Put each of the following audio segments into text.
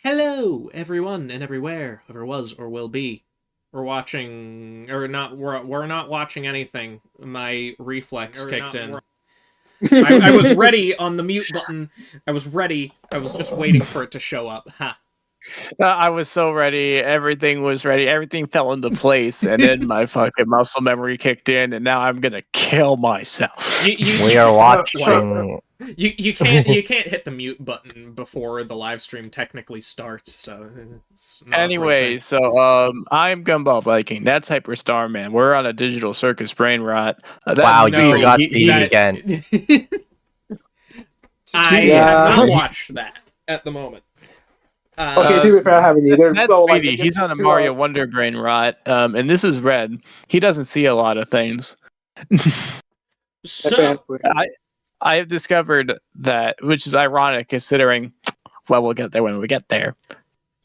Hello, everyone and everywhere, ever was or will be. We're watching, or not. We're not watching anything. My reflex kicked in. I was ready on the mute button. I was ready. I was just waiting for it to show up. Ha. I was so ready. Everything was ready. Everything fell into place, and then my fucking muscle memory kicked in, and now I'm gonna kill myself. We are watching. You can't hit the mute button before the live stream technically starts. So it's not Anyway, I'm Gumball Viking. That's Hyper Starman. We're on a digital circus brain rot. Wow, you forgot Speedy again. I have not watched that at the moment. Okay, to be fair, I haven't either. That's So, Speedy. He's on a Mario Wonder brain rot. And this is Red. He doesn't see a lot of things. So I have discovered that, which is ironic considering, well, we'll get there when we get there.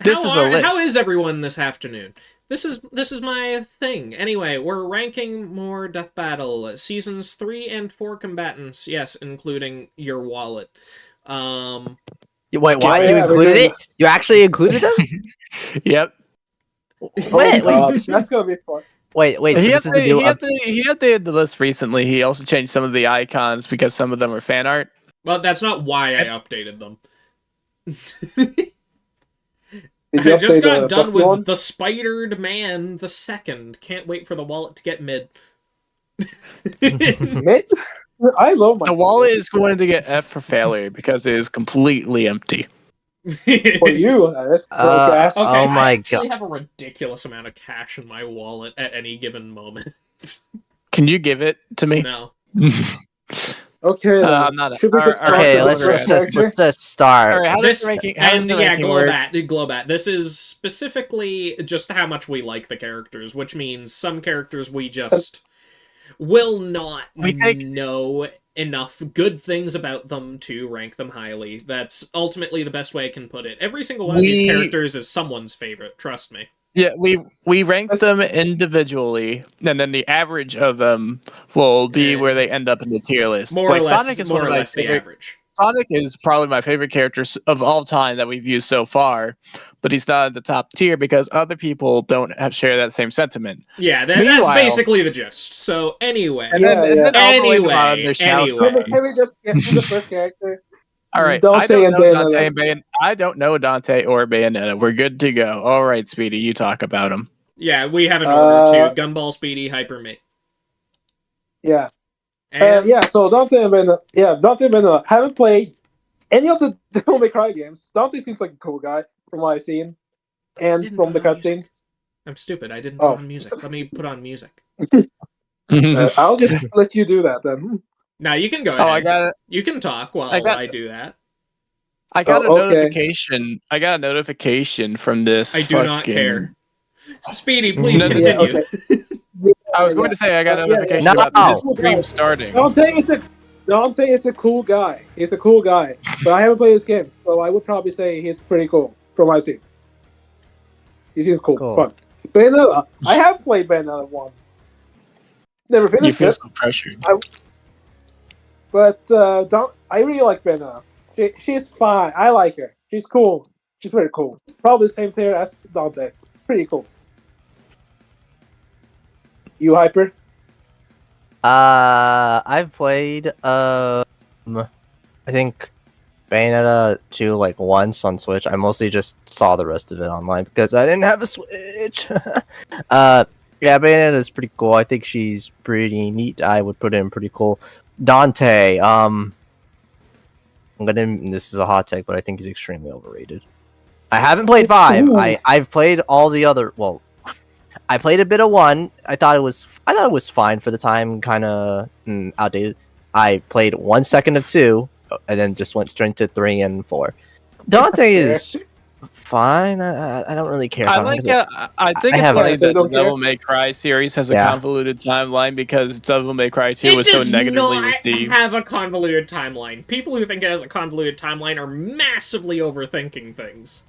This is a list. How is everyone this afternoon? This is my thing. Anyway, we're ranking more Death Battle seasons 3 and 4 combatants. Yes, including your wallet. Wait, why you included it? You actually included them? Yep. Wait, that's gonna be fun. Wait. So he updated the list recently. He also changed some of the icons because some of them are fan art. Well, that's not why I updated them. I just got done with the Spidered Man the Second. Can't wait for the wallet to get mid. Mid? I love my The wallet is going to get F for failure because it is completely empty. For you, that's Okay, oh my I actually god! have a ridiculous amount of cash in my wallet at any given moment. Can you give it to me? No. Okay, I'm not. Should we just Okay, start with let's just start. All right, how does This, the ranking? Globat. This is specifically just how much we like the characters, which means some characters we just will not know enough good things about them to rank them highly. That's ultimately the best way I can put it. Every single one of these characters is someone's favorite, trust me. Yeah, we rank them individually, and then the average of them will be where they end up in the tier list. More or less, Sonic is more one or of my less the favorite. average. Sonic is probably my favorite character of all time that we've used so far, but he's not at the top tier because other people don't share that same sentiment. Yeah, that's basically the gist. So anyway, Can we just get to the first character? All right, I don't know Dante or Bayonetta. We're good to go. All right, Speedy, you talk about them. Yeah, we have an order too. Gumball, Speedy, Hyper, me. Yeah. And So Dante and Bayonetta. Haven't played any of the Devil May Cry games. Dante seems like a cool guy from what I've seen, and from the cutscenes. I'm stupid. I didn't put on music. Let me put on music. I'll just let you do that then. Now you can go ahead. You can talk while I do that. I got a notification. I got a notification from this. I do not care. Speedy, please continue. I was going to say I got a notification about this stream starting. Dante is a cool guy. He's a cool guy, but I haven't played this game, so I would probably say he's pretty cool from what I've seen. He seems cool. Fun. Bayonetta. I have played Bayonetta 1. Never finished it. You feel so pressured. But I really like Bayonetta. She's fine. I like her. She's cool. She's very cool. Probably the same tier as Dante. Pretty cool. You Hyper? I've played I think Bayonetta 2 like once on Switch. I mostly just saw the rest of it online because I didn't have a Switch. Yeah, Bayonetta is pretty cool. I think she's pretty neat. I would put in pretty cool. Dante, this is a hot take, but I think he's extremely overrated. I haven't played 5. I've played all the other. Well, I played a bit of 1. I thought it was fine for the time. Kind of outdated. I played 1 second of 2, and then just went straight to 3 and 4. Dante is fine. I don't really care. I think it's funny that the Devil May Cry series has a convoluted timeline because Devil May Cry 2 was so negatively received. It does not have a convoluted timeline. People who think it has a convoluted timeline are massively overthinking things.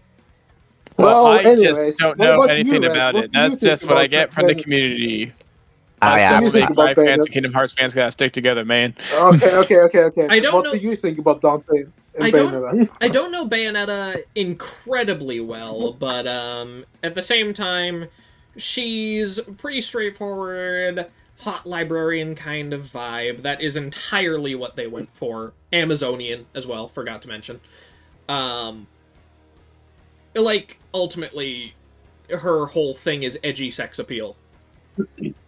Well, I just don't know anything about it. That's just what I get from the community. yeah. Fans and Kingdom Hearts fans gotta stick together, man. Okay. I don't what know. do you think about Dante and I Bayonetta? don't know Bayonetta incredibly well, but at the same time, she's pretty straightforward, hot librarian kind of vibe. That is entirely what they went for. Amazonian as well, forgot to mention. Like, ultimately, her whole thing is edgy sex appeal.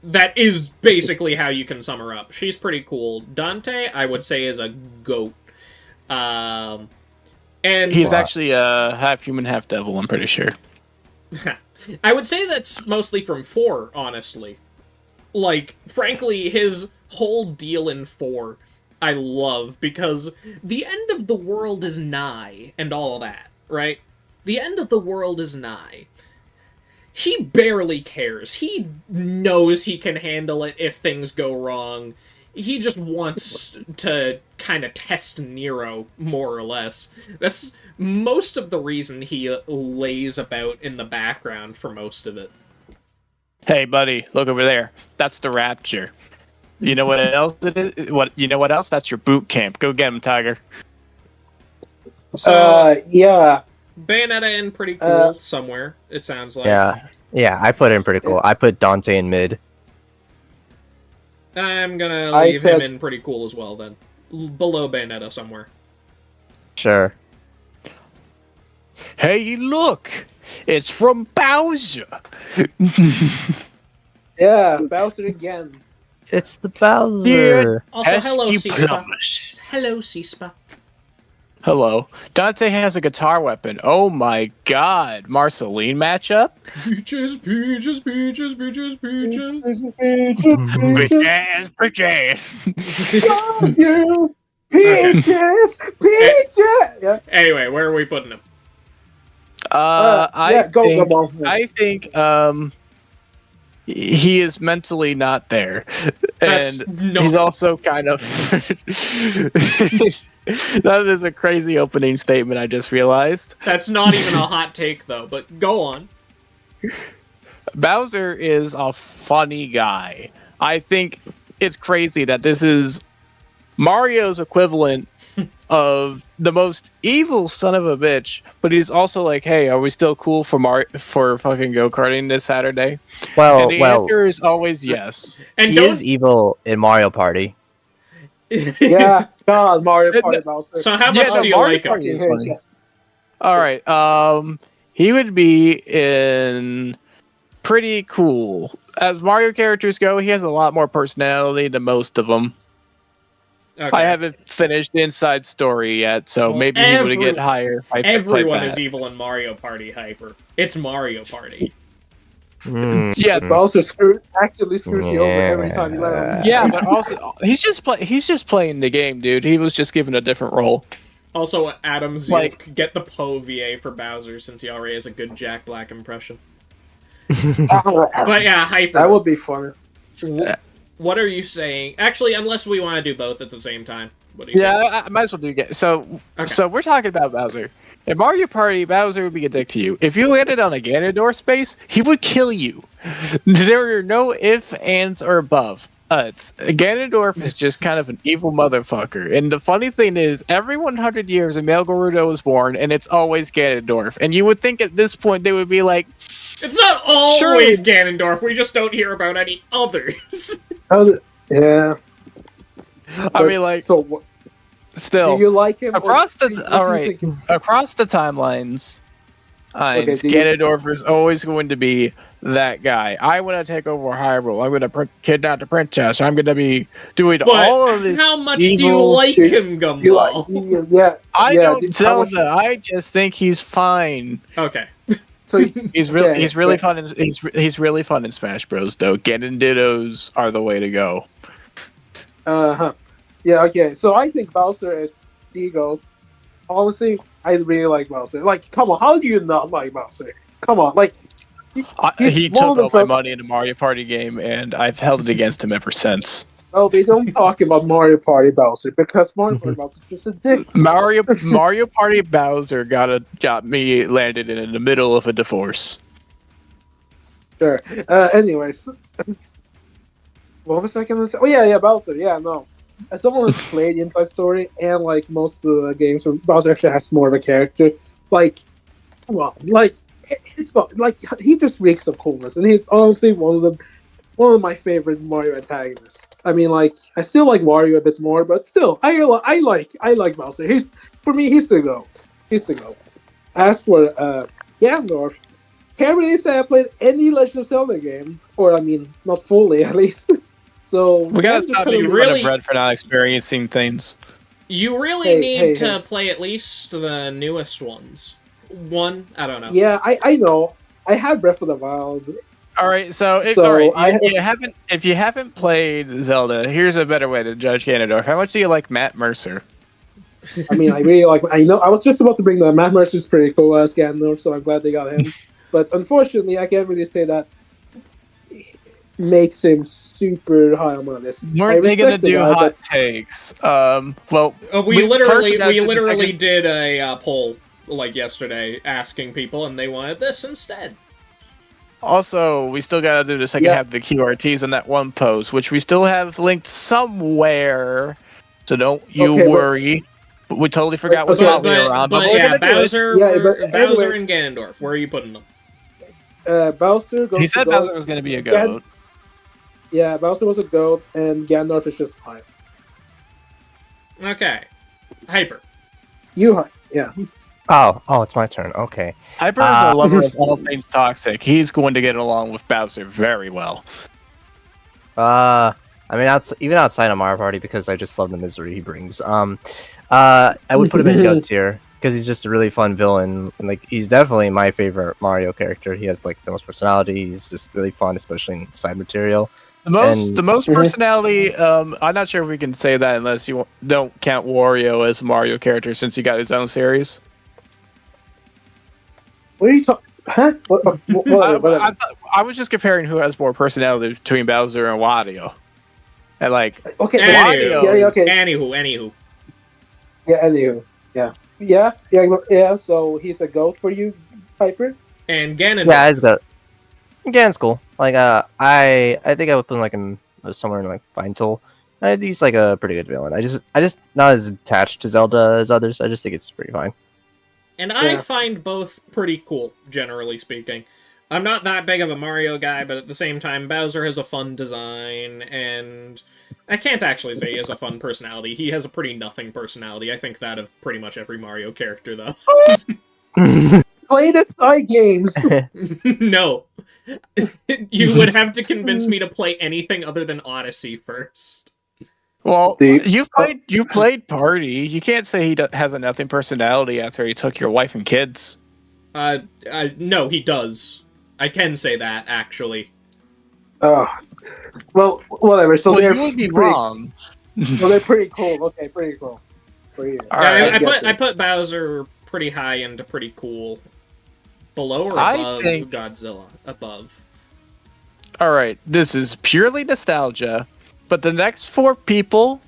That is basically how you can sum her up. She's pretty cool. Dante, I would say, is a goat. And he's actually half human, half devil, I'm pretty sure. I would say that's mostly from 4, honestly. Like, frankly, his whole deal in 4, I love, because the end of the world is nigh, and all of that, right? The end of the world is nigh. He barely cares. He knows he can handle it if things go wrong. He just wants to kind of test Nero, more or less. That's most of the reason he lays about in the background for most of it. Hey, buddy, look over there. That's the Rapture. You know what else it is? You know what else? That's your boot camp. Go get him, Tiger. So, yeah. Bayonetta in pretty cool somewhere, it sounds like. Yeah, I put in pretty cool. I put Dante in mid. I'm gonna leave him in pretty cool as well, then. Below Bayonetta somewhere. Sure. Hey, look! It's from Bowser! Yeah, Bowser again. It's the Bowser. Also, hello, C-Spa. Hello, C-Spa. Hello. Dante has a guitar weapon. Oh my god. Marceline matchup? Peaches. Bitches. Peaches! Yeah. Anyway, where are we putting him? I think he is mentally not there. He's also kind of... That is a crazy opening statement, I just realized. That's not even a hot take, though, but go on. Bowser is a funny guy. I think it's crazy that this is Mario's equivalent of the most evil son of a bitch, but he's also like, hey, are we still cool for fucking go-karting this Saturday? And the answer is always yes. And he is evil in Mario Party. Yeah, God, Mario Party Bowser. So how much do you like him? Alright, he would be in pretty cool. As Mario characters go, he has a lot more personality than most of them. Okay. I haven't finished Inside Story yet, so maybe he would get higher. Everyone is evil in Mario Party, Hyper. It's Mario Party. Yeah, Bowser actually screws you over every time you let him. Yeah, but also he's just playing the game, dude. He was just given a different role. Also, Adam Zilk, get the Poe VA for Bowser since he already has a good Jack Black impression. But yeah, Hyper. That would be funny. What are you saying? Actually, unless we want to do both at the same time. What do you think? I might as well do it. So we're talking about Bowser. In Mario Party, Bowser would be a dick to you. If you landed on a Ganondorf space, he would kill you. There are no ifs, ands, or buts. Ganondorf is just kind of an evil motherfucker. And the funny thing is, every 100 years a male Gerudo is born, and it's always Ganondorf. And you would think at this point they would be like, it's not always Ganondorf, we just don't hear about any others. Yeah. I mean, like... Still, do you like him? Across the timelines, Ganondorf is always going to be that guy. I want to take over Hyrule. I'm going to kidnap the princess. I'm going to be doing all of this. How much do you like him, Gumball? I don't tell that. I just think he's fine. Okay. So he's really fun. He's really fun in Smash Bros. Though Ganondittos are the way to go. Yeah, okay. So I think Bowser is Digo. Honestly, I really like Bowser. Like, come on, how do you not like Bowser? Come on, like... He took all my money in a Mario Party game, and I've held it against him ever since. Oh, they don't talk about Mario Party Bowser, because Mario Party Bowser is just a dick. Mario Party Bowser got me landed in the middle of a divorce. Sure. Anyways... What was I gonna say? Oh yeah, Bowser. Yeah, no. As someone who's played Inside Story and like most of the games, where Bowser actually has more of a character. Like, well, like it's like he just reeks of coolness, and he's honestly one of my favorite Mario antagonists. I mean, like I still like Wario a bit more, but still, I like Bowser. For me, he's the GOAT. He's the GOAT. As for Ganondorf, can't really say I played any Legend of Zelda game, or I mean, not fully at least. So we gotta stop being really bread for not experiencing things. You really need to play at least the newest ones. I don't know. Yeah, I know. I have Breath of the Wild. All right, so if you haven't played Zelda, here's a better way to judge Ganondorf. How much do you like Matt Mercer? I mean, I really like. I know. I was just about to bring that. Matt Mercer's pretty cool as Ganondorf, so I'm glad they got him. But unfortunately, I can't really say that makes him super high on my list. Weren't they gonna do hot takes? We literally did a poll like yesterday asking people, and they wanted this instead. Also, we still gotta do the second half of the QRTs on that one post, which we still have linked somewhere. So don't you worry. But we totally forgot what's probably around. But yeah, Bowser and Ganondorf. Where are you putting them? Bowser goes. He said Bowser was gonna be a GOAT. Yeah, Bowser was a GOAT, and Ganondorf is just fine. Okay. Hyper. Yeah. Oh, it's my turn. Okay. Hyper is a lover of all things toxic. He's going to get along with Bowser very well. I mean, even outside of Mario Party, because I just love the misery he brings. I would put him in GOAT tier because he's just a really fun villain. And, like, he's definitely my favorite Mario character. He has like the most personality. He's just really fun, especially in side material. The most personality. I'm not sure if we can say that unless you don't count Wario as a Mario character, since he got his own series. What are you talking? Huh? I was just comparing who has more personality between Bowser and Wario. And like, okay, Wario. Anywho. Yeah. So he's a GOAT for you, Piper. And Ganon. Yeah, he's GOAT. Ganon's cool. Like, I think I would put him like in somewhere in like Fine Tool. He's like a pretty good villain. I just not as attached to Zelda as others. I just think it's pretty fine. And I find both pretty cool, generally speaking. I'm not that big of a Mario guy, but at the same time, Bowser has a fun design, and I can't actually say he has a fun personality. He has a pretty nothing personality. I think that of pretty much every Mario character, though. Play the side games! No. You would have to convince me to play anything other than Odyssey first. Well, you played Party. You can't say he has a nothing personality after he took your wife and kids. No, he does. I can say that, actually. Well, whatever. So you would be wrong. Well, they're pretty cool. Okay, pretty cool. I put Bowser pretty high into pretty cool. Below or above Godzilla? Above. Alright, this is purely nostalgia. But the next four people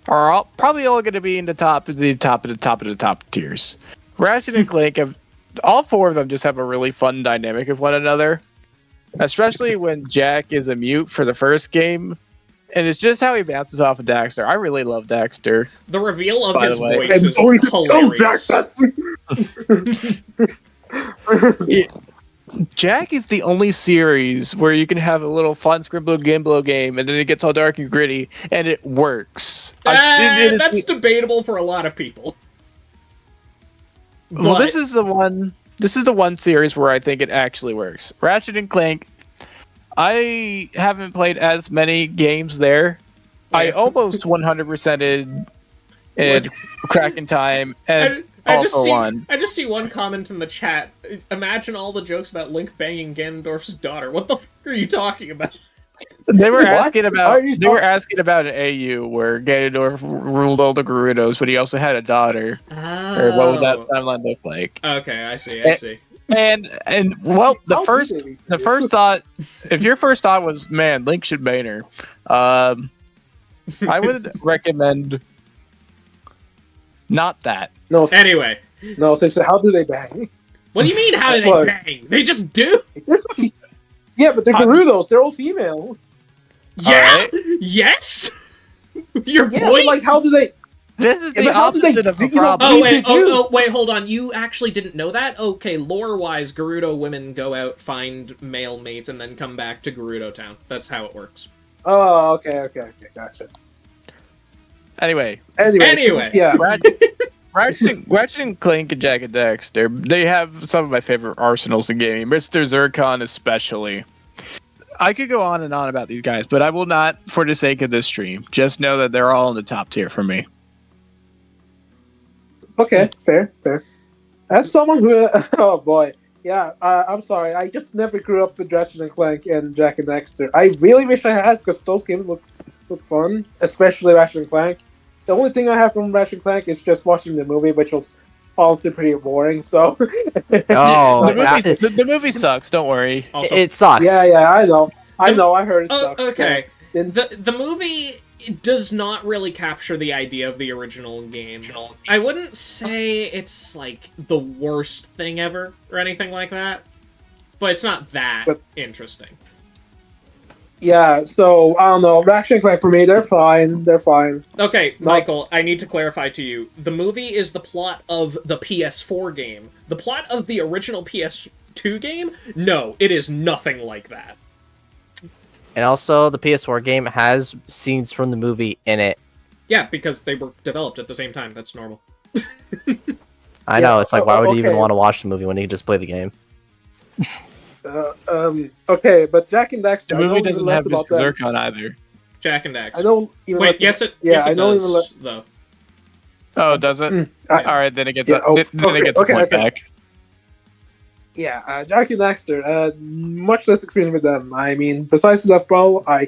are probably all going to be in the top of the top tiers. Ratchet and Clank all four of them just have a really fun dynamic of one another. Especially when Jack is a mute for the first game. And it's just how he bounces off of Daxter. I really love Daxter. The reveal of his voice is hilarious. Jack is the only series where you can have a little fun Scribblo game, and then it gets all dark and gritty, and it works. That's debatable for a lot of people. Well, this is the one series where I think it actually works. Ratchet and Clank. I haven't played as many games there. Yeah. I almost 100%ed in Kraken Time and I just see one comment in the chat. Imagine all the jokes about Link banging Ganondorf's daughter. What the f*** are you talking about? They were asking about an AU where Ganondorf ruled all the Gerudos, but he also had a daughter. Oh. Or what would that timeline look like? Okay, I see. And well, the first thought, if your first thought was, man, Link should bang her, I would recommend not that. No. Anyway. No, so how do they bang? What do you mean, how do they bang? They just do? Yeah, but they're Gerudos. They're all female. Yeah. Right? Yes. Your Yeah, point. but like, how do they? This is Yeah, the but how do they- opposite of a you know, problem. Oh wait, hold on. You actually didn't know that? Okay, lore-wise, Gerudo women go out, find male mates, and then come back to Gerudo Town. That's how it works. Oh, okay, gotcha. Anyway, Anyway. yeah. Ratchet and Clank and Jak and Daxter, they have some of my favorite arsenals in gaming. Mr. Zircon especially. I could go on and on about these guys, but I will not for the sake of this stream. Just know that they're all in the top tier for me. Okay, fair. As someone who, oh boy, yeah, I'm sorry, I just never grew up with Ratchet and Clank and Jak and Daxter. I really wish I had, because those games look fun, especially Ratchet and Clank. The only thing I have from Ratchet and Clank is just watching the movie, which was honestly pretty boring. So, The movie sucks. Don't worry. Also, It sucks. yeah, I know, I heard it sucks. okay. So, The movie does not really capture the idea of the original game. I wouldn't say it's like the worst thing ever or anything like that, but it's not that interesting. yeah, so I don't know. Ratchet and Clank for me, they're fine. Okay, Michael, I need to clarify to you. The movie is the plot of the PS4 game. The plot of the original PS2 game? No, it is nothing like that. And also, the PS4 game has scenes from the movie in it. Yeah, because they were developed at the same time. That's normal. I know, it's like, why would you even okay. want to watch the movie when you can just play the game? Okay, but Jak and Daxter. The I know movie even doesn't less have about Mr. them. Zircon either. Jak and Daxter. I know even Wait, less yes about- it, yeah, yes it I know does, even less. though. Oh, does it? Alright, then it gets a point back. Yeah, Jak and Daxter, much less experience with them. I mean, besides the Death Ball, I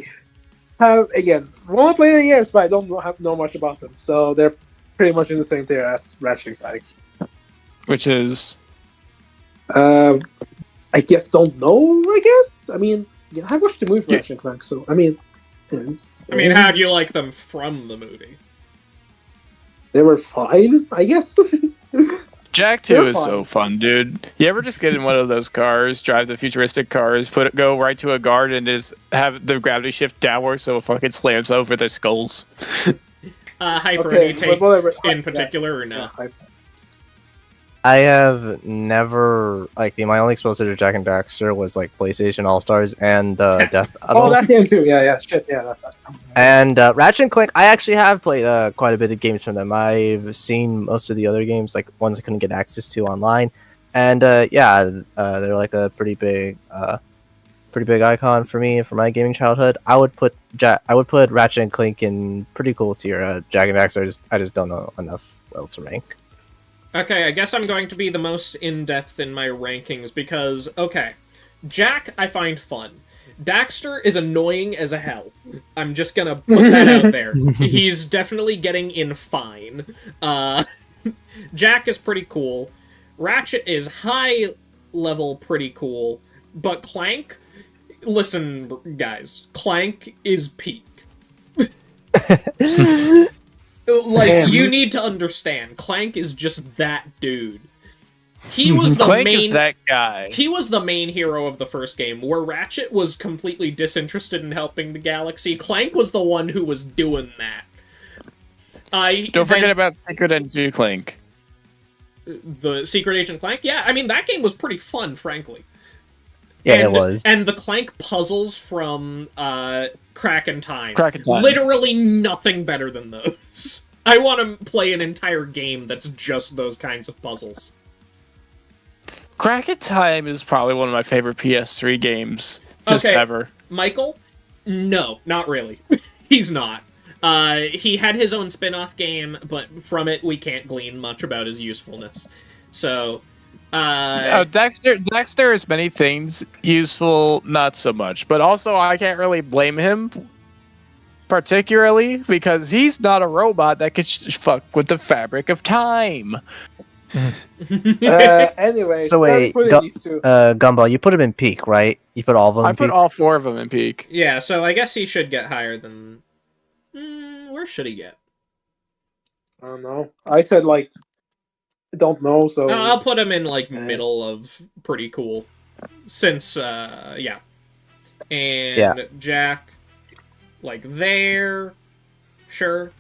have, again, want to play the games, but I don't know much about them. So they're pretty much in the same tier as Ratchet and Clank. Which is... I guess don't know, I guess? I mean, yeah, I watched the movie for Ratchet and Clank, so, I mean... How do you like them from the movie? They were fine, I guess. Jak 2 They're is so fun, dude. You ever just get in one of those cars, drive the futuristic cars, go right to a guard, and just have the gravity shift downwards so it fucking slams over their skulls? Hyper, Okay, any take whatever. in particular, or no? Yeah, I have never, my only exposure to Jak and Daxter was, PlayStation All-Stars and Death Battle. Oh, that game too, yeah, shit, yeah. And Ratchet and Clank, I actually have played quite a bit of games from them. I've seen most of the other games, ones I couldn't get access to online. And they're a pretty big icon for me for my gaming childhood. I would put Ratchet and Clank in pretty cool tier. Jak and Daxter, I just don't know enough to rank. Okay, I guess I'm going to be the most in-depth in my rankings because, okay, Jak I find fun. Daxter is annoying as a hell. I'm just gonna put that out there. He's definitely getting in fine. Jak is pretty cool. Ratchet is high level pretty cool. But Clank, listen, guys, Clank is peak. You need to understand, Clank is just that dude. He was the Clank is that guy. He was the main hero of the first game, where Ratchet was completely disinterested in helping the galaxy. Clank was the one who was doing that. Don't forget about Secret Agent Clank. The Secret Agent Clank? Yeah, I mean, that game was pretty fun, frankly. Yeah, it was. And the Clank puzzles from Crack in Time. Time. Literally nothing better than those. I want to play an entire game that's just those kinds of puzzles. Crack in Time is probably one of my favorite PS3 games ever. Michael? No, not really. He's not. He had his own spin-off game, but from it we can't glean much about his usefulness. So, Daxter is many things useful, not so much. But also, I can't really blame him particularly because he's not a robot that could fuck with the fabric of time. Anyway, so wait, Gumball, you put him in peak, right? You put all of them in peak? I put all 4 of them in peak. Yeah, so I guess he should get higher than... where should he get? I don't know. I said, don't know, so... I'll put him in, middle of pretty cool. Since, yeah. And Jak... like there. Sure.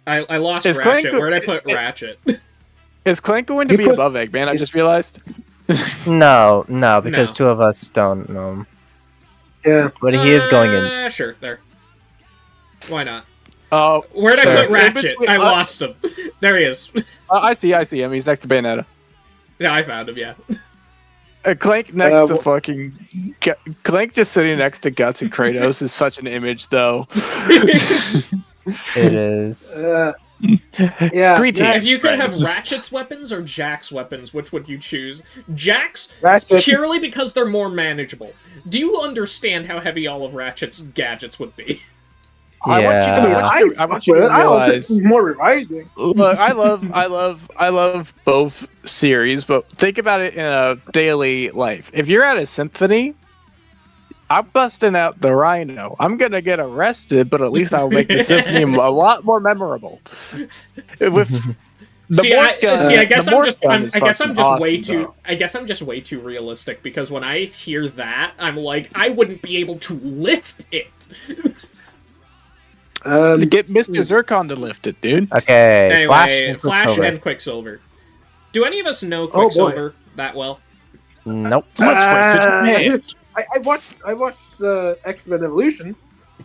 I lost Is Ratchet. Clank- Where'd I put Ratchet? Is Clank going to be above Eggman? I just realized. No, because No. two of us don't know him. Yeah. But he is going in. Sure, there. Why not? Oh, Where'd I sure. put Ratchet? I lost him. There he is. I see him. He's next to Bayonetta. Yeah, I found him, yeah. Clank next to fucking... Clank just sitting next to Guts and Kratos is such an image, though. It is. Yeah. Greetings, If you could have friends. Ratchet's weapons or Jack's weapons, which would you choose? Jack's, Ratchet. purely because they're more manageable. Do you understand how heavy all of Ratchet's gadgets would be? I want you to realize. More reviving. Look, I love both series, but think about it in a daily life. If you're at a symphony, I'm busting out the rhino. I'm gonna get arrested, but at least I'll make the symphony a lot more memorable. With I guess I'm just awesome, way too. though. I guess I'm just way too realistic because when I hear that, I'm like, I wouldn't be able to lift it. Get Mr. Zircon to lift it, dude. Okay. Anyway, Flash Flash Quicksilver. and Quicksilver. Do any of us know Oh, boy. Quicksilver that well? Nope. Let's twist it in half. I watched the X-Men Evolution.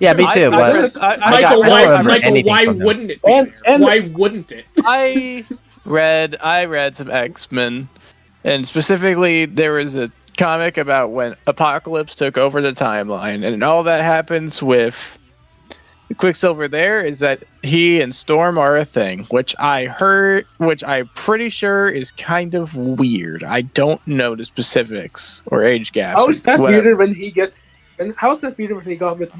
Yeah, me too. But Michael, I don't remember Michael, anything why from him. wouldn't it be And- there? and- Why wouldn't it? I read some X-Men, and specifically there was a comic about when Apocalypse took over the timeline, and all that happens with Quicksilver there is that he and Storm are a thing, which I'm pretty sure is kind of weird. I don't know the specifics or age gaps. How is that whatever. weirder when he gets? And how's that weirder when he got with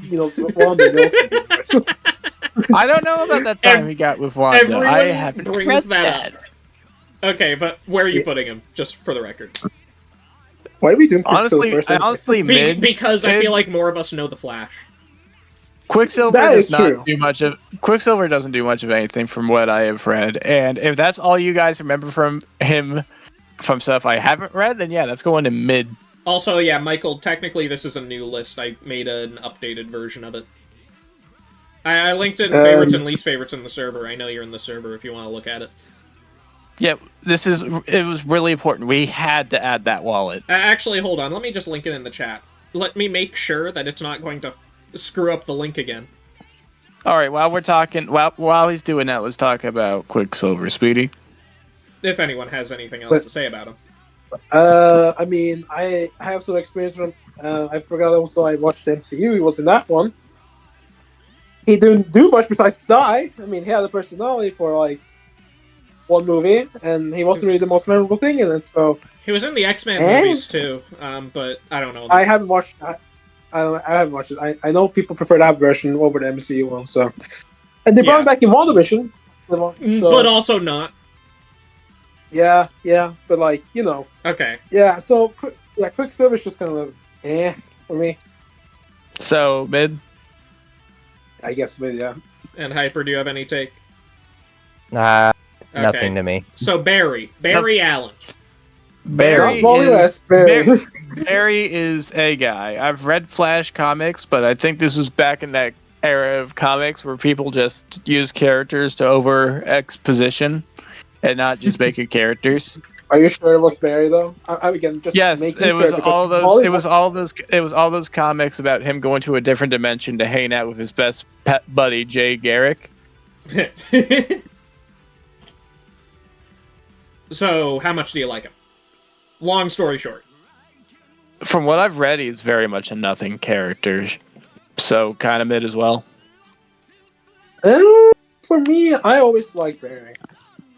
Wanda? I don't know about that time he got with Wanda. Everyone I haven't brings read that up. Okay, but where are you putting him? Just for the record. Why are we doing Quicksilver first? Honestly, mid. Because I feel like more of us know the Flash. Quicksilver That does is not true. do much of Quicksilver doesn't do much of anything from what I have read, and if that's all you guys remember from him from stuff I haven't read, then yeah, that's going to mid. Also, yeah, Michael, technically this is a new list. I made an updated version of it. I linked in favorites and least favorites in the server. I know you're in the server if you want to look at it. Yeah, it was really important. We had to add that wallet. Actually, hold on. Let me just link it in the chat. Let me make sure that it's not going to screw up the link again. All right, while he's doing that, let's talk about Quicksilver, Speedy. If anyone has anything else to say about him. I mean, I have some experience from. I forgot also I watched MCU. He was in that one. He didn't do much besides die. I mean, he had a personality for like one movie, and he wasn't really the most memorable thing in it. So He was in the X-Men movies too, but I don't know. I haven't watched. I haven't watched it. I know people prefer that version over the MCU one. So, and they brought him back in WandaVision. So, but also not. yeah, but like Okay. yeah. So yeah, Quicksilver's just kind of for me. So mid. I guess, but yeah. And Hyper, do you have any take? Nah, Okay. nothing to me. So Barry Allen. Barry Barry is a guy. I've read Flash comics, but I think this was back in that era of comics where people just use characters to over exposition and not just making characters. Are you sure it was Barry though? Again, just Yes, making it was sure, all because those. Hollywood- It was all those comics about him going to a different dimension to hang out with his best pet buddy Jay Garrick. So, how much do you like him? Long story short. From what I've read, he's very much a nothing character, so kind of mid as well. For me, I always like Barry.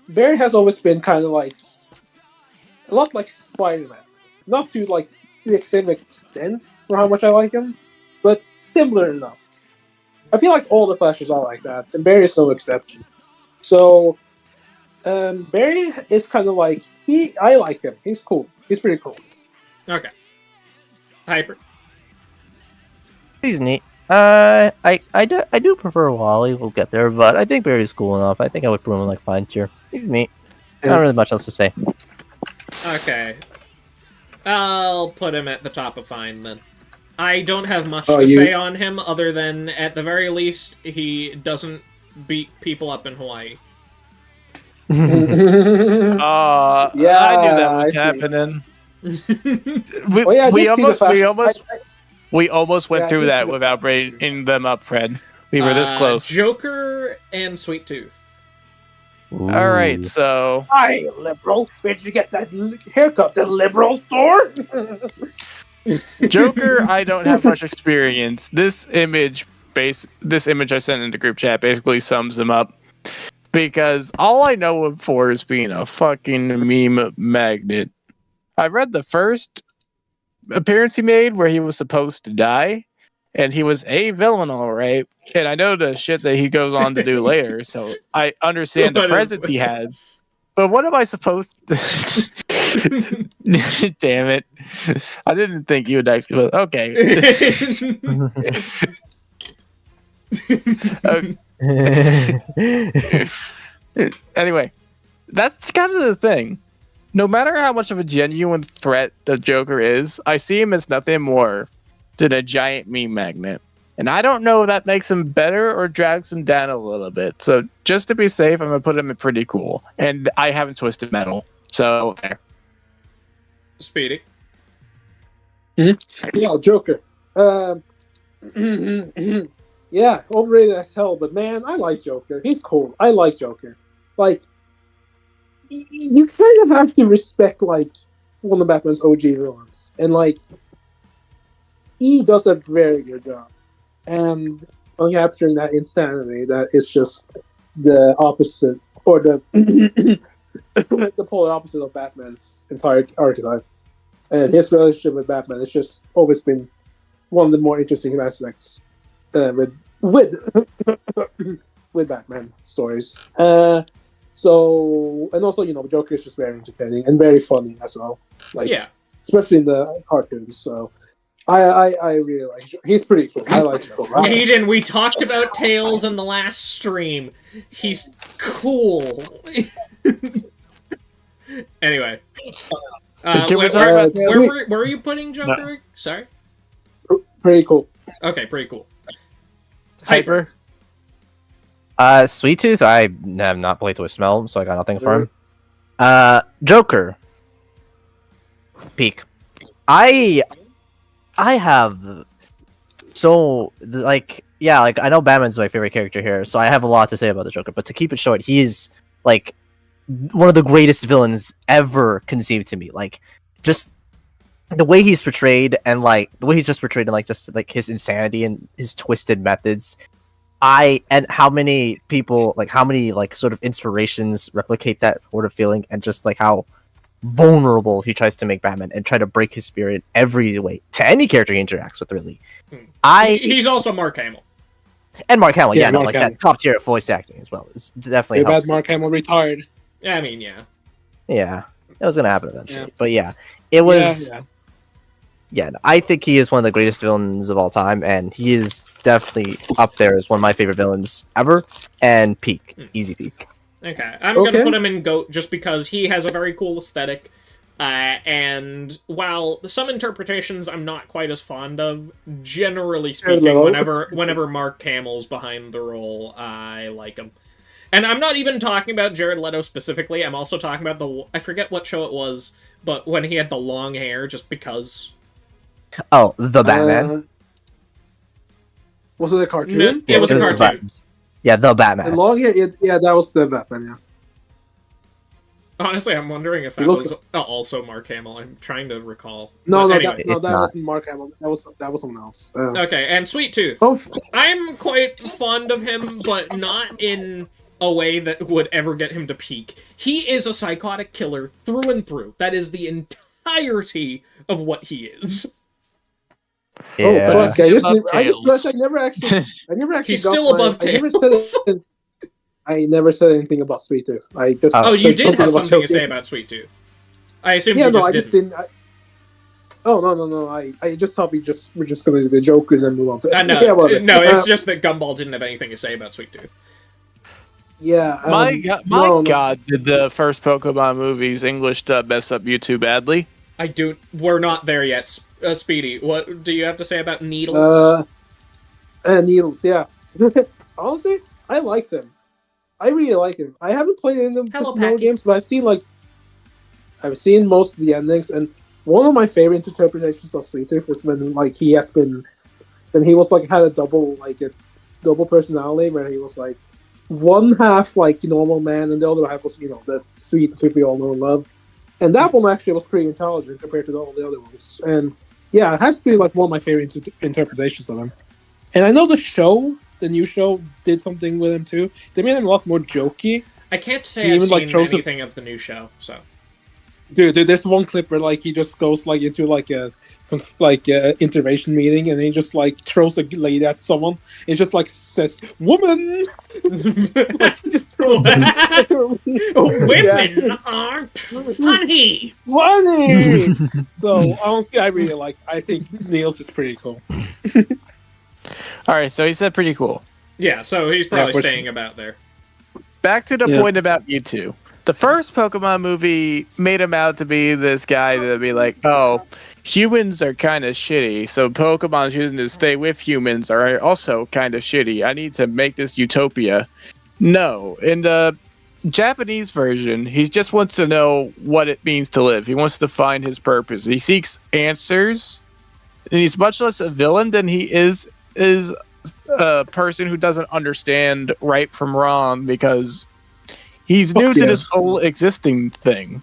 Barry has always been kind of like a lot like Spider-Man, not to like the same extent for how much I like him, but similar enough. I feel like all the Flashes are like that, and Barry is no exception. So, Barry is kind of like I like him. He's cool. He's pretty cool. Okay. Hyper. He's neat. I do prefer Wally. We'll get there, but I think Barry's cool enough. I think I would put him in like fine tier. He's neat. Not really much else to say. Okay. I'll put him at the top of fine then. I don't have much to say on him other than, at the very least, he doesn't beat people up in Hawaii. Yeah, I knew that was happening. We almost went through that without bringing them up, Fred. We were this close. Joker and Sweet Tooth. All right, so hi, liberal. Where'd you get that haircut? The liberal store? Joker, I don't have much experience. This image I sent in the group chat basically sums him up. Because all I know him for is being a fucking meme magnet. I read the first appearance he made where he was supposed to die, and he was a villain, all right. And I know the shit that he goes on to do later, so I understand the presence he has. But what am I supposed to... Damn it. I didn't think you would actually... Okay. Anyway, that's kind of the thing. No matter how much of a genuine threat the Joker is, I see him as nothing more than a giant meme magnet. And I don't know if that makes him better or drags him down a little bit. So just to be safe, I'm going to put him in pretty cool. And I haven't twisted metal. So there. Speedy. Yeah, Joker. Yeah, overrated as hell, but man, I like Joker. He's cool. I like Joker. Like, you kind of have to respect, like, one of Batman's OG villains. And, like, he does a very good job. And on capturing that insanity, that is just the opposite, or the the polar opposite of Batman's entire archetype. And his relationship with Batman has just always been one of the more interesting aspects with Batman stories. So, and also, you know, Joker is just very entertaining and very funny as well. Like, yeah, especially in the cartoons. So, I really like him. He's pretty cool. I like him. Aiden, we talked about Tails in the last stream. He's cool. Anyway. Where are you putting Joker? No. Sorry? Pretty cool. Okay, pretty cool. Hyper. Sweet Tooth, I have not played Twist Meld, so I got nothing for him. Joker. Peak. I have so like I know Batman's my favorite character here, so I have a lot to say about the Joker, but to keep it short, he's like one of the greatest villains ever conceived to me. Like, just the way he's portrayed, and like the way he's just portrayed, and like just like his insanity and his twisted methods. And how many people, like how many like sort of inspirations replicate that sort of feeling, and just like how vulnerable he tries to make Batman and try to break his spirit every way to any character he interacts with, really. He's also Mark Hamill. And Mark Hamill, yeah, no, like Hamill. That top tier voice acting as well. It's definitely helps. Bad Mark Hamill retired. Yeah, I mean, yeah. Yeah, it was gonna happen eventually. Yeah. But yeah, it was. Yeah, I think he is one of the greatest villains of all time, and he is definitely up there as one of my favorite villains ever. And peak, easy peak. Okay, I'm gonna put him in GOAT just because he has a very cool aesthetic. And while some interpretations I'm not quite as fond of, generally speaking, whenever Mark Hamill's behind the role, I like him. And I'm not even talking about Jared Leto specifically. I'm also talking about I forget what show it was, but when he had the long hair, just because. Oh, the Batman. Was it a cartoon? It was a cartoon. Yeah, the Batman. The long hair, yeah, that was the Batman, yeah. Honestly, I'm wondering if that was also Mark Hamill. I'm trying to recall. No, anyway. that wasn't Mark Hamill. That was someone else. Okay, and Sweet Tooth. I'm quite fond of him, but not in a way that would ever get him to peak. He is a psychotic killer through and through. That is the entirety of what he is. Yeah. Oh, fuck! I never actually. He's still above Tails. I never said anything about Sweet Tooth. I just. Oh, you did have something to say about Sweet Tooth. I assume you just didn't. No. I just thought we're just going to do the joke and then move on. It's just that Gumball didn't have anything to say about Sweet Tooth. Yeah. My God, did the first Pokemon movies English dub mess up you too badly? We're not there yet. Speedy, what do you have to say about Needles? Needles, yeah. Honestly, I liked him. I really like him. I haven't played any of the games, but I've seen most of the endings, and one of my favorite interpretations of Sweet Tooth is when he was had a double personality where he was one half normal man and the other half was the sweet tooth we all know and love. And that one actually was pretty intelligent compared to all the other ones. And yeah, it has to be one of my favorite interpretations of him. And I know the new show, did something with him too. They made him a lot more jokey. I can't say I've seen anything of the new show, so. Dude, there's one clip where he just goes into a intervention meeting and he just throws a lady at someone. It just says "woman." Women aren't funny. Funny. So honestly, I think Niels is pretty cool. All right, so he said pretty cool. Yeah, so he's probably staying about there. Back to the point about Mewtwo. The first Pokemon movie made him out to be this guy that'd be oh, humans are kind of shitty, so Pokemon choosing to stay with humans are also kind of shitty. I need to make this utopia. No, in the Japanese version, he just wants to know what it means to live. He wants to find his purpose. He seeks answers, and he's much less a villain than he is a person who doesn't understand right from wrong because he's new to this whole existing thing.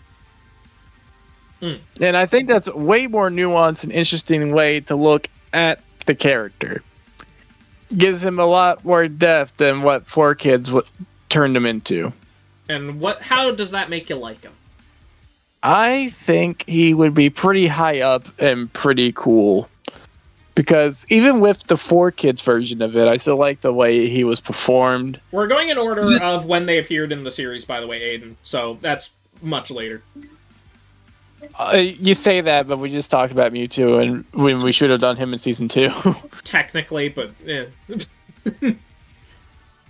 And I think that's a way more nuanced and interesting way to look at the character. Gives him a lot more depth than what 4Kids turned him into. And how does that make you like him? I think he would be pretty high up and pretty cool. Because even with the 4Kids version of it, I still like the way he was performed. We're going in order of when they appeared in the series, by the way, Aiden. So that's much later. You say that, but we just talked about Mewtwo, and when we should have done him in Season 2. Technically, but yeah.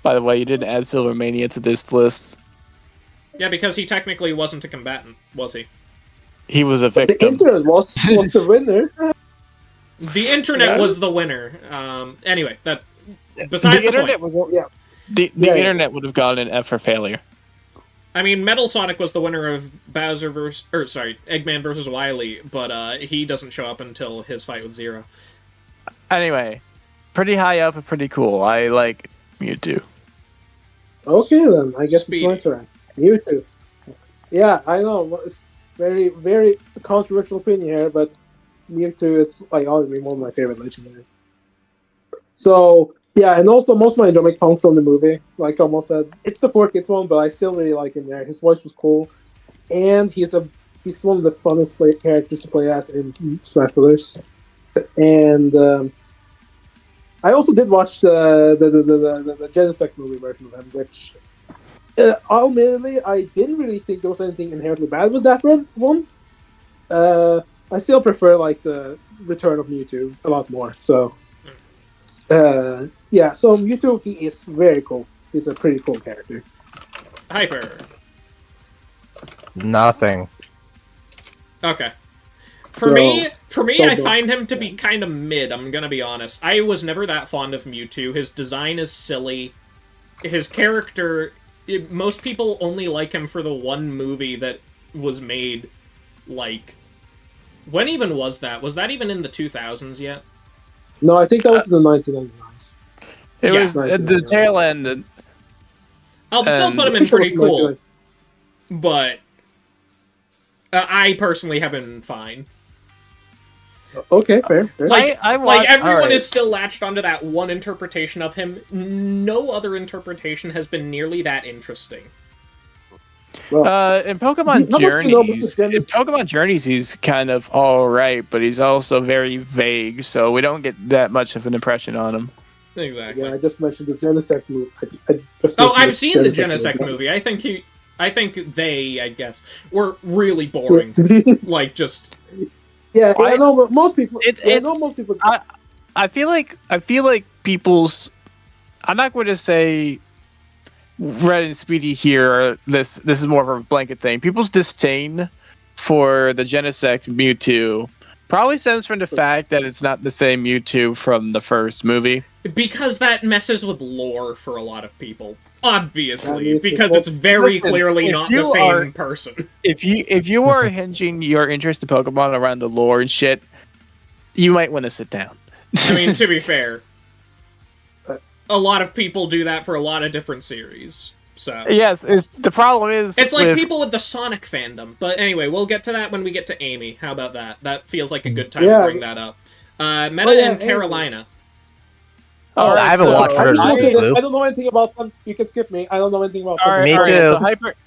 By the way, you didn't add Silvermania to this list. Yeah, because he technically wasn't a combatant, was he? He was a victim. The internet was the winner. The internet was the winner. Anyway, that besides the internet point. The internet would have gotten an F for failure. I mean, Metal Sonic was the winner of Eggman versus Wily, but he doesn't show up until his fight with Zero. Anyway, pretty high up and pretty cool. I like Mewtwo. Okay then, I guess it's my turn. Mewtwo. Yeah, I know. It's very, very controversial opinion here, but Mewtwo, it's obviously one of my favorite legendaries. So yeah, and also most of my enjoyment comes from the movie. Like I almost said, it's the 4Kids one, but I still really like him there. His voice was cool, and he's one of the funnest characters to play as in Smash Brothers. And I also did watch the Genesect movie version of him, which admittedly I didn't really think there was anything inherently bad with that one. I still prefer the Return of Mewtwo a lot more. So, yeah. So Mewtwo, he is very cool. He's a pretty cool character. Hyper. Nothing. Okay. For me, I find him to be kind of mid. I'm gonna be honest. I was never that fond of Mewtwo. His design is silly. His character, most people only like him for the one movie that was made. When even was that? Was that even in the 2000s yet? No, I think that was in the 1999s. It was at the tail end. I'll still put him in pretty cool. But I personally have been fine. Okay, fair. Everyone is still latched onto that one interpretation of him. No other interpretation has been nearly that interesting. Well, in Pokemon Journeys, he's kind of all right, but he's also very vague, so we don't get that much of an impression on him. Exactly. Yeah, I just mentioned the Genesect movie. I've seen the Genesect movie. I think they, I guess, were really boring. just. Yeah, I know most people. Most people. I feel like people's. I'm not going to say Red and Speedy here. This is more of a blanket thing. People's disdain for the Genesect Mewtwo Probably stems from the fact that it's not the same Mewtwo from the first movie. Because that messes with lore for a lot of people. Obviously, because it's very clearly not the same person. If you are hinging your interest in Pokemon around the lore and shit, you might want to sit down. I mean, to be fair, a lot of people do that for a lot of different series. So yes, the problem is it's like people with the Sonic fandom. But anyway, we'll get to that when we get to Amy. How about that? That feels like a good time to bring that up. Meta and Carolina. Oh, I haven't watched Red versus Blue. I don't know anything about them. You can skip me. I don't know anything about them. Me too.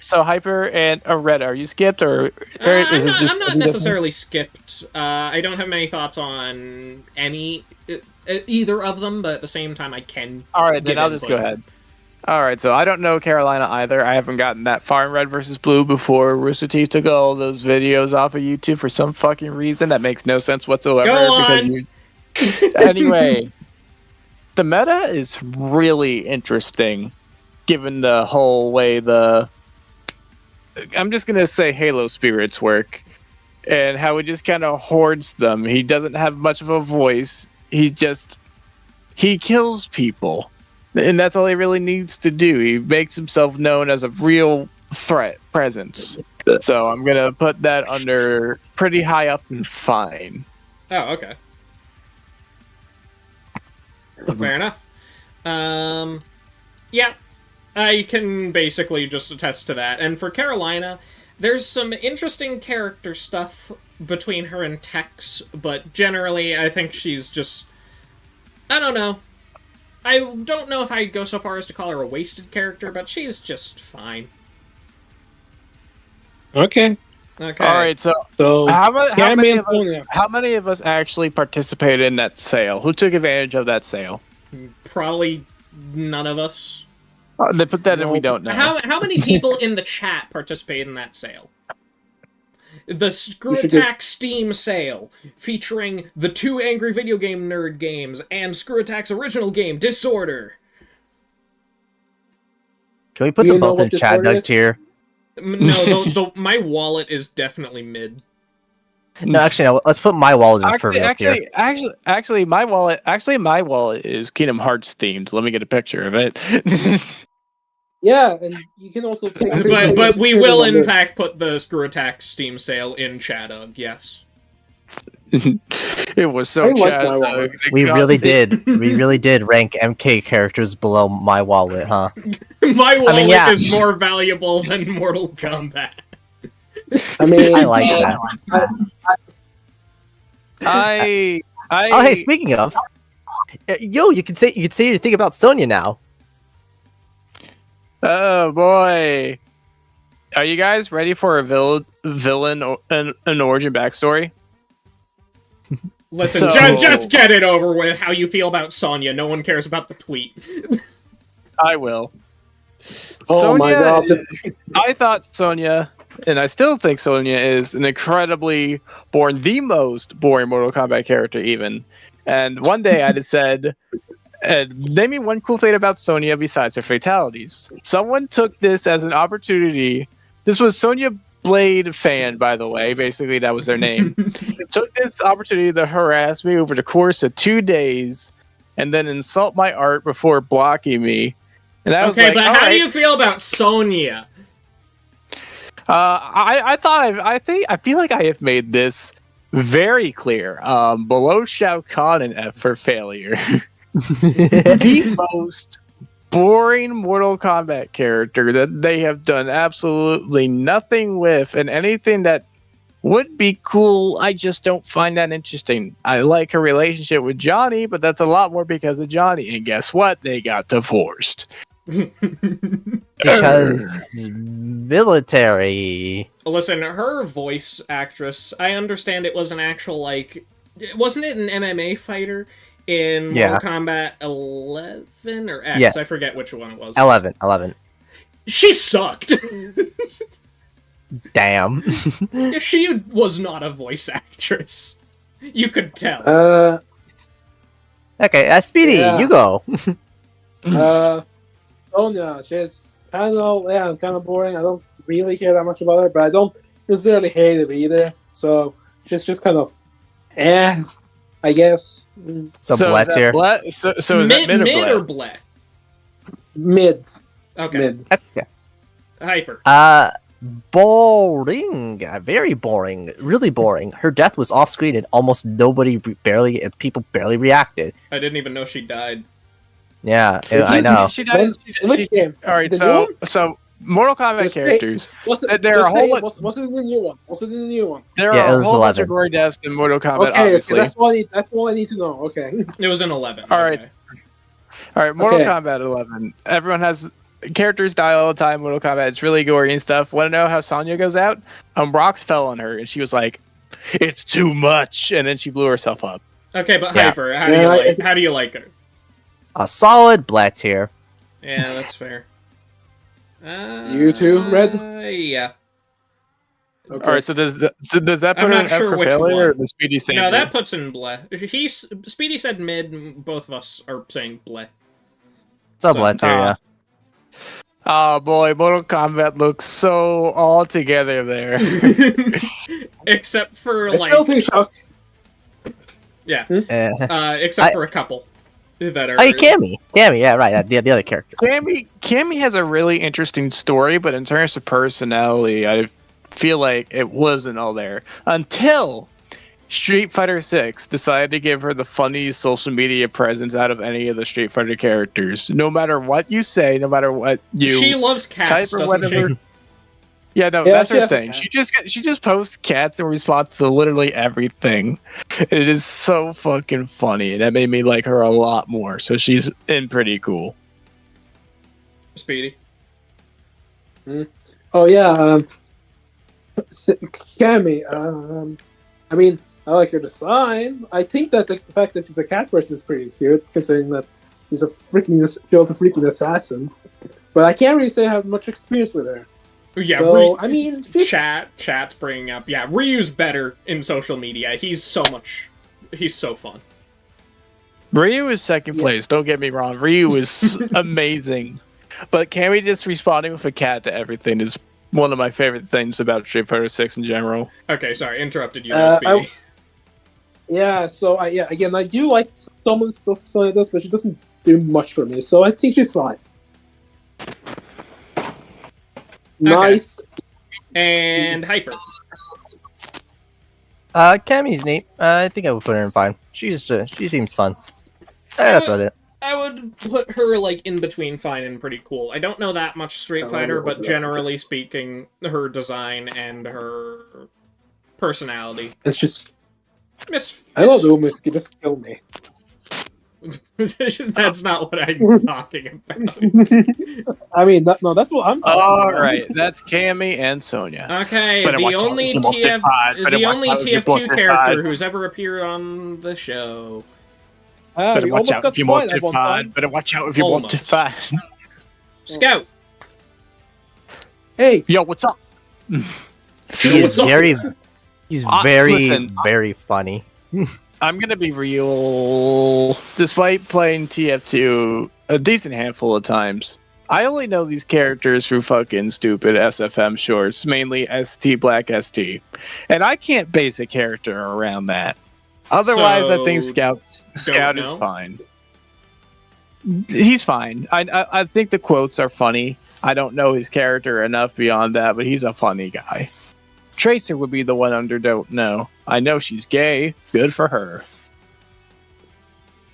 So Hyper and Red, are you skipped or is it just? I'm not necessarily skipped. I don't have many thoughts on either of them, but at the same time, I can. All right, then I'll just go ahead. All right, so I don't know Carolina either. I haven't gotten that far in Red versus Blue before Rooster Teeth took all those videos off of YouTube for some fucking reason that makes no sense whatsoever. Go on. Anyway. The meta is really interesting, given the whole way I'm just gonna say Halo spirits work, and how he just kind of hoards them. He doesn't have much of a voice. He kills people, and that's all he really needs to do. He makes himself known as a real threat presence. So I'm gonna put that under pretty high up and fine. Oh, okay. Fair enough. Yeah, I can basically just attest to that. And for Carolina, there's some interesting character stuff between her and Tex, but generally I think she's just... I don't know. I don't know if I'd go so far as to call her a wasted character, but she's just fine. Okay. Alright, so how many of us actually participated in that sale? Who took advantage of that sale? Probably none of us. They put that in we don't know. How many people in the chat participated in that sale? The Screw Attack Steam sale, featuring the 2 Angry Video Game Nerd games and Screw Attack's original game, Disorder. Can we put them both in chat Doug tier? No, my wallet is definitely mid. No, actually, no. Let's put my wallet in for real here. Actually, my wallet is Kingdom Hearts themed. Let me get a picture of it. Yeah, and you can also take. But we will in fact put the Screw Attack Steam sale in chat. Yes. It was so chat. We really did. We really did rank MK characters below my wallet, huh? My wallet is more valuable than Mortal Kombat. I mean, I like that. Oh, hey, speaking of, you can say your thing about Sonya now. Oh boy, are you guys ready for a villain an origin backstory? Listen, just get it over with. How you feel about Sonya? No one cares about the tweet. I will. Oh Sonya my god! I thought Sonya, and I still think Sonya is an incredibly the most boring Mortal Kombat character even. And one day I just said, name me one cool thing about Sonya besides her fatalities. Someone took this as an opportunity. This was Sonya Blade fan, by the way. Basically, that was their name. Took this opportunity to harass me over the course of 2 days and then insult my art before blocking me. And I was like, but how do you feel about Sonya? I feel like I have made this very clear. Below Shao Kahn and F for failure. The most boring Mortal Kombat character that they have done absolutely nothing with, and anything that would be cool, I just don't find that interesting. I like her relationship with Johnny, but that's a lot more because of Johnny. And guess what? They got divorced. Because military. Listen, her voice actress, I understand it was an actual, wasn't it an MMA fighter in Mortal Kombat 11 or X? Yes. I forget which one it was. 11. She sucked! Damn. She was not a voice actress. You could tell. Okay, Speedy, you go. Sonya, she's kind of boring. I don't really care that much about her, but I don't necessarily hate her either. So she's just kind of I guess. So Blet's here. So is that mid or or Ble? Mid. Okay. Mid. Okay. Hyper. Boring. Very boring. Really boring. Her death was off screen and almost people barely reacted. I didn't even know she died. Yeah, I know. She died. Which game? All right, The so Mortal Kombat characters. There are a whole lot. What's in the new one? What's in the new one? There Yeah, are it a was whole bunch 11. of gory deaths in Mortal Kombat. Okay, Obviously, that's all I need to know. Okay. It was an 11. All right. Okay. All right, Mortal Okay. Kombat 11. Everyone has characters die all the time. Mortal Kombat, it's really gory and stuff. Want to know how Sonya goes out? Rocks fell on her, and she was like, "It's too much," and then she blew herself up. Okay, but Yeah. Hyper, how do you like her? A solid Blet's here. Yeah, that's fair. You too, Red? Yeah. Okay. All right, so does that put I'm her not in F sure for which failure, one. or does Speedy say No, mid? that puts in Ble. Speedy said mid, and both of us are saying Ble. So So, Blet's here, yeah. Oh boy, Mortal Kombat looks so all together there. Except for, I still think Chuck. Yeah. Eh. Except for a couple that are... Oh, Cammy. Cammy, yeah, right. The other character. Cammy has a really interesting story, but in terms of personality, I feel like it wasn't all there until Street Fighter 6 decided to give her the funniest social media presence out of any of the Street Fighter characters. No matter what you say, no matter what you She loves cats, type or doesn't whatever. she? Yeah, no, Yeah, that's she her has a thing. cat. She just posts cats in response to literally everything. It is so fucking funny, and that made me like her a lot more. So she's in pretty cool. Speedy. Oh yeah, Cammy. I mean, I like her design. I think that the fact that she's a cat person is pretty cute, considering that she's a freaking assassin. But I can't really say I have much experience with her. Yeah, So I mean, chat's bringing up. Yeah, Ryu's better in social media. He's so fun. Ryu is second place. Don't get me wrong. Ryu is amazing, but Cammy just responding with a cat to everything is one of my favorite things about Street Fighter 6 in general. Okay, sorry, interrupted you there, Speedy. So I do like some of the stuff Sonya does, but she doesn't do much for me. So I think she's fine. Nice. And Hyper. Cammy's neat. I think I would put her in fine. She seems fun. That's about it. I would put her like in between fine and pretty cool. I don't know that much Street Fighter, but generally speaking, her design and her personality. It's just. It's I love the woman. She just kill me. That's not what I'm talking about. I mean, that's what I'm talking All about. right, that's Cammy and Sonya. Okay, Better watch the out only if you want to fight. Better the watch only out if you want TF2 to character fight. who's ever appeared on the show. Better We watch almost out got if you want spoiled to at one time. fight. Better watch out if you want to Almost. fight. Scout. Hey, Yo, what's up? He is What's up? he's Listen, very funny. I'm gonna be real. Despite playing TF2 a decent handful of times, I only know these characters through fucking stupid SFM shorts, mainly ST Black ST, and I can't base a character around that. Otherwise, I think So, Scout is know? fine. He's fine. I think the quotes are funny. I don't know his character enough beyond that, but he's a funny guy. Tracer would be the one under don't know. I know she's gay. Good for her.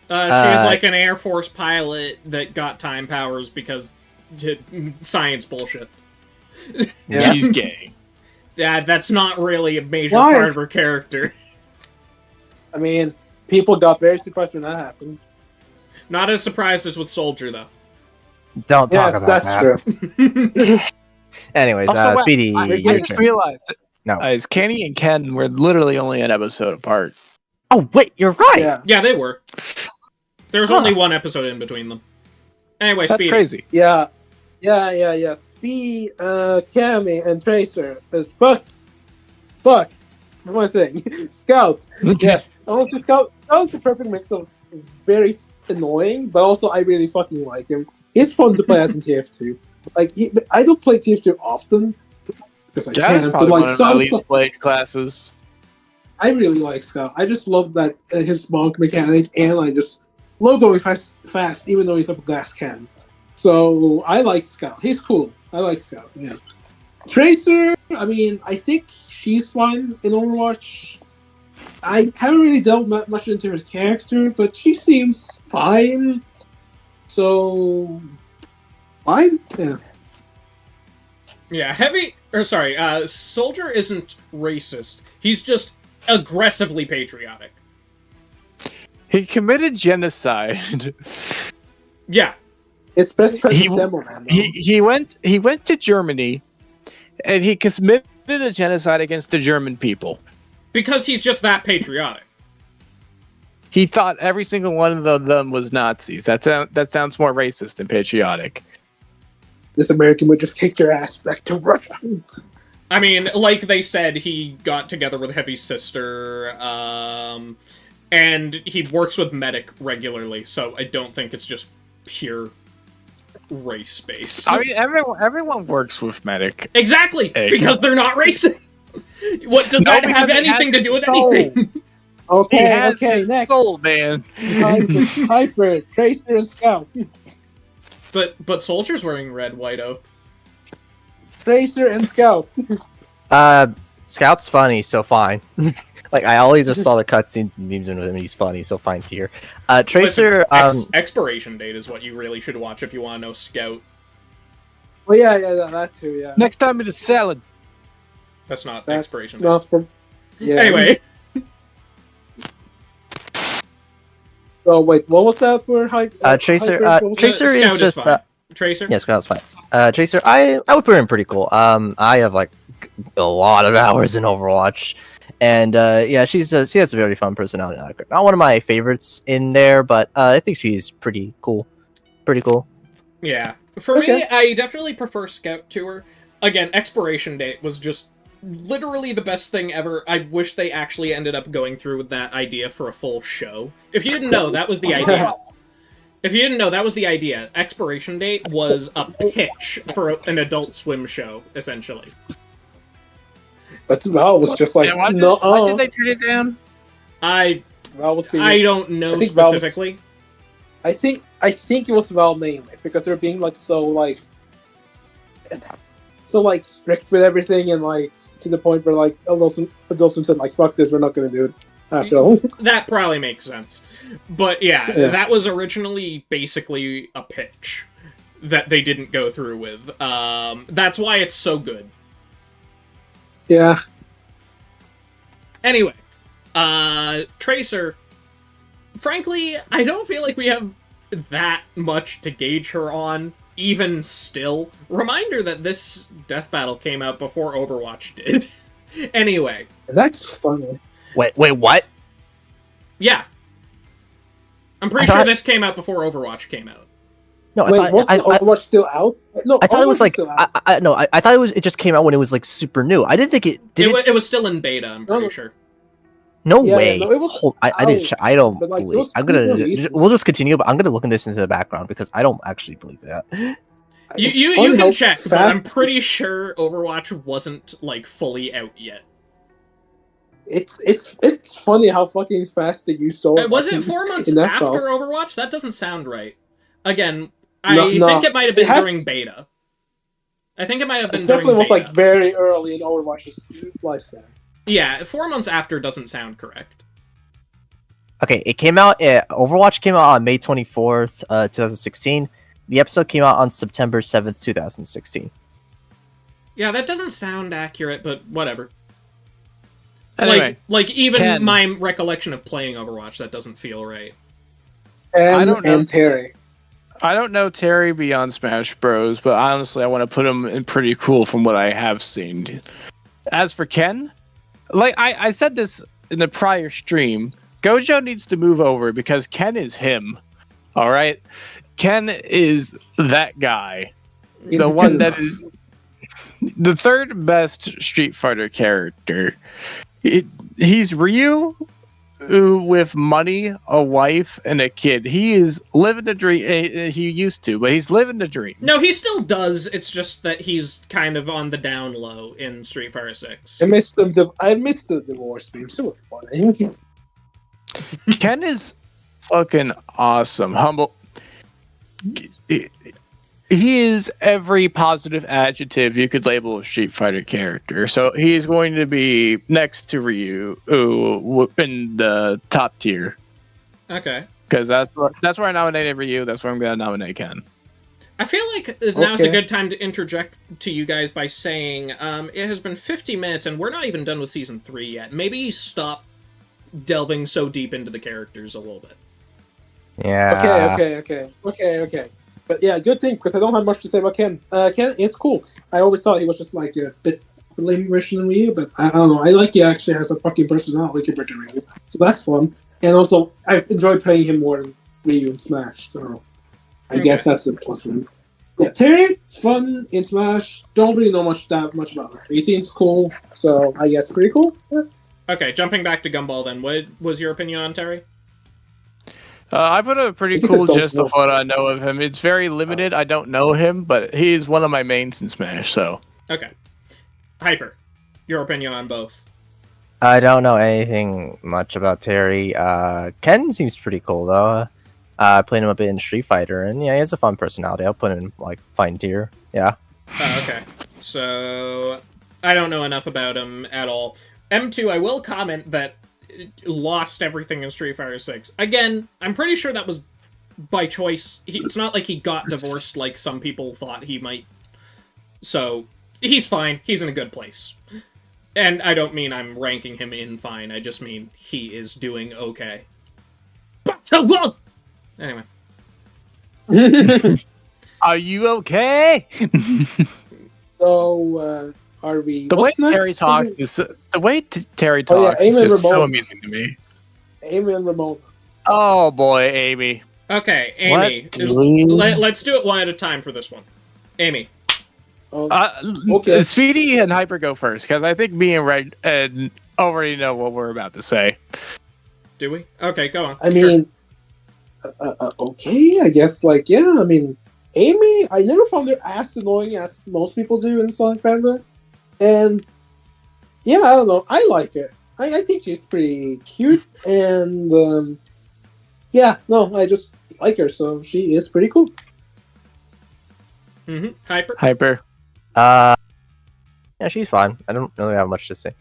She was like an Air Force pilot that got time powers because science bullshit. Yeah. She's gay. Yeah, that's not really a major Why? part of her character. I mean, people got very surprised when that happened. Not as surprised as with Soldier, though. Don't talk Yes, about that's that. true. Anyways, Also, Speedy, I your just turn. realized No. Guys, Kenny and Ken were literally only an episode apart. Oh wait, you're right. Yeah, Yeah, they were. There was Huh. only one episode in between them. Anyway, That's Speedy. crazy. yeah. Speed, Cammy, and Tracer. Fuck. What am I saying? Scout. Yeah. Honestly, Scout's the perfect mix of very annoying, but also I really fucking like him. It's fun to play as in TF2. Like, I don't play TF2 often because I That is can't. But probably like, one of my Scout's least played classes. I really like Scout. I just love that his bonk mechanic, and I just love going fast, even though he's up a glass cannon. So I like Scout. He's cool. I like Scout. Yeah. Tracer. I mean, I think she's fine in Overwatch. I haven't really delved much into her character, but she seems fine. So, fine. Yeah. Yeah. Soldier isn't racist. He's just aggressively patriotic. He committed genocide. Yeah. His best friend is Demo Man. He went to Germany, and he committed a genocide against the German people. Because he's just that patriotic. He thought every single one of them was Nazis. That sounds more racist than patriotic. This American would just kick your ass back to Russia. I mean, like they said, he got together with Heavy's sister, and he works with Medic regularly, so I don't think it's just pure race-based. I mean, everyone works with Medic. Exactly! Because they're not racist! What does that have anything to do with anything? Okay, he has his next. Soul, man. Hyper, Tracer, and Scout. But Soldier's wearing red, White Oak. Tracer and Scout. Scout's funny, so fine. Like, I always just saw the cutscenes and memes with him, and he's funny, so fine tier. Tracer, listen, expiration date is what you really should watch if you want to know Scout. Well, yeah, that too, yeah. Next time it is salad. That's not the expiration date. Yeah. Anyway. Oh, wait, what was that for Tracer? Tracer is just... Tracer? Yeah, Scout's fine. Tracer, I would put him pretty cool. I have, like, a lot of hours in Overwatch. And, yeah, she has a very fun personality. Not one of my favorites in there, but I think she's pretty cool. Pretty cool. Yeah. For me, I definitely prefer Scout to her. Again, expiration date was just literally the best thing ever. I wish they actually ended up going through with that idea for a full show. If you didn't know, that was the idea. Expiration date was a pitch for an Adult Swim show, essentially. But Val was just like, why did they turn it down? I don't know specifically. I think it was Val mainly because they're being like so strict with everything, and like to the point where like Adult Swim said like, fuck this, we're not gonna do it after all. That probably makes sense. But yeah, that was originally basically a pitch that they didn't go through with. That's why it's so good. Yeah. Anyway, Tracer, frankly, I don't feel like we have that much to gauge her on, even still. Reminder that this death battle came out before Overwatch did. Anyway. That's funny. Wait, what? Yeah. I'm pretty sure this came out before Overwatch came out. No, wasn't Overwatch still out? No, I thought it was like I thought it just came out when it was like super new. I didn't think it did. It was still in beta. I'm pretty sure. No way. No, it was I didn't. I don't but, like, believe. I'm gonna. We'll just continue, but I'm gonna look into the background because I don't actually believe that. You can check, but I'm pretty sure Overwatch wasn't like fully out yet. It's funny how fucking fast it used to. Was it 4 months after Overwatch? That doesn't sound right. Again, I think it might have been during beta. I think it might have been during beta. Definitely was like very early in Overwatch's lifespan. Yeah, 4 months after doesn't sound correct. Okay, it came out. Overwatch came out on May 24th, 2016. The episode came out on September 7th, 2016. Yeah, that doesn't sound accurate, but whatever. Anyway, like even my recollection of playing Overwatch, that doesn't feel right. And I don't know Terry. I don't know Terry beyond Smash Bros, but honestly, I want to put him in pretty cool from what I have seen. As for Ken, like I said this in the prior stream, Gojo needs to move over because Ken is him. All right, Ken is that guy, the one that is the third best Street Fighter character. He's Ryu with money, a wife, and a kid. He is living the dream. He used to, but he's living the dream. No, he still does. It's just that he's kind of on the down low in Street Fighter 6. I missed the divorce stream. So Ken is fucking awesome. Humble. He is every positive adjective you could label a Street Fighter character. So he's going to be next to Ryu in the top tier. Okay. Because that's where I nominated Ryu. That's where I'm going to nominate Ken. I feel like now's a good time to interject to you guys by saying it has been 50 minutes and we're not even done with Season 3 yet. Maybe stop delving so deep into the characters a little bit. Yeah. Okay. But yeah, good thing, because I don't have much to say about Ken. Ken is cool. I always thought he was just like a bit of a lame version of Ryu, but I don't know. I like he actually has a fucking personality compared to Ryu. So that's fun. And also, I enjoy playing him more than Ryu in Smash, so I guess that's a plus for him. Yeah, Terry, fun in Smash. Don't really know that much about her. He seems cool, so I guess pretty cool. Yeah. Okay, jumping back to Gumball then. What was your opinion on Terry? I put a pretty cool gist of what I know of him. It's very limited. I don't know him, but he's one of my mains in Smash, so. Okay. Hyper, your opinion on both? I don't know anything much about Terry. Ken seems pretty cool, though. I played him a bit in Street Fighter, and yeah, he has a fun personality. I'll put him in, like, fine tier. Yeah. Okay. So, I don't know enough about him at all. M2, I will comment that lost everything in Street Fighter 6. Again, I'm pretty sure that was by choice. It's not like he got divorced like some people thought he might. So, he's fine. He's in a good place. And I don't mean I'm ranking him in fine. I just mean he is doing okay. Anyway. Are you okay? So, are we... The way Terry talks is just so amusing to me. Amy and Ramona. Oh boy, Amy. Okay, Amy. Let's do it one at a time for this one. Amy. Okay. Speedy and Hyper go first, because I think me and Red already know what we're about to say. Do we? Okay, go on. I mean, okay, I guess, like, yeah, I mean, Amy, I never found her as annoying as most people do in Sonic fandom. And, yeah, I don't know, I like her. I think she's pretty cute, and, yeah, no, I just like her, so she is pretty cool. Mm-hmm. Hyper. Yeah, she's fine. I don't really have much to say.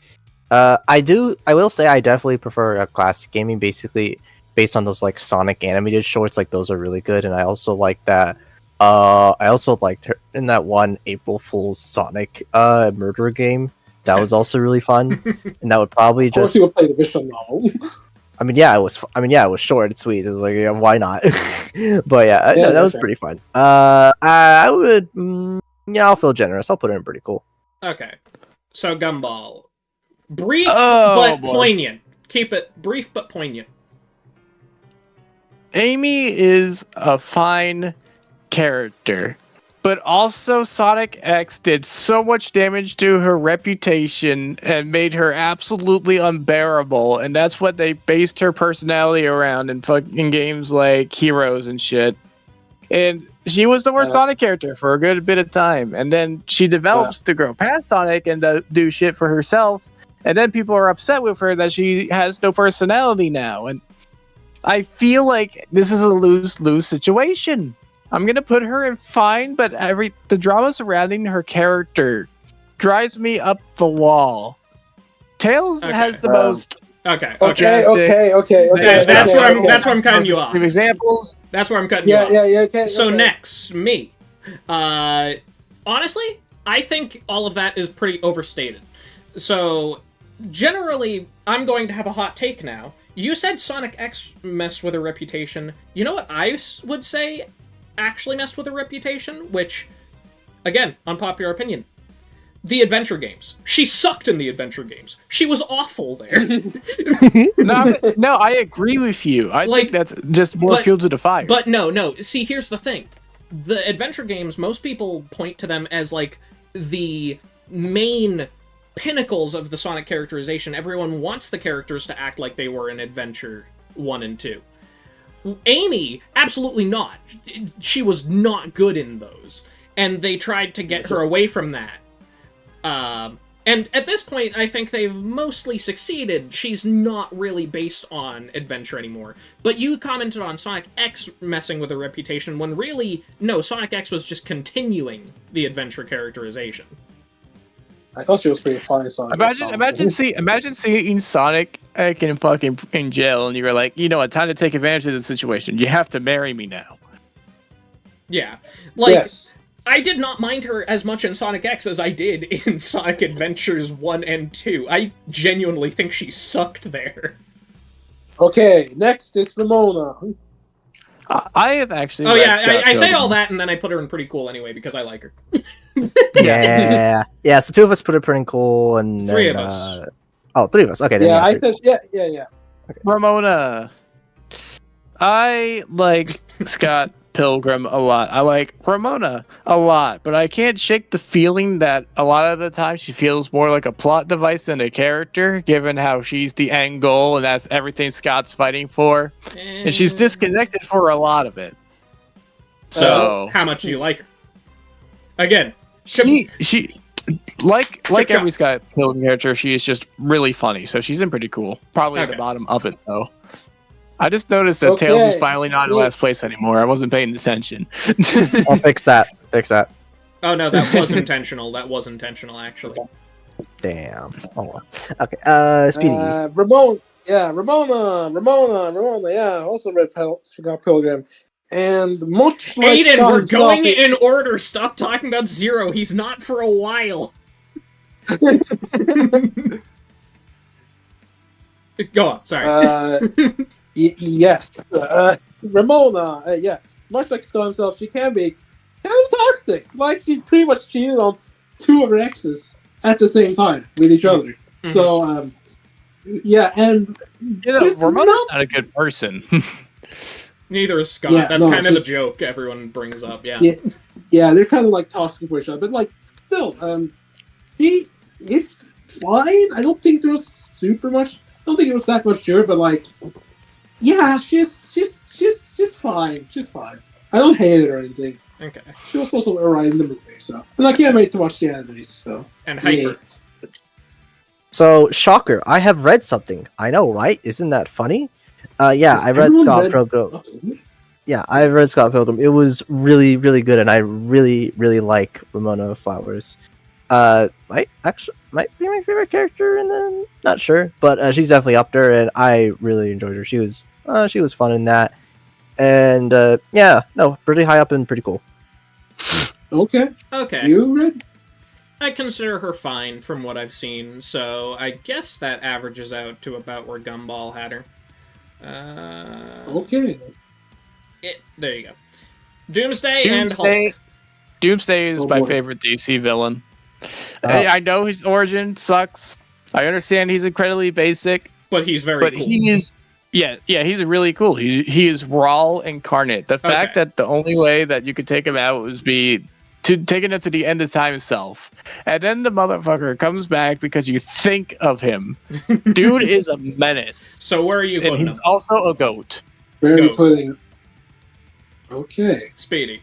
I will say I definitely prefer classic gaming, basically based on those like Sonic animated shorts. Like those are really good, and I also like that. I also liked her in that one April Fool's Sonic murder game. That was also really fun, and that would probably just. Of course, you would play the visual novel. I mean, yeah, it was short and sweet. It was like, yeah, why not? But yeah, no, that was pretty fun. I would, yeah, I'll feel generous. I'll put it in pretty cool. Okay, so Gumball, brief but poignant. Keep it brief but poignant. Amy is a fine character, but also Sonic X did so much damage to her reputation and made her absolutely unbearable, and that's what they based her personality around in fucking games like Heroes and shit. And she was the worst Sonic character for a good bit of time, and then she develops to grow past Sonic and do shit for herself, and then people are upset with her that she has no personality now, and I feel like this is a lose-lose situation. I'm gonna put her in fine, but the drama surrounding her character drives me up the wall. Tails has the most. Okay. That's where I'm cutting you off. Examples. That's where I'm cutting you off. Yeah. Okay. So next, me. Honestly, I think all of that is pretty overstated. So generally, I'm going to have a hot take now. You said Sonic X messed with her reputation. You know what I would say actually messed with her reputation? Which, again, unpopular opinion. The adventure games. She sucked in the adventure games. She was awful there. No, I agree with you. I think that's just more fuel to the fire. But no. See, here's the thing. The adventure games, most people point to them as, like, the main pinnacles of the Sonic characterization. Everyone wants the characters to act like they were in Adventure 1 and 2. Amy, absolutely not. She was not good in those. And they tried to get her away from that. And at this point, I think they've mostly succeeded. She's not really based on adventure anymore. But you commented on Sonic X messing with her reputation, when really, no, Sonic X was just continuing the adventure characterization. I thought she was pretty funny. Sonic Imagine seeing Sonic in jail, and you were like, you know what, time to take advantage of the situation. You have to marry me now. Yeah. Like, yes. I did not mind her as much in Sonic X as I did in Sonic Adventures 1 and 2. I genuinely think she sucked there. Okay, next is Ramona. I have actually... Oh yeah, I say all that, and then I put her in pretty cool anyway, because I like her. Yeah. Yeah, so two of us put her pretty cool, and then, Three of us. Oh, three of us. Okay, then Yeah, I said, yeah. Okay. Ramona. I like Scott Pilgrim a lot. I like Ramona a lot, but I can't shake the feeling that a lot of the time she feels more like a plot device than a character, given how she's the end goal and that's everything Scott's fighting for. And she's disconnected for a lot of it. So how much do you like her? Again, she like every Scott Pilgrim character, she is just really funny. So she's in pretty cool. Probably at the bottom of it though. I just noticed that Tails is finally not in last place anymore. I wasn't paying attention. I'll fix that. Oh no, that was intentional. That was intentional, actually. Damn. Oh well. Okay. Speedy. Ramona. Yeah, also read Scott Pilgrim. And much like Aiden, Scott we're himself, going in order. Stop talking about Zero. He's not for a while. Go on. Sorry. Yes. Ramona. Yeah. Much like Scott himself, she can be kind of toxic. Like, she pretty much cheated on two of her exes at the same time with each other. Mm-hmm. So, yeah, and... Ramona's not a good person. Neither is Scott. Yeah, that's kind of the joke everyone brings up, yeah. Yeah, they're kind of, like, toxic for each other. But, like, still, it's fine. I don't think there was super much... I don't think it was that much to her, but, like... Yeah, she's fine. She's fine. I don't hate it or anything. Okay. She was also alright in the movie, so... And I can't wait to watch the animes, so... And Hyper. So, shocker, I have read something. I know, right? Isn't that funny? Yeah, I read Scott Pilgrim. Yeah, I read Scott Pilgrim. It was really, really good, and I really, really like Ramona Flowers. Might be my favorite character, and then not sure, but she's definitely up there, and I really enjoyed her. She was fun in that, and pretty high up and pretty cool. Okay. You read? I consider her fine from what I've seen, so I guess that averages out to about where Gumball had her. Okay. There you go. Doomsday and Hulk. Doomsday is my favorite DC villain. I know his origin sucks. I understand he's incredibly basic, but he's very cool. He is, he's really cool. He is Raw incarnate. The fact that the only way that you could take him out was be to take him to the end of time himself, and then the motherfucker comes back because you think of him. Dude is a menace. So where are you putting him? He's also a goat. Where are you putting? Okay, Speedy.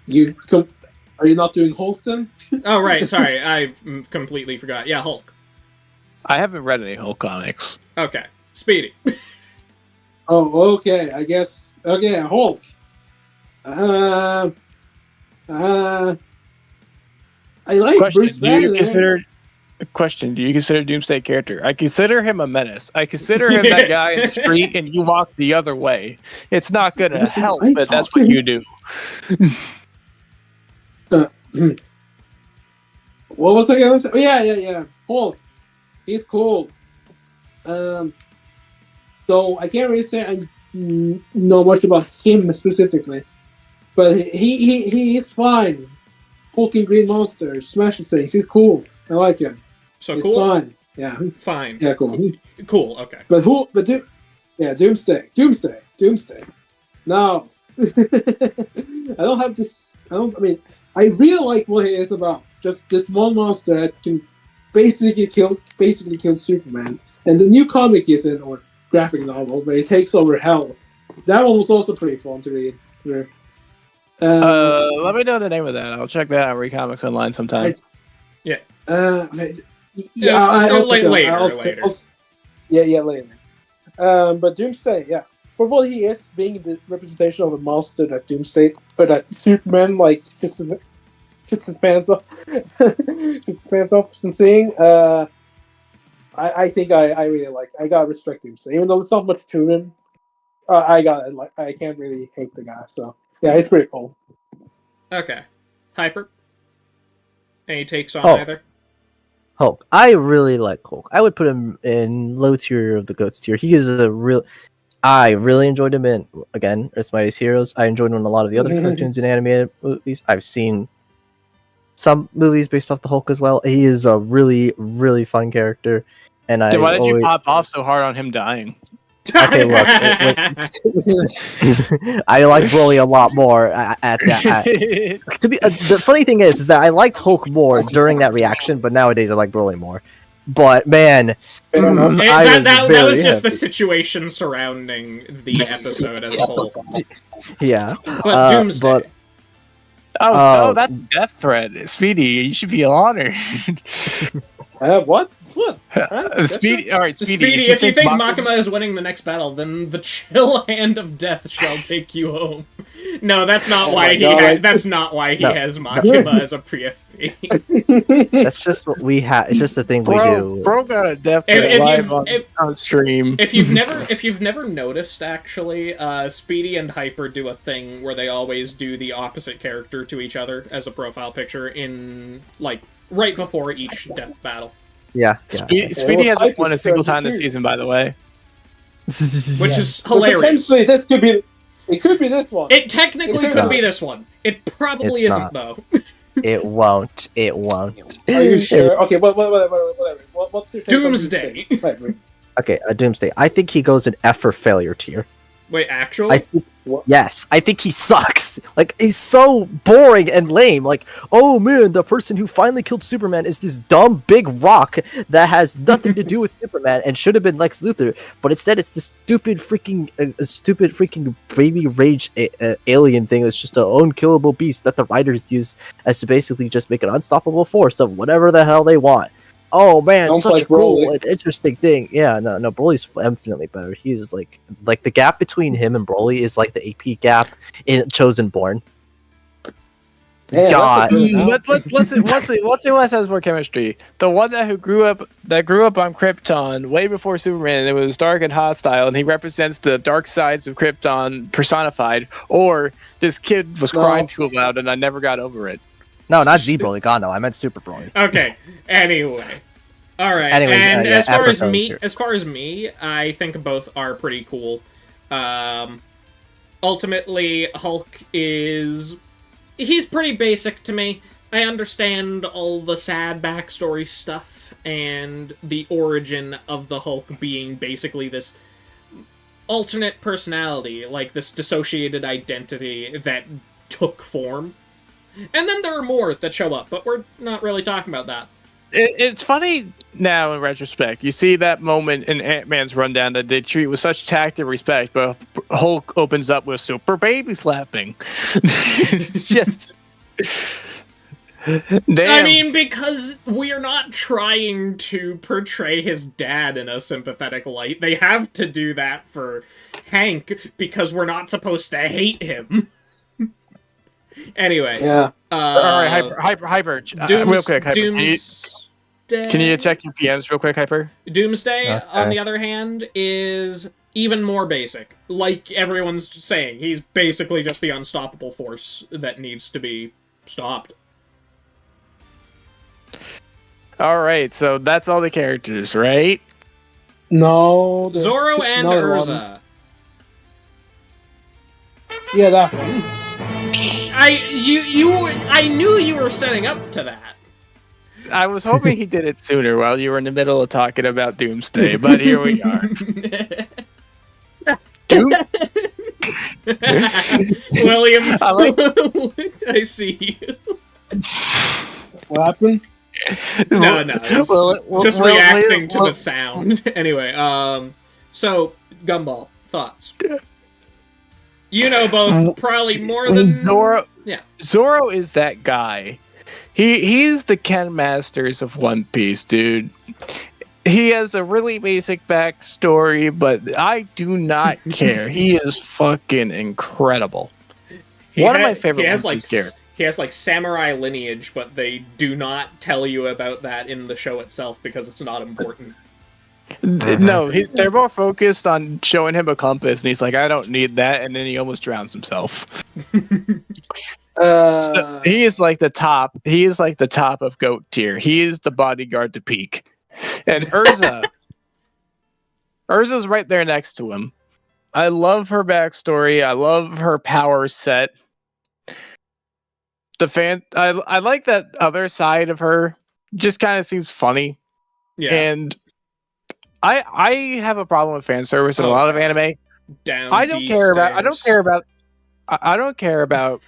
Are you not doing Hulk then? Oh, right. Sorry. I completely forgot. Yeah, Hulk. I haven't read any Hulk comics. Okay. Speedy. Oh, okay. I guess. Okay, Hulk. I like Bruce Banner. Do you consider Doomsday a character? I consider him a menace. I consider him that guy in the street and you walk the other way. It's not going to help, but that's what you do. What was I going to say? Oh, yeah. Hulk. He's cool. So I can't really say I know much about him specifically, but he is fine. Hulk and Green Monster, smashing things. He's cool. I like him. So he's cool. Fine. Yeah. Fine. Yeah. Cool. Cool. Okay. Doomsday. No. I don't have this. I really like what he is about. Just this one monster that can basically kill Superman. And the new comic he's in, or graphic novel, where he takes over hell. That one was also pretty fun to read. Let me know the name of that. I'll check that out. Read comics online sometime. You later. Yeah, later. But Doomsday, yeah. For what he is, being the representation of a monster that Doomsday, or that Superman, like, shits his pants off, and seeing, I think I really like. I gotta respect Doomsday, even though it's not much to him. I can't really hate the guy. So yeah, he's pretty cool. Okay, Hyper. Any takes on Hulk. either? Hulk. I really like Hulk. I would put him in low tier of the goats tier. He is a real. I really enjoyed him in, again, Earth's Mightiest Heroes. I enjoyed him in a lot of the other cartoons and animated movies. I've seen some movies based off the Hulk as well. He is a really, really fun character. And why did you pop off so hard on him dying? Okay, look. I like Broly a lot more at that. The funny thing is that I liked Hulk more during that reaction, but nowadays I like Broly more. But man, that was just the situation surrounding the episode as a whole. Yeah, but Doomsday. That's death threat, Speedy. You should be honored. What? Speedy. All right, Speedy. If you think Makima is winning the next battle, then the chill hand of death shall take you home. No, that's not why that's not why he has Makima as a pre-FP. That's just what we have. It's just the thing we do. Bro got a death live on stream. If you've never noticed, actually, Speedy and Hyper do a thing where they always do the opposite character to each other as a profile picture in right before each death battle. Yeah. Speedy hasn't won a single time this season, by the way. Which is hilarious. Potentially, it could be this one. It technically could be this one. It probably isn't, though. It won't. Are you sure? Okay, whatever. What's your take Doomsday. Okay, Doomsday. I think he goes in F for failure tier. Wait, actually? Yes, I think he sucks. He's so boring and lame. Oh man, the person who finally killed Superman is this dumb big rock that has nothing to do with Superman and should have been Lex Luthor, but instead it's this stupid freaking baby rage alien thing that's just an unkillable beast that the writers use as to basically just make an unstoppable force of whatever the hell they want. Oh man, sounds such like a cool Broly. and interesting thing. Yeah, no, Broly's infinitely better. He's like the gap between him and Broly is like the AP gap in Chosen Born. Yeah, God. What's who has more chemistry? The one who grew up on Krypton way before Superman. It was dark and hostile, and he represents the dark sides of Krypton personified. Or this kid was crying too loud, and I never got over it. No, not Z Broly. God, no. I meant Super Broly. Okay. Anyway. All right. Anyways, and as far as me, I think both are pretty cool. Ultimately, Hulk he's pretty basic to me. I understand all the sad backstory stuff and the origin of the Hulk being basically this alternate personality, this dissociated identity that took form. And then there are more that show up, but we're not really talking about that. It's funny now in retrospect. You see that moment in Ant-Man's rundown that they treat with such tact and respect, but Hulk opens up with super baby slapping. It's just... Damn. I mean, because we're not trying to portray his dad in a sympathetic light. They have to do that for Hank, because we're not supposed to hate him. Anyway. Yeah. All right, Hyper. Real quick, Hyper. Can you check your PMs real quick, Hyper? Doomsday, on the other hand, is even more basic. Like everyone's saying, he's basically just the unstoppable force that needs to be stopped. All right, so that's all the characters, right? No. Zoro and Erza. Yeah, that one. I knew you were setting up to that. I was hoping he did it sooner while you were in the middle of talking about Doomsday, but here we are. William, I see you. What happened? No. Just reacting to the sound. Anyway, so, Gumball, thoughts? You know both probably more than... Zoro. Yeah. Zoro is that guy He's the Ken Masters of One Piece, dude. He has a really basic backstory, but I do not care. He is fucking incredible. One of my favorite One Piece characters. He has like samurai lineage, but they do not tell you about that in the show itself because it's not important. No, they're more focused on showing him a compass, and he's like, I don't need that, and then he almost drowns himself. So he is like the top. He is like the top of GOAT tier. He is the bodyguard to Peak. And Urza's right there next to him. I love her backstory. I love her power set. I like that other side of her. Just kind of seems funny. Yeah. And I have a problem with fan service in a lot of anime. I don't care about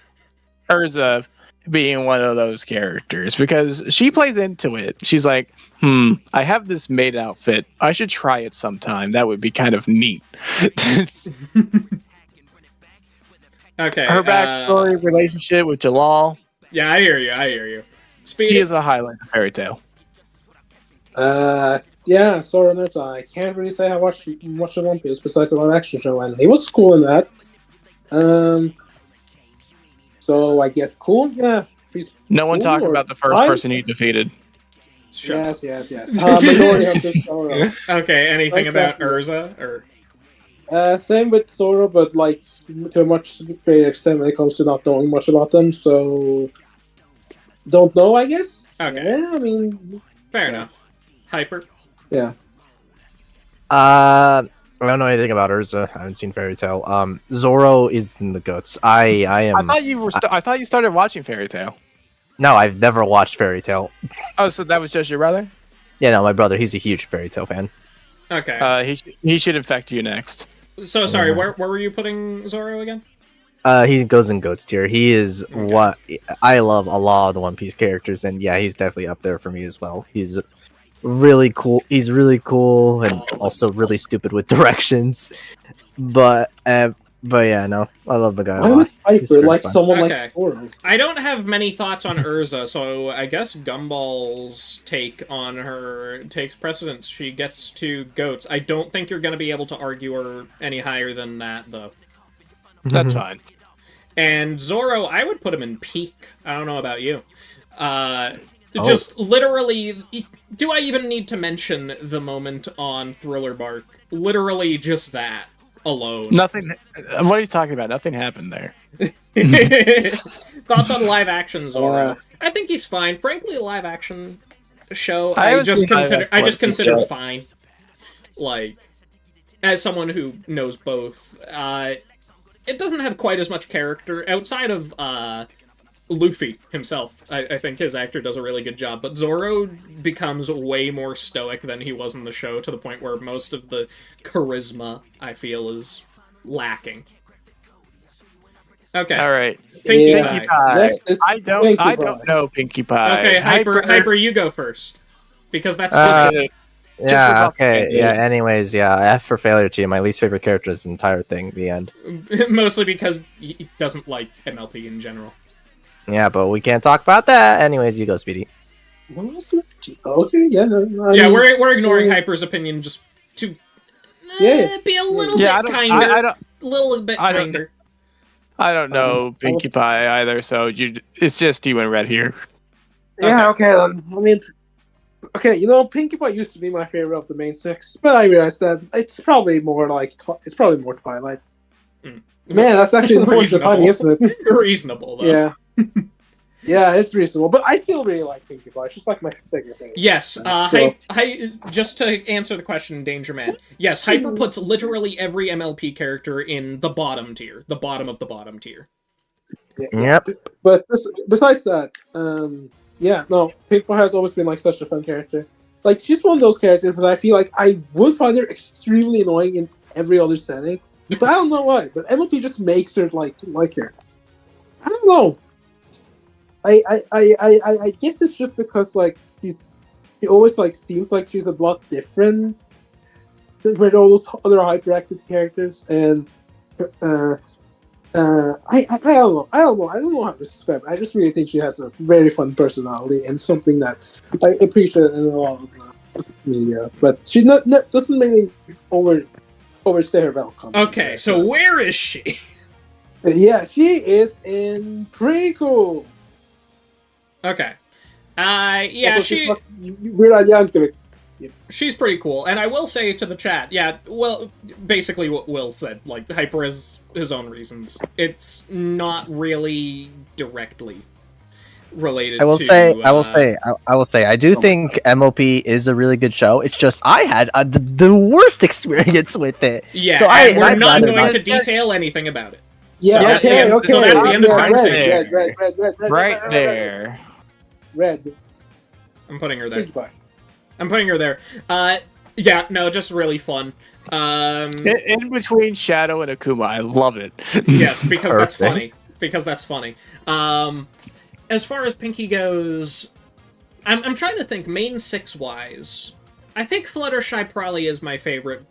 Erza being one of those characters because she plays into it. She's like, I have this maid outfit. I should try it sometime. That would be kind of neat. Okay. Her backstory, relationship with Jalal. Yeah, I hear you. She is a highlight of Fairy Tail. Yeah, Zoro and Erza. I can't really say I watched much of One Piece besides the live action show, and he was cool in that. So I get cool. Yeah. No one talked about the first person he defeated. Sure. Yes. Majority of this Zoro. Okay. Anything about Erza or? Same with Zoro, but like to a much greater extent when it comes to not knowing much about them. So don't know, I guess. Okay. Yeah, I mean, fair enough. Hyper. Yeah. I don't know anything about Erza. I haven't seen Fairy Tail. Zoro is in the guts. I am. I thought you started watching Fairy Tail. No, I've never watched Fairy Tail. Oh, so that was just your brother? Yeah, no, my brother. He's a huge Fairy Tail fan. Okay. He should infect you next. So sorry. Where were you putting Zoro again? He goes in GOAT's tier. He is what I love a lot of the One Piece characters, and yeah, he's definitely up there for me as well. He's really cool. He's really cool and also really stupid with directions. But yeah, no, I love the guy. Why would Hyper like someone like Zoro? I don't have many thoughts on Erza, so I guess Gumball's take on her takes precedence. She gets to GOATs. I don't think you're going to be able to argue her any higher than that, though. That's fine. And Zoro, I would put him in peak. I don't know about you. Just literally, do I even need to mention the moment on Thriller Bark? Literally just that alone. Nothing. What are you talking about? Nothing happened there. Thoughts on live action Zoro? I think he's fine. Frankly, live action show, I just consider fine. Like, as someone who knows both, it doesn't have quite as much character outside of Luffy himself. I think his actor does a really good job, but Zoro becomes way more stoic than he was in the show, to the point where most of the charisma, I feel, is lacking. Okay. All right. Pinkie Pie. I don't know Pinkie Pie. Okay, Hyper, you go first, because that's yeah. Okay. Yeah. Anyways, yeah. F for failure to my least favorite character is the entire thing. The end. Mostly because he doesn't like MLP in general. Yeah, but we can't talk about that. Anyways, you go, Speedy. Okay, yeah. We're ignoring Hyper's opinion just to be a little bit kinder. I don't know Pinkie Pie either, so it's just you and Red here. Yeah, okay. I mean, Pinkie Pie used to be my favorite of the main six, but I realized that it's probably more Twilight. Man, that's actually unfortunate timing, isn't it? Reasonable, though. Yeah. Yeah, it's reasonable, but I still really like Pinkie Pie. She's like my second favorite. Yes, just to answer the question, Danger Man. Yes, Hyper puts literally every MLP character in the bottom tier, the bottom of the bottom tier. Yep. But besides that, Pinkie Pie has always been like such a fun character. Like, she's one of those characters that I feel like I would find her extremely annoying in every other setting, but I don't know why. But MLP just makes her like her. I don't know. I guess it's just because like she always like seems like she's a lot different compared to all those other hyperactive characters, and I don't know. I don't know how to describe it. I just really think she has a very fun personality and something that I appreciate in a lot of media. But she doesn't really overstay her welcome. Okay, so where is she? Yeah, she is in Prequel. Okay. Yeah, We're not young to it. She's pretty cool, and I will say to the chat, yeah, well, basically what Will said, like, Hyper has his own reasons. It's not really directly related I will say, I do think MOP is a really good show. It's just, I had the worst experience with it. Yeah, so we're not going to detail anything about it. Yeah, so okay. So that's the end of the conversation. Red. Right there. Red. I'm putting her there. Pinkie Pie. I'm putting her there. Yeah, no, just really fun. In between Shadow and Akuma, I love it. Yes, because that's funny. Because that's funny. As far as Pinkie goes, I'm trying to think main 6-wise. I think Fluttershy probably is my favorite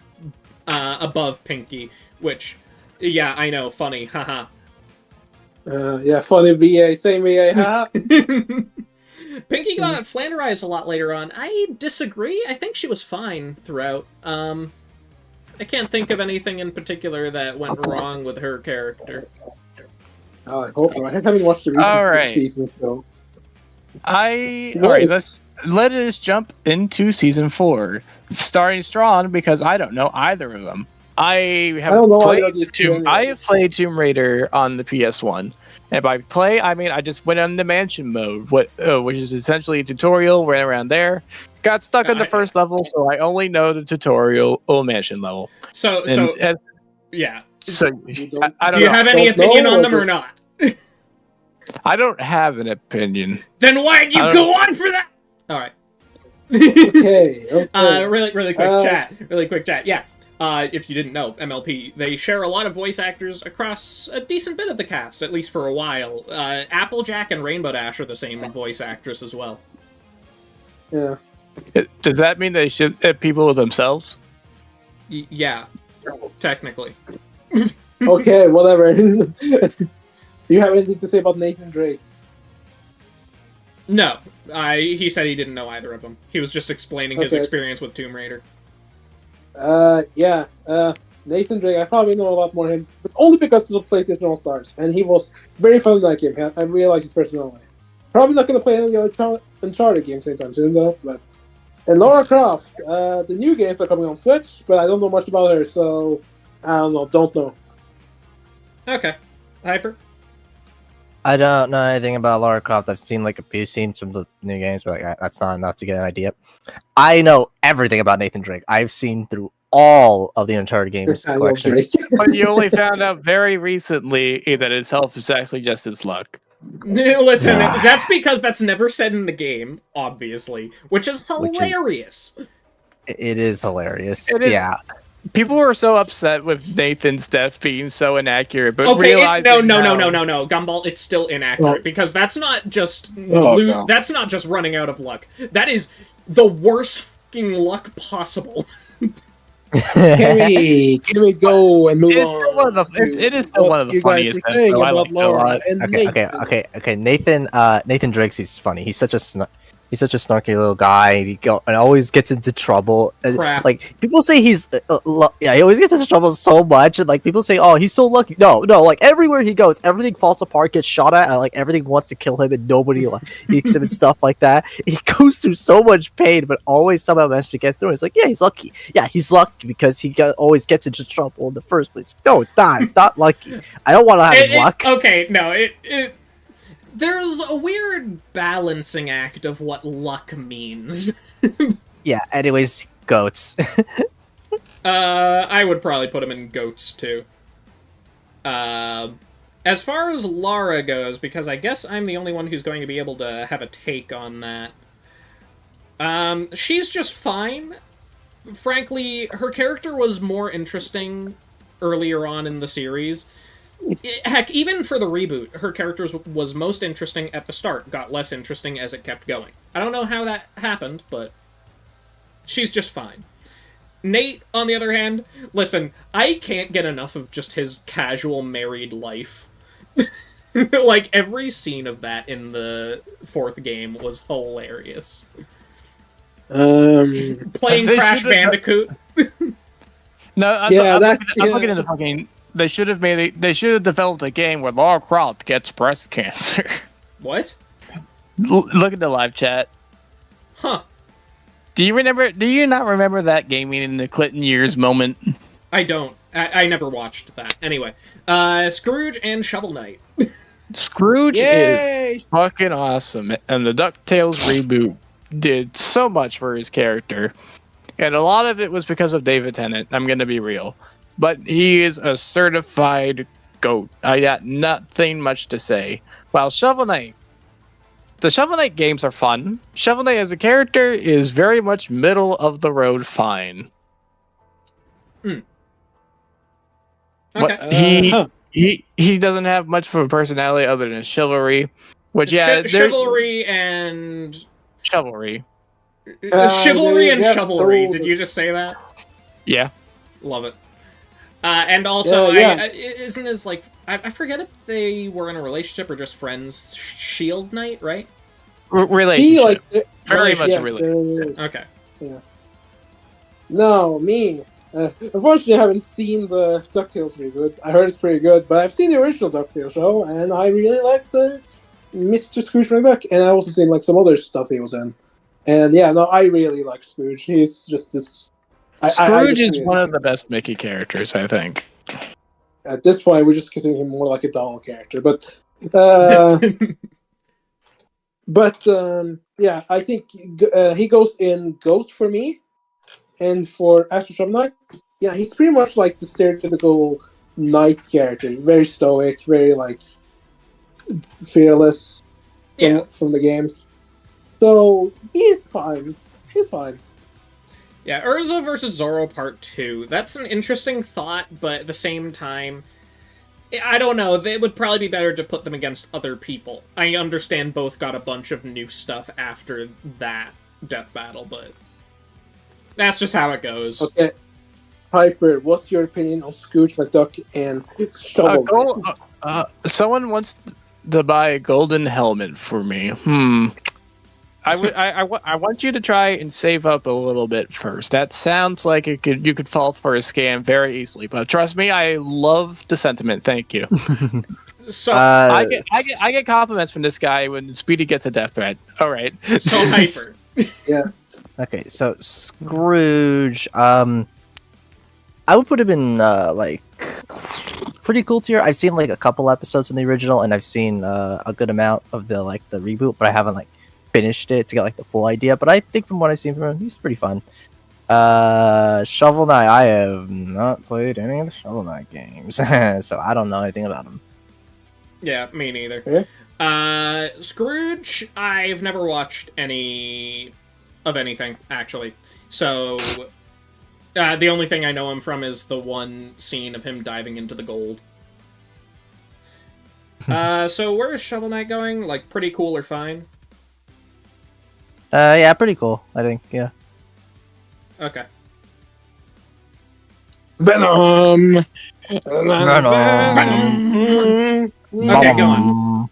above Pinkie, which, yeah, I know, funny, haha. Yeah, funny VA, same VA, haha. Pinkie got flanderized a lot later on. I disagree. I think she was fine throughout. I can't think of anything in particular that went wrong with her character. I hope not. I haven't watched the recent seasons, so... Alright, let us jump into Season 4. Starting strong, because I don't know either of them. I have played Tomb Raider on the PS1. And by play, I mean I just went on the mansion mode, which is essentially a tutorial, ran around there, got stuck on the first level, so I only know the tutorial mansion level. Yeah. So do you have any opinion on them or not? I don't have an opinion. Then why'd you go on for that? All right. Okay. Really quick chat. Yeah. If you didn't know, MLP, they share a lot of voice actors across a decent bit of the cast, at least for a while. Applejack and Rainbow Dash are the same voice actress as well. Yeah. Does that mean they should people with themselves? Yeah, technically. Okay, whatever. Do you have anything to say about Nathan Drake? No, he said he didn't know either of them. He was just explaining his experience with Tomb Raider. Nathan Drake, I probably know a lot more him, but only because of the PlayStation All Stars, and he was very fun in that game. I really like his personality. Probably not going to play any other Uncharted games anytime soon, though. And Lara Croft, the new games are coming on Switch, but I don't know much about her, so I don't know. Okay, Hyper. I don't know anything about Lara Croft. I've seen like a few scenes from the new games, but that's not enough to get an idea. I know everything about Nathan Drake. I've seen through all of the Uncharted games collections. But you only found out very recently that his health is actually just his luck. Listen, that's because that's never said in the game, obviously, which is hilarious. It is hilarious. Yeah. People were so upset with Nathan's death being so inaccurate, but realizing no, Gumball, it's still inaccurate because that's not just that's not just running out of luck. That is the worst fucking luck possible. Can we go and move on? It is still one of the funniest things. Okay. Nathan Drake, he's funny. He's such a snarky little guy. He always gets into trouble. Like people say he always gets into trouble so much. And like people say, oh, he's so lucky. No. Like everywhere he goes, everything falls apart, gets shot at, and like everything wants to kill him, and nobody likes him and stuff like that. He goes through so much pain, but always somehow manages to get through. It's like, yeah, he's lucky. Yeah, he's lucky because he always gets into trouble in the first place. No, it's not. It's not lucky. I don't want to have his luck. Okay, no, there's a weird balancing act of what luck means. Yeah, anyways, goats. I would probably put him in goats, too. As far as Lara goes, because I guess I'm the only one who's going to be able to have a take on that, she's just fine. Frankly, her character was more interesting earlier on in the series. Heck, even for the reboot, her character was most interesting at the start, got less interesting as it kept going. I don't know how that happened, but she's just fine. Nate, on the other hand, listen, I can't get enough of just his casual married life. Like, every scene of that in the 4th game was hilarious. Playing Crash Bandicoot. No, I'm looking at the fucking. They should have made it. They should have developed a game where Lara Croft gets breast cancer. What? Look at the live chat. Huh. Do you not remember that gaming in the Clinton years moment? I don't. I never watched that. Anyway, Scrooge and Shovel Knight. Scrooge is fucking awesome, and the DuckTales reboot did so much for his character, and a lot of it was because of David Tennant. I'm gonna be real, but he is a certified GOAT. I got nothing much to say. While Shovel Knight, the Shovel Knight games are fun. Shovel Knight as a character is very much middle of the road fine. Okay. But he doesn't have much of a personality other than chivalry, which chivalry and chivalry. Chivalry and shovelry. Did you just say that? Yeah. Love it. And also, isn't his, like, I forget if they were in a relationship or just friends. Shield Knight, right? Relationship. Very much a relationship. Okay. Yeah. No, me. Unfortunately, I haven't seen the DuckTales reboot. I heard it's pretty good, but I've seen the original DuckTales show, and I really liked Mr. Scrooge McDuck, and I also seen like some other stuff he was in. And yeah, no, I really like Scrooge. He's just this. Scrooge is one of the best Mickey characters, I think. At this point, we're just considering him more like a doll character, but yeah, I think he goes in GOAT for me. And for Astro Shovel Knight, yeah, he's pretty much like the stereotypical knight character. Very stoic, very like fearless from the games. So he's fine. He's fine. Yeah, Erza versus Zoro Part 2. That's an interesting thought, but at the same time, I don't know. It would probably be better to put them against other people. I understand both got a bunch of new stuff after that death battle, but that's just how it goes. Okay. Piper, what's your opinion on Scrooge McDuck and Shovel Knight? Someone wants to buy a golden helmet for me. I want you to try and save up a little bit first. That sounds like you could fall for a scam very easily. But trust me, I love the sentiment. Thank you. So I get compliments from this guy when Speedy gets a death threat. All right. So Hyper. Yeah. Okay, so Scrooge, I would put him in like pretty cool tier. I've seen like a couple episodes in the original, and I've seen a good amount of the reboot, but I haven't like finished it to get like the full idea. But I think from what I've seen from him, he's pretty fun. Shovel Knight, I have not played any of the Shovel Knight games, so I don't know anything about him. Yeah, me neither. Yeah. Scrooge, I've never watched any of anything, actually. So, the only thing I know him from is the one scene of him diving into the gold. So where is Shovel Knight going? Like, pretty cool or fine? Yeah, pretty cool, I think, yeah. Okay. Venom! Venom! Okay, go on.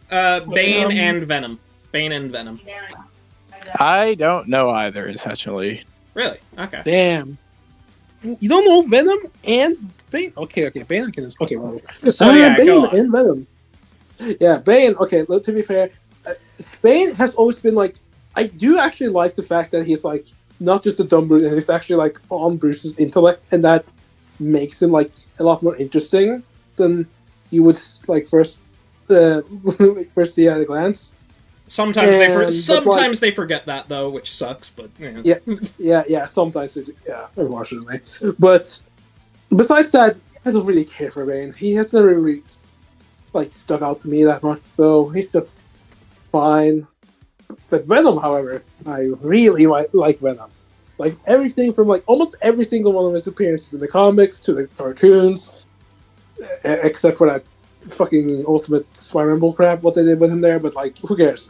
Bane and Venom. Bane and Venom. I don't know either, essentially. Really? Okay. Damn. You don't know Venom and Bane? Okay, Bane I can... Okay, well... So, yeah, Bane and Venom. Yeah, Bane, okay, to be fair, Bane has always been, like... I do actually like the fact that he's, like, not just a dumb brute, and he's actually, like, on Bruce's intellect, and that makes him, like, a lot more interesting than you would, like, first see at a glance. Sometimes they forget that, though, which sucks, but... Yeah, sometimes they do, unfortunately. But besides that, I don't really care for Bane. He has never really, like, stuck out to me that much, so he's just fine. But Venom, however, I really like Venom. Like, everything from, like, almost every single one of his appearances in the comics to the cartoons, except for that fucking ultimate Spider-Man bull crap, what they did with him there, but, like, who cares?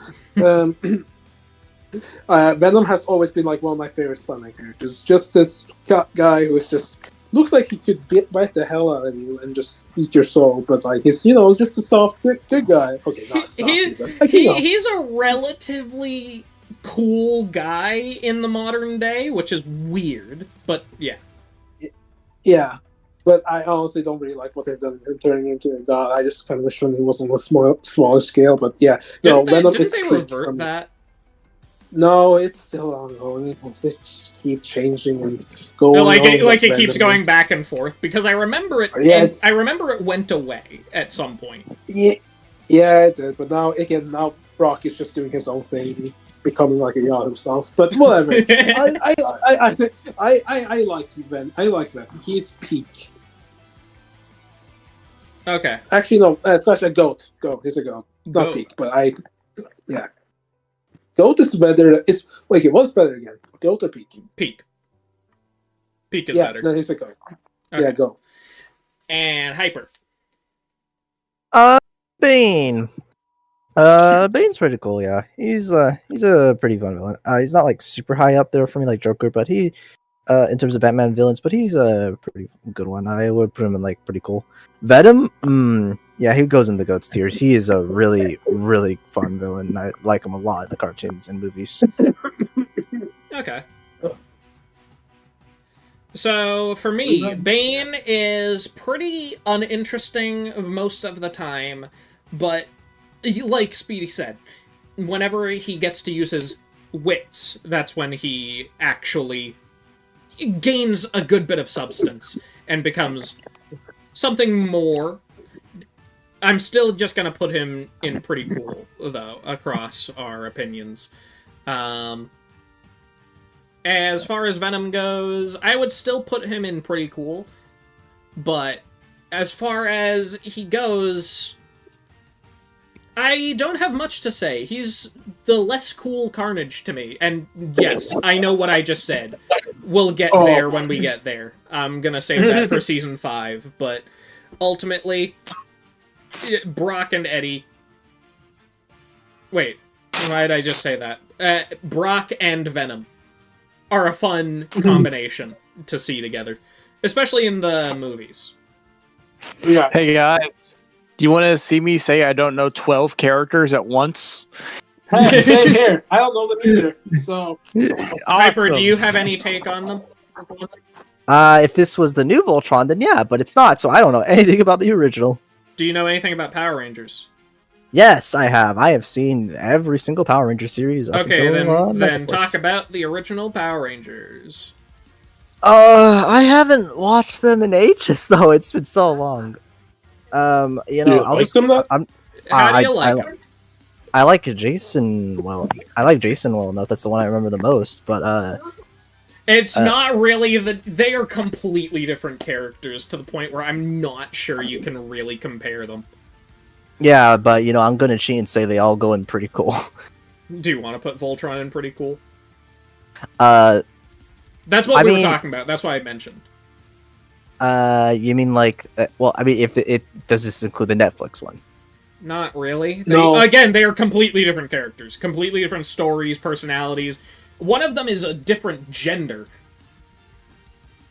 Venom has always been like one of my favorite Spider-Man characters. Just this guy who is just looks like he could bite the hell out of you and just eat your soul, but like he's just a soft good guy. Okay, not soft. He's a relatively cool guy in the modern day, which is weird, but yeah. Yeah. But I honestly don't really like what they've done in turning him into a god. I just kind of wish he wasn't on a smaller scale. But yeah, didn't they revert that? No, it's still ongoing. They just keep changing and going. No, it keeps going back and forth because I remember it. Yeah, I remember it went away at some point. Yeah, it did. But now Brock is just doing his own thing, becoming like a god himself. But whatever. I like Venom. I like Venom. He's peak. Okay. Actually, no. Especially Goat. He's a goat. Not peak, but yeah. Goat is better. It was better again. Goat or peak? Peak. Peak is better. No, he's a goat. Okay. Yeah, go. And Hyper. Bane. Bane's pretty cool. Yeah, he's a pretty fun villain. He's not like super high up there for me like Joker, but he, in terms of Batman villains, but he's a pretty good one. I would put him in like pretty cool. Venom, yeah, he goes in the goats tiers. He is a really, really fun villain. I like him a lot in the cartoons and movies. Okay. So, for me, Bane is pretty uninteresting most of the time, but, like Speedy said, whenever he gets to use his wits, that's when he actually gains a good bit of substance and becomes something more. I'm still just gonna put him in pretty cool, though, across our opinions. As far as Venom goes, I would still put him in pretty cool, but as far as he goes, I don't have much to say. He's the less cool Carnage to me, and yes, I know what I just said. We'll get there when we get there. I'm gonna save that for Season 5, but ultimately, Brock and Eddie... Wait, why did I just say that? Brock and Venom are a fun combination to see together, especially in the movies. Yeah. Hey guys, do you want to see me say I don't know 12 characters at once? Hey, same here. I don't know them either. So, Hyper, do you have any take on them? If this was the new Voltron, then yeah, but it's not, so I don't know anything about the original. Do you know anything about Power Rangers? Yes, I have. I have seen every single Power Ranger series. Okay, then talk about the original Power Rangers. I haven't watched them in ages, though. It's been so long. How do you like them? I like Jason well. I like Jason well enough. That's the one I remember the most. But it's not really they are completely different characters to the point where I'm not sure you can really compare them. Yeah, but I'm gonna cheat and say they all go in pretty cool. Do you want to put Voltron in pretty cool? That's what we were talking about. That's why I mentioned. You mean like? Well, I mean, if it does this include the Netflix one? Not really. No. Again, they are completely different characters, completely different stories, personalities. One of them is a different gender.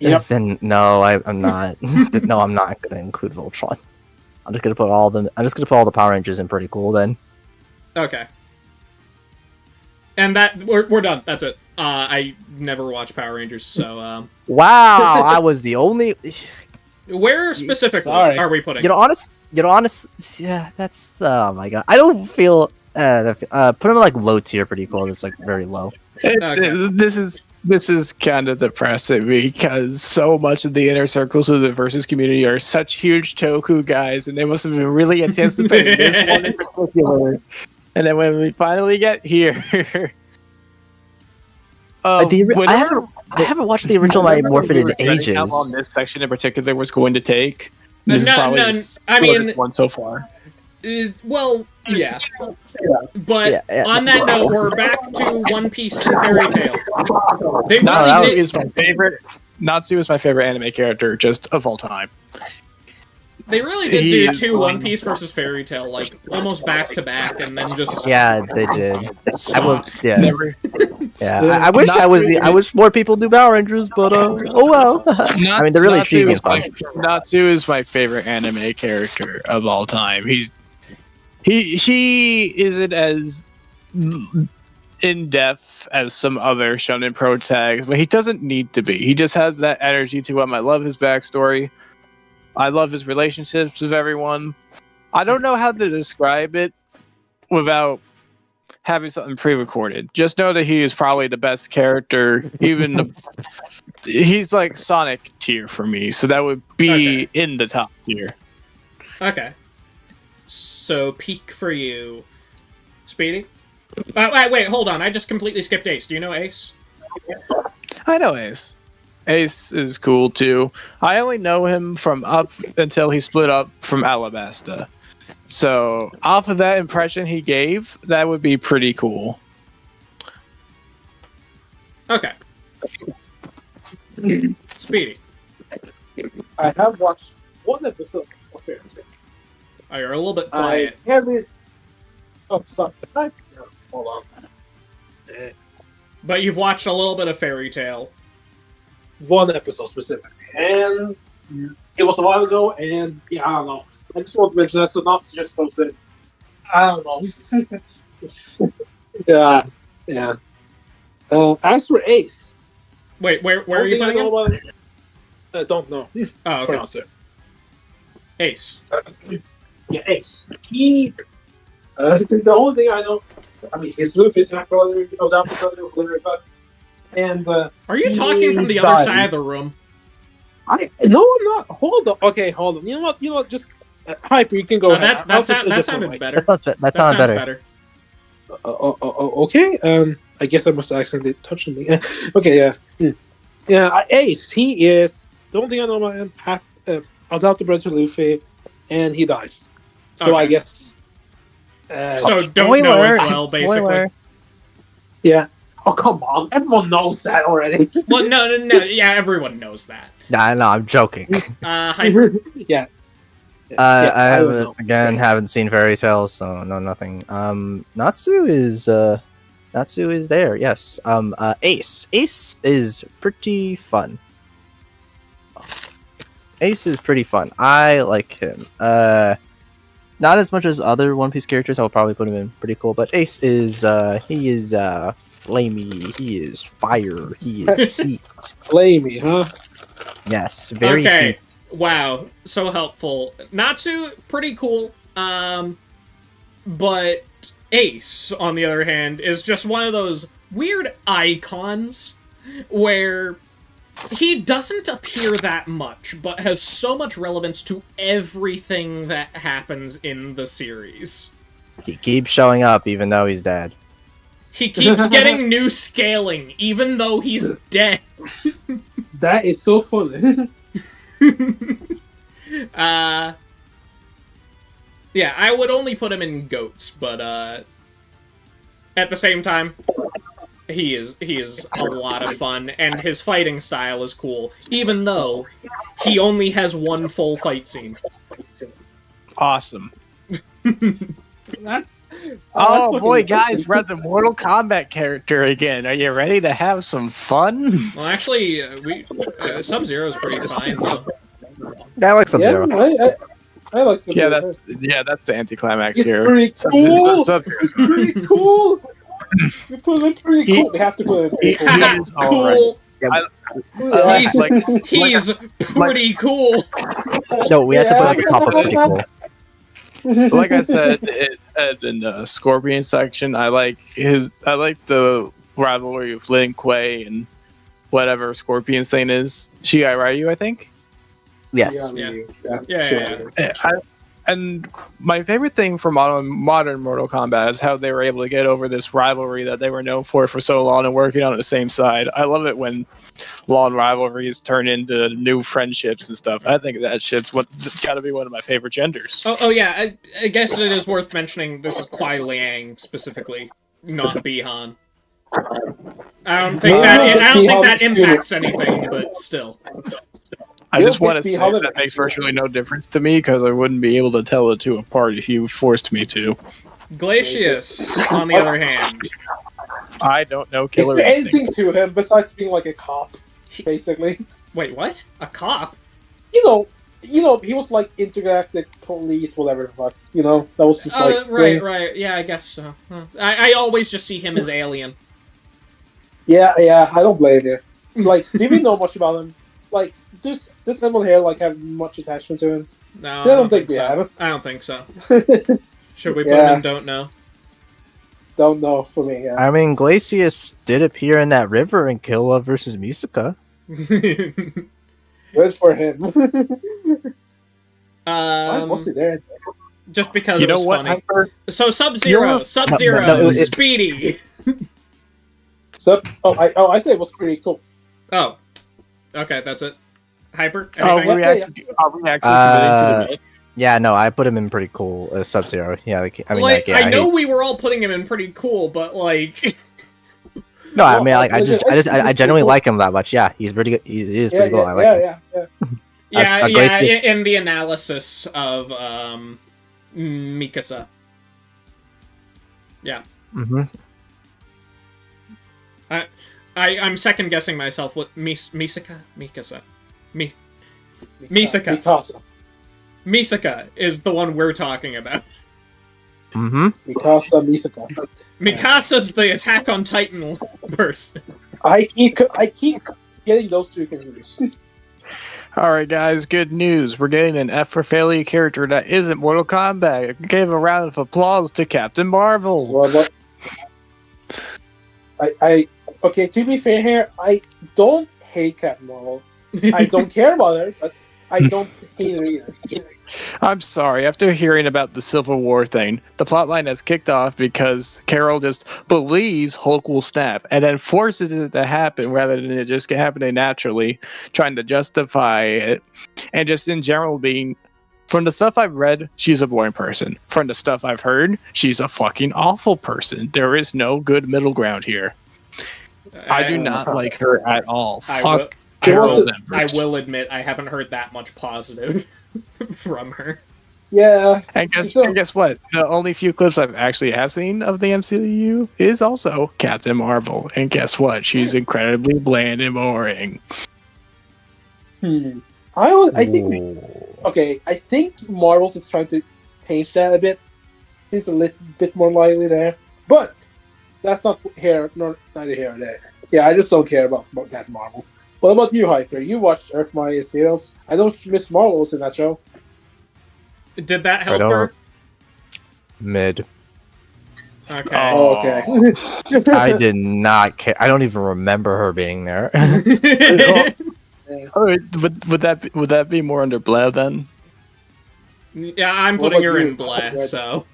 Yep. Then no, I'm not. No, I'm not gonna include Voltron. I'm just gonna put all the Power Rangers in pretty cool then. Okay. And that we're done. That's it. I never watched Power Rangers, so Wow, I was the only. Where specifically are we putting? Honest. Yeah, that's. Oh my god, I don't feel. Put them in like low tier, pretty cool. It's like very low. Okay. This is kind of depressing because so much of the inner circles of the Versus community are such huge Toku guys, and they must have been really anticipating this one in particular. And then when we finally get here, I haven't watched the original Mighty Morphin in ages. How long this section in particular was going to take? This is probably the one so far. Well, yeah. But on that note, we're back to One Piece and Fairy Tail. Natsu is my favorite anime character just of all time. They really did do two One Piece versus Fairy Tail, like, almost back to back, and then just... Yeah, they did. Stopped. I wish I wish more people do Power Rangers, but oh well. I mean, they're really cheesy and fun. Natsu is my favorite anime character of all time. He isn't as in depth as some other Shonen Pro tags, but he doesn't need to be. He just has that energy to him. I love his backstory. I love his relationships with everyone. I don't know how to describe it without having something pre-recorded. Just know that he is probably the best character. He's like Sonic tier for me, so that would be in the top tier. Okay. So peak for you, Speedy. Wait, hold on. I just completely skipped Ace. Do you know Ace? I know Ace. Ace is cool too. I only know him from up until he split up from Alabasta. So off of that impression he gave, that would be pretty cool. Okay. Speedy. I have watched one episode of Fairy Tail. Oh, you're a little bit quiet. I have this. Oh, sorry. Hold on. But you've watched a little bit of Fairy Tail. One episode specifically, and it was a while ago. And yeah, I don't know. I just want to mention that, so not to just post it. I don't know. yeah. As for Ace, wait, where are you putting him? I don't know. Oh, okay. Ace. Yeah, Ace. He. The only thing I know, I mean, his move is not brother, and are you talking from the other side of the room? No, I'm not. Hold on. Okay, hold on. You know what? Just Hyper. You can go ahead. That sounded better. That sounded better. Okay. I guess I must have accidentally touched something. Okay. Yeah. Yeah. Ace. He is. The only thing I know about him. Adopt the brother to Luffy, and he dies. So I guess. So don't know as well, basically. Yeah. Oh, come on. Everyone knows that already. Well, no. Yeah, everyone knows that. Nah, no, I'm joking. Hyper. Yeah. I haven't seen Fairy Tail, so no, nothing. Natsu is there, yes. Ace is pretty fun. Ace is pretty fun. I like him. Not as much as other One Piece characters. I would probably put him in pretty cool. But Ace is he is flamey. He is fire. He is heat. Flamey, huh? Yes, very heat. Wow, so helpful. Natsu, pretty cool. But Ace, on the other hand, is just one of those weird icons where he doesn't appear that much, but has so much relevance to everything that happens in the series. He keeps showing up even though he's dead. He keeps getting new scaling, even though he's dead. That is so funny. Yeah, I would only put him in goats, but at the same time, he is a lot of fun, and his fighting style is cool, even though he only has one full fight scene. Awesome. That's boy, guys, we're at the Mortal Kombat character again. Are you ready to have some fun? Well, actually, Sub-Zero is pretty fine, though. I like Subzero. Yeah, I like Subzero. That's the anticlimax it's here. Pretty cool. It's pretty cool. We put him pretty cool. We have to put him pretty cool. Cool. He's pretty cool. No, we had to put at the top of pretty cool. Like I said in the Scorpion section, I like the rivalry of Lin Kuei and whatever Scorpion's thing is. Shigai Ryu, I think. Yes. Yeah. And my favorite thing for modern Mortal Kombat is how they were able to get over this rivalry that they were known for so long and working on the same side. I love it when long rivalries turn into new friendships and stuff. I think that shit's got to be one of my favorite genders. Oh yeah, I guess it is worth mentioning this is Kuai Liang specifically, not Bihan. I don't think that impacts anything, but still. I just want to say that makes virtually no difference to me because I wouldn't be able to tell the two apart if you forced me to. Glacius, on the other hand. I don't know Killer Is there Instinct. anything to him besides being like a cop, basically? Wait, what? A cop? You know, he was like intergalactic police, whatever the fuck. You know, that was just like right. Yeah, I guess so. Huh. I always just see him as alien. Yeah, I don't blame you. Like, do we know much about him? Like, does anyone here like have much attachment to him? No, I don't think we have. I don't think so. Should we put him in Don't Know? Don't know for me. Yeah. I mean, Glacius did appear in that river in Killa versus Misaka. Good for him. Why was he there? Just because it was funny. So Subzero, Speedy. I say it was pretty cool. Oh, okay, that's it. Hyper. Are we actually committing to the myth? Yeah, no, I put him in pretty cool. Sub-Zero. Yeah, I know we were all putting him in pretty cool, but like. No, I mean, like, I genuinely like him that much. Yeah, he's pretty good. He is pretty cool. I like him. In the analysis of Mikasa. Yeah. Mm-hmm. I'm second guessing myself. What Misaka? Misaka is the one we're talking about. Mm-hmm. Misaka. Mikasa's the Attack on Titan person. I keep getting those two confused. Alright guys, good news. We're getting an F for failure character that isn't Mortal Kombat. Give a round of applause to Captain Marvel. Well, okay, to be fair here, I don't hate Captain Marvel. I don't care about her, but I don't hate her either. I'm sorry, after hearing about the Civil War thing, the plotline has kicked off because Carol just believes Hulk will snap and then forces it to happen rather than it just happening naturally, trying to justify it. And just in general being, from the stuff I've read, she's a boring person. From the stuff I've heard, she's a fucking awful person. There is no good middle ground here. I do not like her at all. Fuck Carol Danvers. I will admit, I haven't heard that much positive from her. Yeah. And guess what? The only few clips I've actually have seen of the MCU is also Captain Marvel. And guess what? She's incredibly bland and boring. I think Marvel's is trying to change that a bit. It's a little bit more lively there. But that's not neither here nor there. Yeah, I just don't care about that Marvel. What about you, Hyper? You watched Earth Mightiest Heroes. I know Miss Marvel was in that show. Did that help her? Mid. Okay. Oh, okay. I did not care. I don't even remember her being there. Would that be more under Blah then? Yeah, I'm putting her in Blah, so.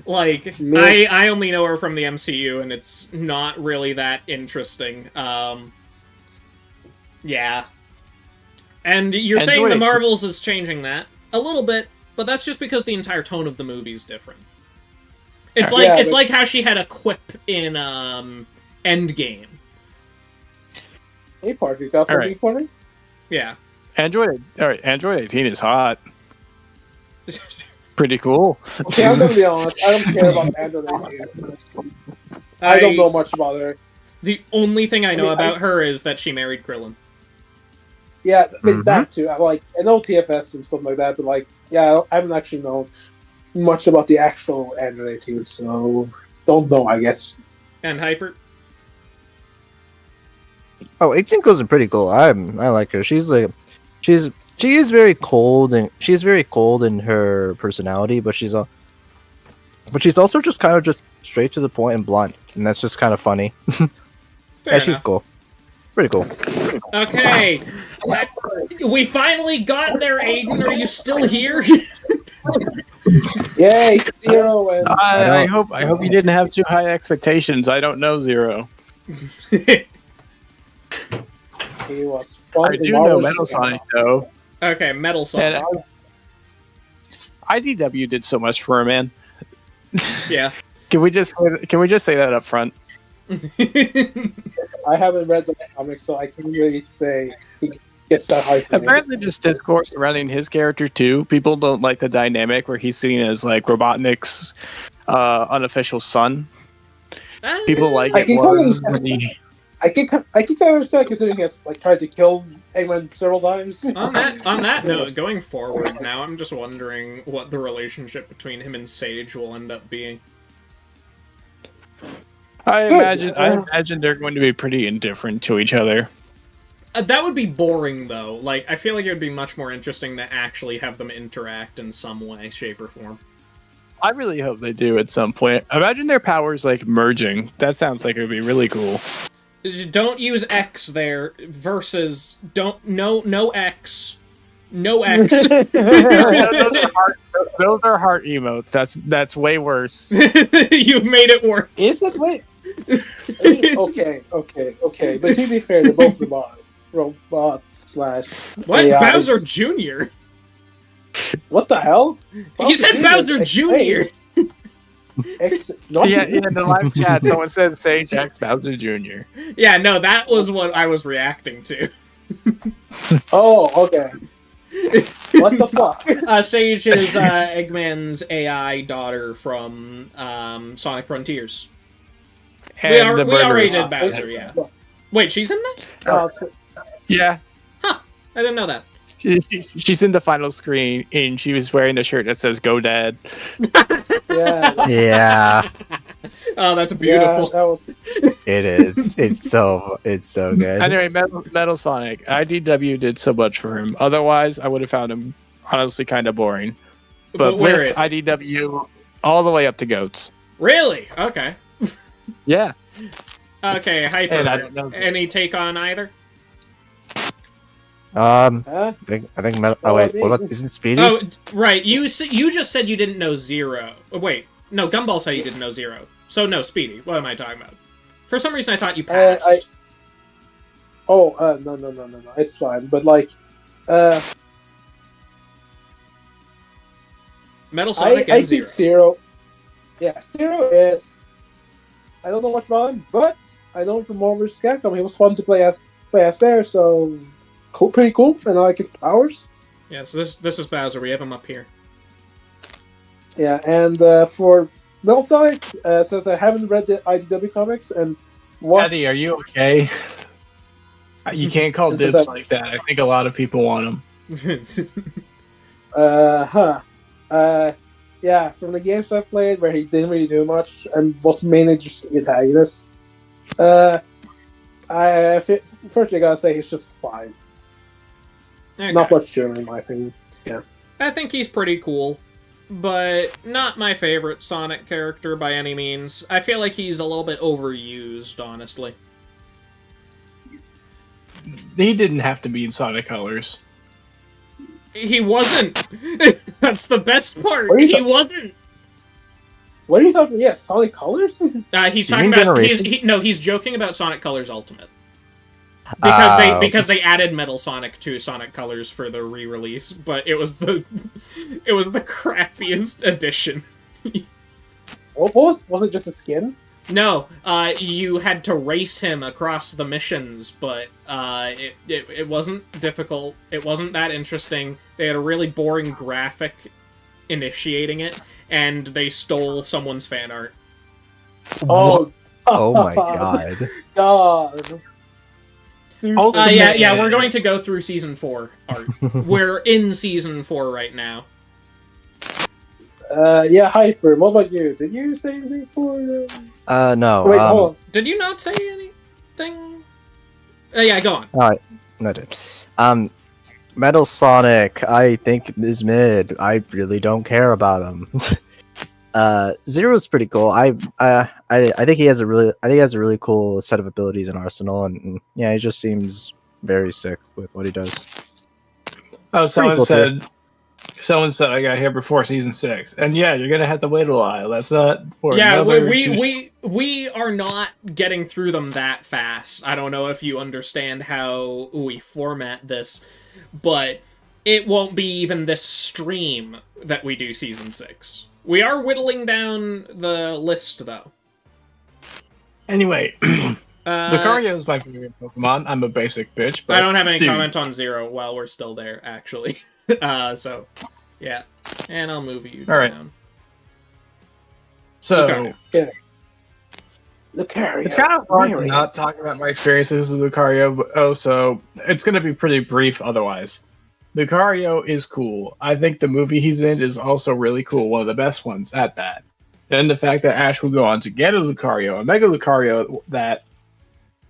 Like, I only know her from the MCU, and it's not really that interesting. Yeah. And you're saying the Marvels is changing that a little bit, but that's just because the entire tone of the movie's different. It's like how she had a quip in Endgame. Hey, Parker, you got something for me? Yeah. Android 18 is hot. Pretty cool. Okay, I'm gonna be honest. I don't care about Android 18. I don't know much about her. The only thing I know about her is that she married Krillin. Yeah, that too. I know TFS and stuff like that, but I haven't actually known much about the actual Android 18, so don't know, I guess. And Hyper? Oh, 18 goes in pretty cool. I like her. She is very cold and she's very cold in her personality, but she's also just kind of just straight to the point and blunt, and that's just kind of funny. Yeah, she's cool. Pretty cool. Okay, we finally got there, Aiden. Are you still here? Yay, Zero! And I hope you didn't have too high expectations. I don't know Zero. He was fun. I do know Metal Sonic though. Okay, Metal Sonic. And IDW did so much for her, man. Yeah. Can we just say that up front? I haven't read the comics, so I can't really say he gets that high for me. Apparently, this discourse surrounding his character too. People don't like the dynamic where he's seen as like Robotnik's unofficial son. People like it more when he... I can kind of understand considering he has like tried to kill Eggman several times. On that note, going forward now, I'm just wondering what the relationship between him and Sage will end up being. I imagine they're going to be pretty indifferent to each other. That would be boring, though. Like, I feel like it would be much more interesting to actually have them interact in some way, shape, or form. I really hope they do at some point. Imagine their powers like merging. That sounds like it would be really cool. Don't use X there versus no X. No X. those are heart emotes. That's way worse. You've made it worse. Is it? Wait. Okay. But to be fair, they're both robots / What? AI. Bowser Jr.? What the hell? You said Bowser Jr. Yeah, in the live chat, someone says Sage X Bowser Jr. Yeah, no, that was what I was reacting to. Oh, okay. What the fuck? Sage is Eggman's AI daughter from Sonic Frontiers. We already did Bowser, yeah. Wait, she's in that? Yeah. Huh, I didn't know that. She's in the final screen, and she was wearing a shirt that says "Go Dad." Yeah. Oh, that's beautiful. Yeah, It is. It's so good. Anyway, Metal Sonic. IDW did so much for him. Otherwise, I would have found him honestly kind of boring. But with IDW, all the way up to goats. Really? Okay. Yeah. Okay, Hyper. Any take on either? I think Metal. Oh wait, what about isn't Speedy? Oh, right. You just said you didn't know Zero. Oh, wait, no. Gumball said you didn't know Zero. So no, Speedy. What am I talking about? For some reason, I thought you passed. No. It's fine. But like, Metal Sonic I and think Zero. Yeah, Zero is. I don't know much about him, but I know him from Marvel vs. Capcom. He was fun to play as there, so. Cool, pretty cool, and I like his powers. Yeah, so this is Bowser. We have him up here. Yeah, and for Metal Sonic, since I haven't read the IDW comics and watched... Eddie, are you okay? You can't call dibs like that. I think a lot of people want him. Yeah, from the games I played where he didn't really do much and was mainly just antagonist, I firstly gotta say he's just fine. Okay. Not much German, in my opinion. Yeah. I think he's pretty cool, but not my favorite Sonic character by any means. I feel like he's a little bit overused, honestly. He didn't have to be in Sonic Colors. He wasn't! That's the best part! He wasn't! What are you talking about? Yeah, Sonic Colors? He's talking about... He's joking about Sonic Colors Ultimate. Because they added Metal Sonic to Sonic Colors for the re-release, but it was the crappiest edition. Was it just a skin? No, you had to race him across the missions, but it wasn't difficult. It wasn't that interesting. They had a really boring graphic initiating it, and they stole someone's fan art. Oh my god. God. Yeah, we're going to go through Season 4 art. We're in Season 4 right now. Yeah, Hyper, what about you? Did you say anything for... No. Wait, hold on. Did you not say anything? Yeah, go on. Alright, no, I did. Metal Sonic, I think is mid. I really don't care about him. Zero's pretty cool. I think he has a really cool set of abilities and arsenal, and yeah, he just seems very sick with what he does. Oh, someone said I got here before season 6, and yeah, you're gonna have to wait a while. That's not for we are not getting through them that fast. I don't know if you understand how we format this, but it won't be even this stream that we do season 6. We are whittling down the list, though. Anyway, Lucario is my favorite Pokemon. I'm a basic bitch, but I don't have any comment on Zero while we're still there, actually. So, yeah. And I'll move you down. Right. So, Lucario. Yeah. Lucario. It's kind of hard to not talk about my experiences with Lucario, but so it's going to be pretty brief otherwise. Lucario is cool. I think the movie he's in is also really cool, one of the best ones at that. And the fact that Ash will go on to get a Lucario, a Mega Lucario, that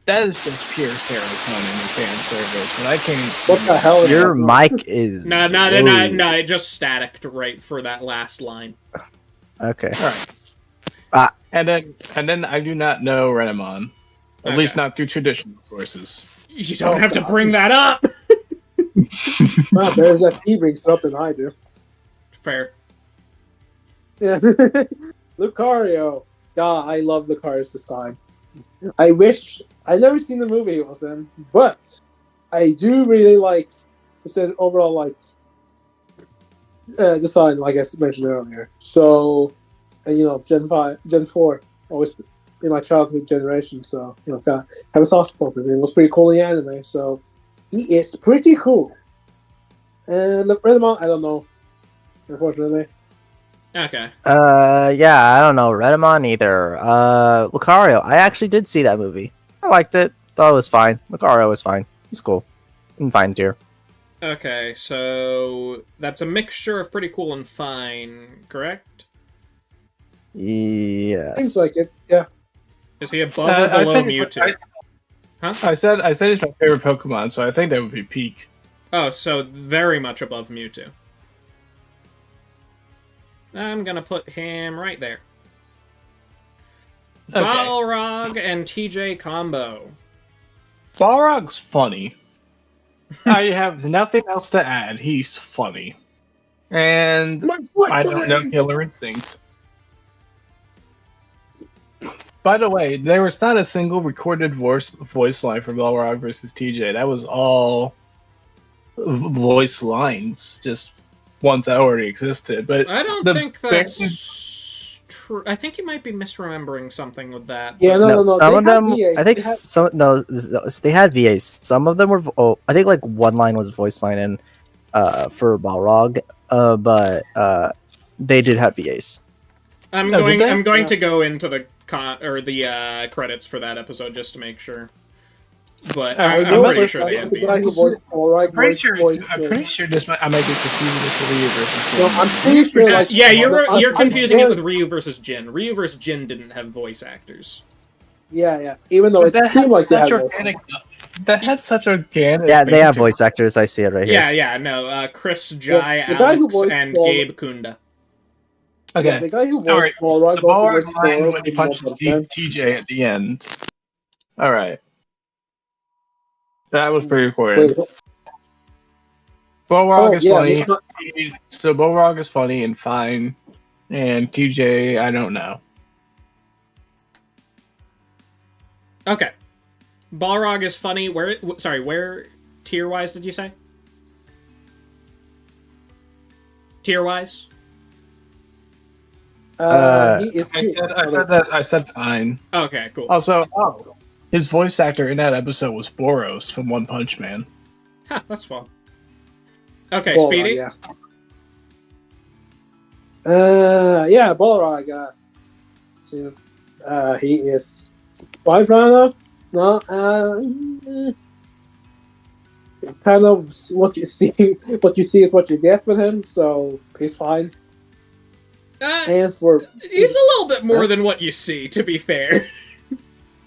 is just pure serotonin and fan service. But I can't. What the hell? Your mic is. No, it just staticked right for that last line. Okay. All right. And then I do not know Renamon. At least not through traditional sources. You don't have to bring that up! Well, there's that he brings it up than I do. Fair. Yeah. Lucario. God, I love Lucario's design. I wish I've never seen the movie he was in, but I do really like the overall design, like I mentioned earlier. So, and Gen 4, always in my childhood generation. So, got have a soft spot for him. It was pretty cool in the anime. So, he is pretty cool. And the Renamon, I don't know, unfortunately. Okay. Yeah, I don't know Renamon either. Lucario, I actually did see that movie. I liked it. Thought it was fine. Lucario was fine. He's cool. In fine tier. Okay, so that's a mixture of pretty cool and fine, correct? Yes. Seems like it, yeah. Is he above or below Mewtwo? I said it's my favorite Pokemon, so I think that would be peak. Oh, so very much above Mewtwo. I'm gonna put him right there. Okay. Balrog and TJ Combo. Balrog's funny. I have nothing else to add. He's funny. And I don't know Killer Instinct. By the way, there was not a single recorded voice line for Balrog versus TJ. That was all voice lines, just ones that already existed. But I don't think that's true. I think you might be misremembering something with that. Yeah, no. Some of them, I think they had VAs. Some of them were. I think one line was voice line in for Balrog, but they did have VAs. I'm going to go into the credits for that episode just to make sure. But I'm pretty sure they have the guy who voiced Balrog. I'm pretty sure this I might be confusing this with Ryu versus Jin. No, I'm pretty sure. Yeah, you're confusing it with Ryu versus Jin. Ryu versus Jin didn't have voice actors. Yeah. Even though it seemed like they had that had such organic. Yeah, they have voice actors. I see it right here. Yeah. No, Chris Jai, Alex, and Gabe Kunda. Okay. Yeah, the guy who voiced Balrog line when he punches TJ at the end. All right. That was pre-recorded. Balrog is funny. So Balrog is funny and fine, and TJ, I don't know. Okay, Balrog is funny. Where tier-wise did you say? Tier-wise? He is I said fine. Okay, cool. Also, his voice actor in that episode was Boros from One Punch Man. Ha, that's fun. Okay, Speedy? Balrog. He is 5 right now. No, kind of what you see is what you get with him, so he's fine. And he's a little bit more than what you see, to be fair.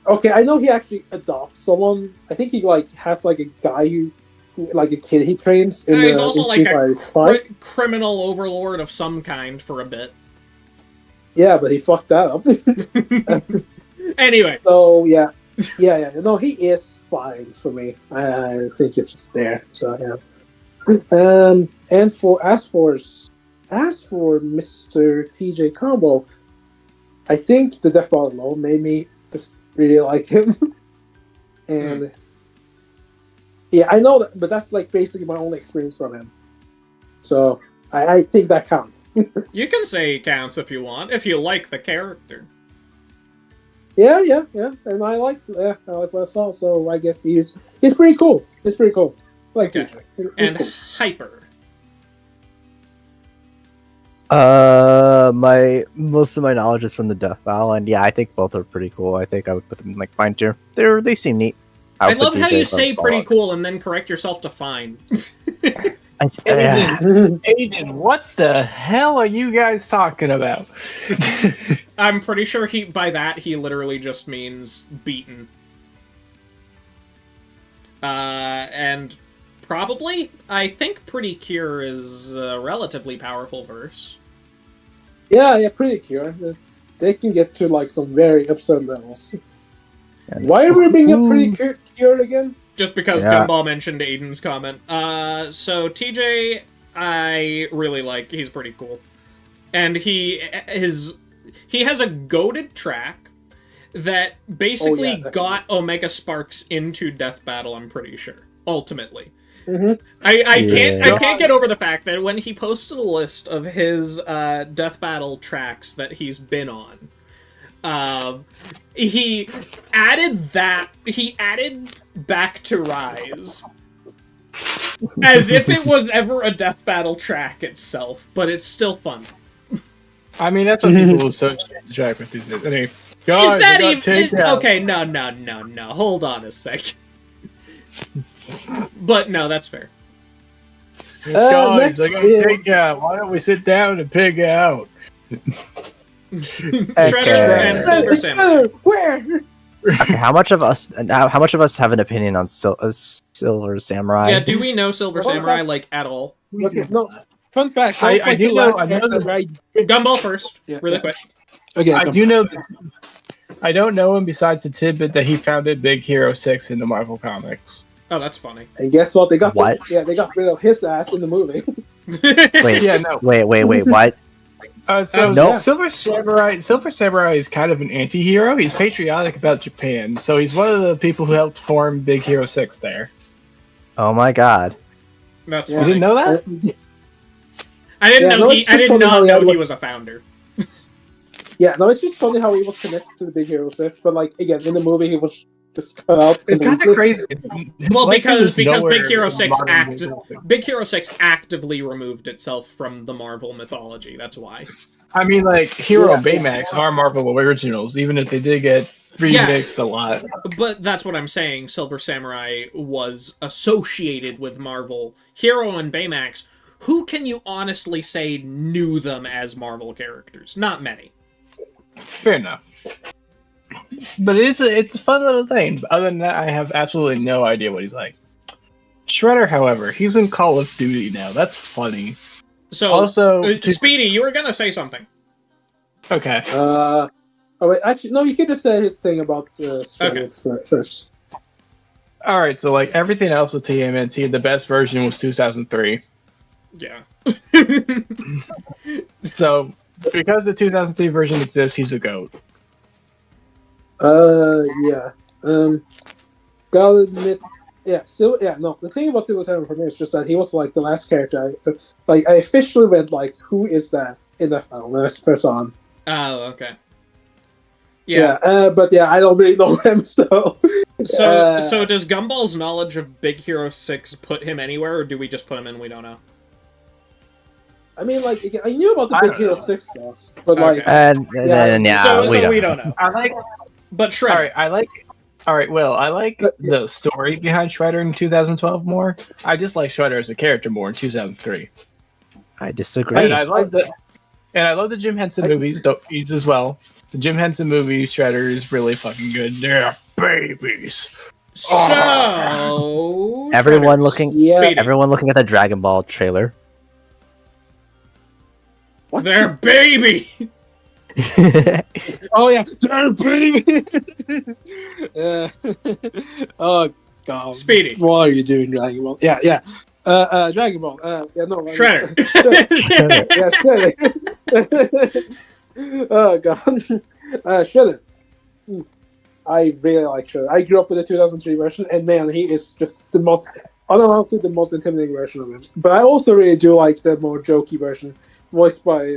Okay, I know he actually adopts someone. I think he has a guy who a kid he trains. He's also a criminal overlord of some kind for a bit. Yeah, but he fucked that up. Anyway. So yeah. No, he is fine for me. I think it's just there. So yeah. And as for Mr. TJ Combo, I think the Death Ball alone made me just really like him. And yeah, I know that, but that's basically my only experience from him. So I think that counts. You can say it counts if you want, if you like the character. Yeah, and I like what I saw. So I guess he's pretty cool. He's pretty cool. Like TJ. And cool. Hyper. Most of my knowledge is from the Death Battle, and yeah, I think both are pretty cool. I think I would put them in like fine tier. They seem neat. I love how you say pretty cool and then correct yourself to fine. Aiden, what the hell are you guys talking about? I'm pretty sure by that he literally just means beaten. And probably, I think Pretty Cure is a relatively powerful verse. Yeah, Pretty Cure. They can get to like some very absurd levels. Why are we being a Pretty Cure again? Just because Gumball mentioned Aiden's comment. So TJ, I really like. He's pretty cool, and he has a goated track that basically got Omega Sparks into Death Battle. I'm pretty sure. Ultimately, I can't get over the fact that when he posted a list of his Death Battle tracks that he's been on, he added Back to Rise as if it was ever a Death Battle track itself, but it's still fun. I mean, that's what people associate the track with these days. Anyway, guys, is that even okay? No. Hold on a sec. But no, that's fair. Guys, I got takeout. Why don't we sit down and pig out? Shredder and Silver Samurai. Where? Okay, how much of us have an opinion on Silver Samurai? Yeah, do we know Silver Samurai like at all? Okay, no. Fun fact. I do know. Gumball first, really quick. Okay, I do know. I don't know him besides the tidbit that he founded Big Hero 6 in the Marvel Comics. Oh, that's funny. And guess what? They got what? They got rid of his ass in the movie. Wait, what? Silver Samurai is kind of an anti-hero. He's patriotic about Japan, so he's one of the people who helped form Big Hero 6 there. Oh my god. That's You funny. didn't know that? I didn't know he was a founder. Yeah, no, it's just funny how he was connected to the Big Hero 6, but like again, in the movie he was just cut out. It's kind of crazy. Well, because Big Hero 6 actively removed itself from the Marvel mythology. That's why. I mean, like Hero and Baymax are Marvel originals, even if they did get remixed a lot. But that's what I'm saying. Silver Samurai was associated with Marvel. Hero and Baymax, who can you honestly say knew them as Marvel characters? Not many. Fair enough. But it's a fun little thing. Other than that, I have absolutely no idea what he's like. Shredder, however, he's in Call of Duty now. That's funny. So, also, Speedy, you were gonna say something. Okay. Oh wait, actually, no. You can just say his thing about Shredder first. All right. So, like everything else with TMNT, the best version was 2003. Yeah. So, because the 2003 version exists, he's a GOAT. Yeah. Gotta admit, no. The thing about Silver Samurai for me is just that he was like the last character. I officially went like, who is that in that film when I first saw him. Oh, okay. Yeah. But yeah, I don't really know him, so. So does Gumball's knowledge of Big Hero 6 put him anywhere, or do we just put him in? We don't know. I mean, like, I knew about the Big Hero 6 stuff, but okay. so we don't know. I like. But Shredder. I like the story behind Shredder in 2012 more. I just like Shredder as a character more in 2003. I disagree. And I love the Jim Henson movies as well. The Jim Henson movies, Shredder is really fucking good. They're babies. So everyone looking at the Dragon Ball trailer. What? They're baby. Oh yeah, they're baby. Oh god, Speedy. What are you doing, Dragon Ball? Yeah. Dragon Ball. Shredder. Shredder. Oh god, Shredder. I really like Shredder. I grew up with the 2003 version, and man, he is just the most, unironically the most intimidating version of him. But I also really do like the more jokey version, voiced by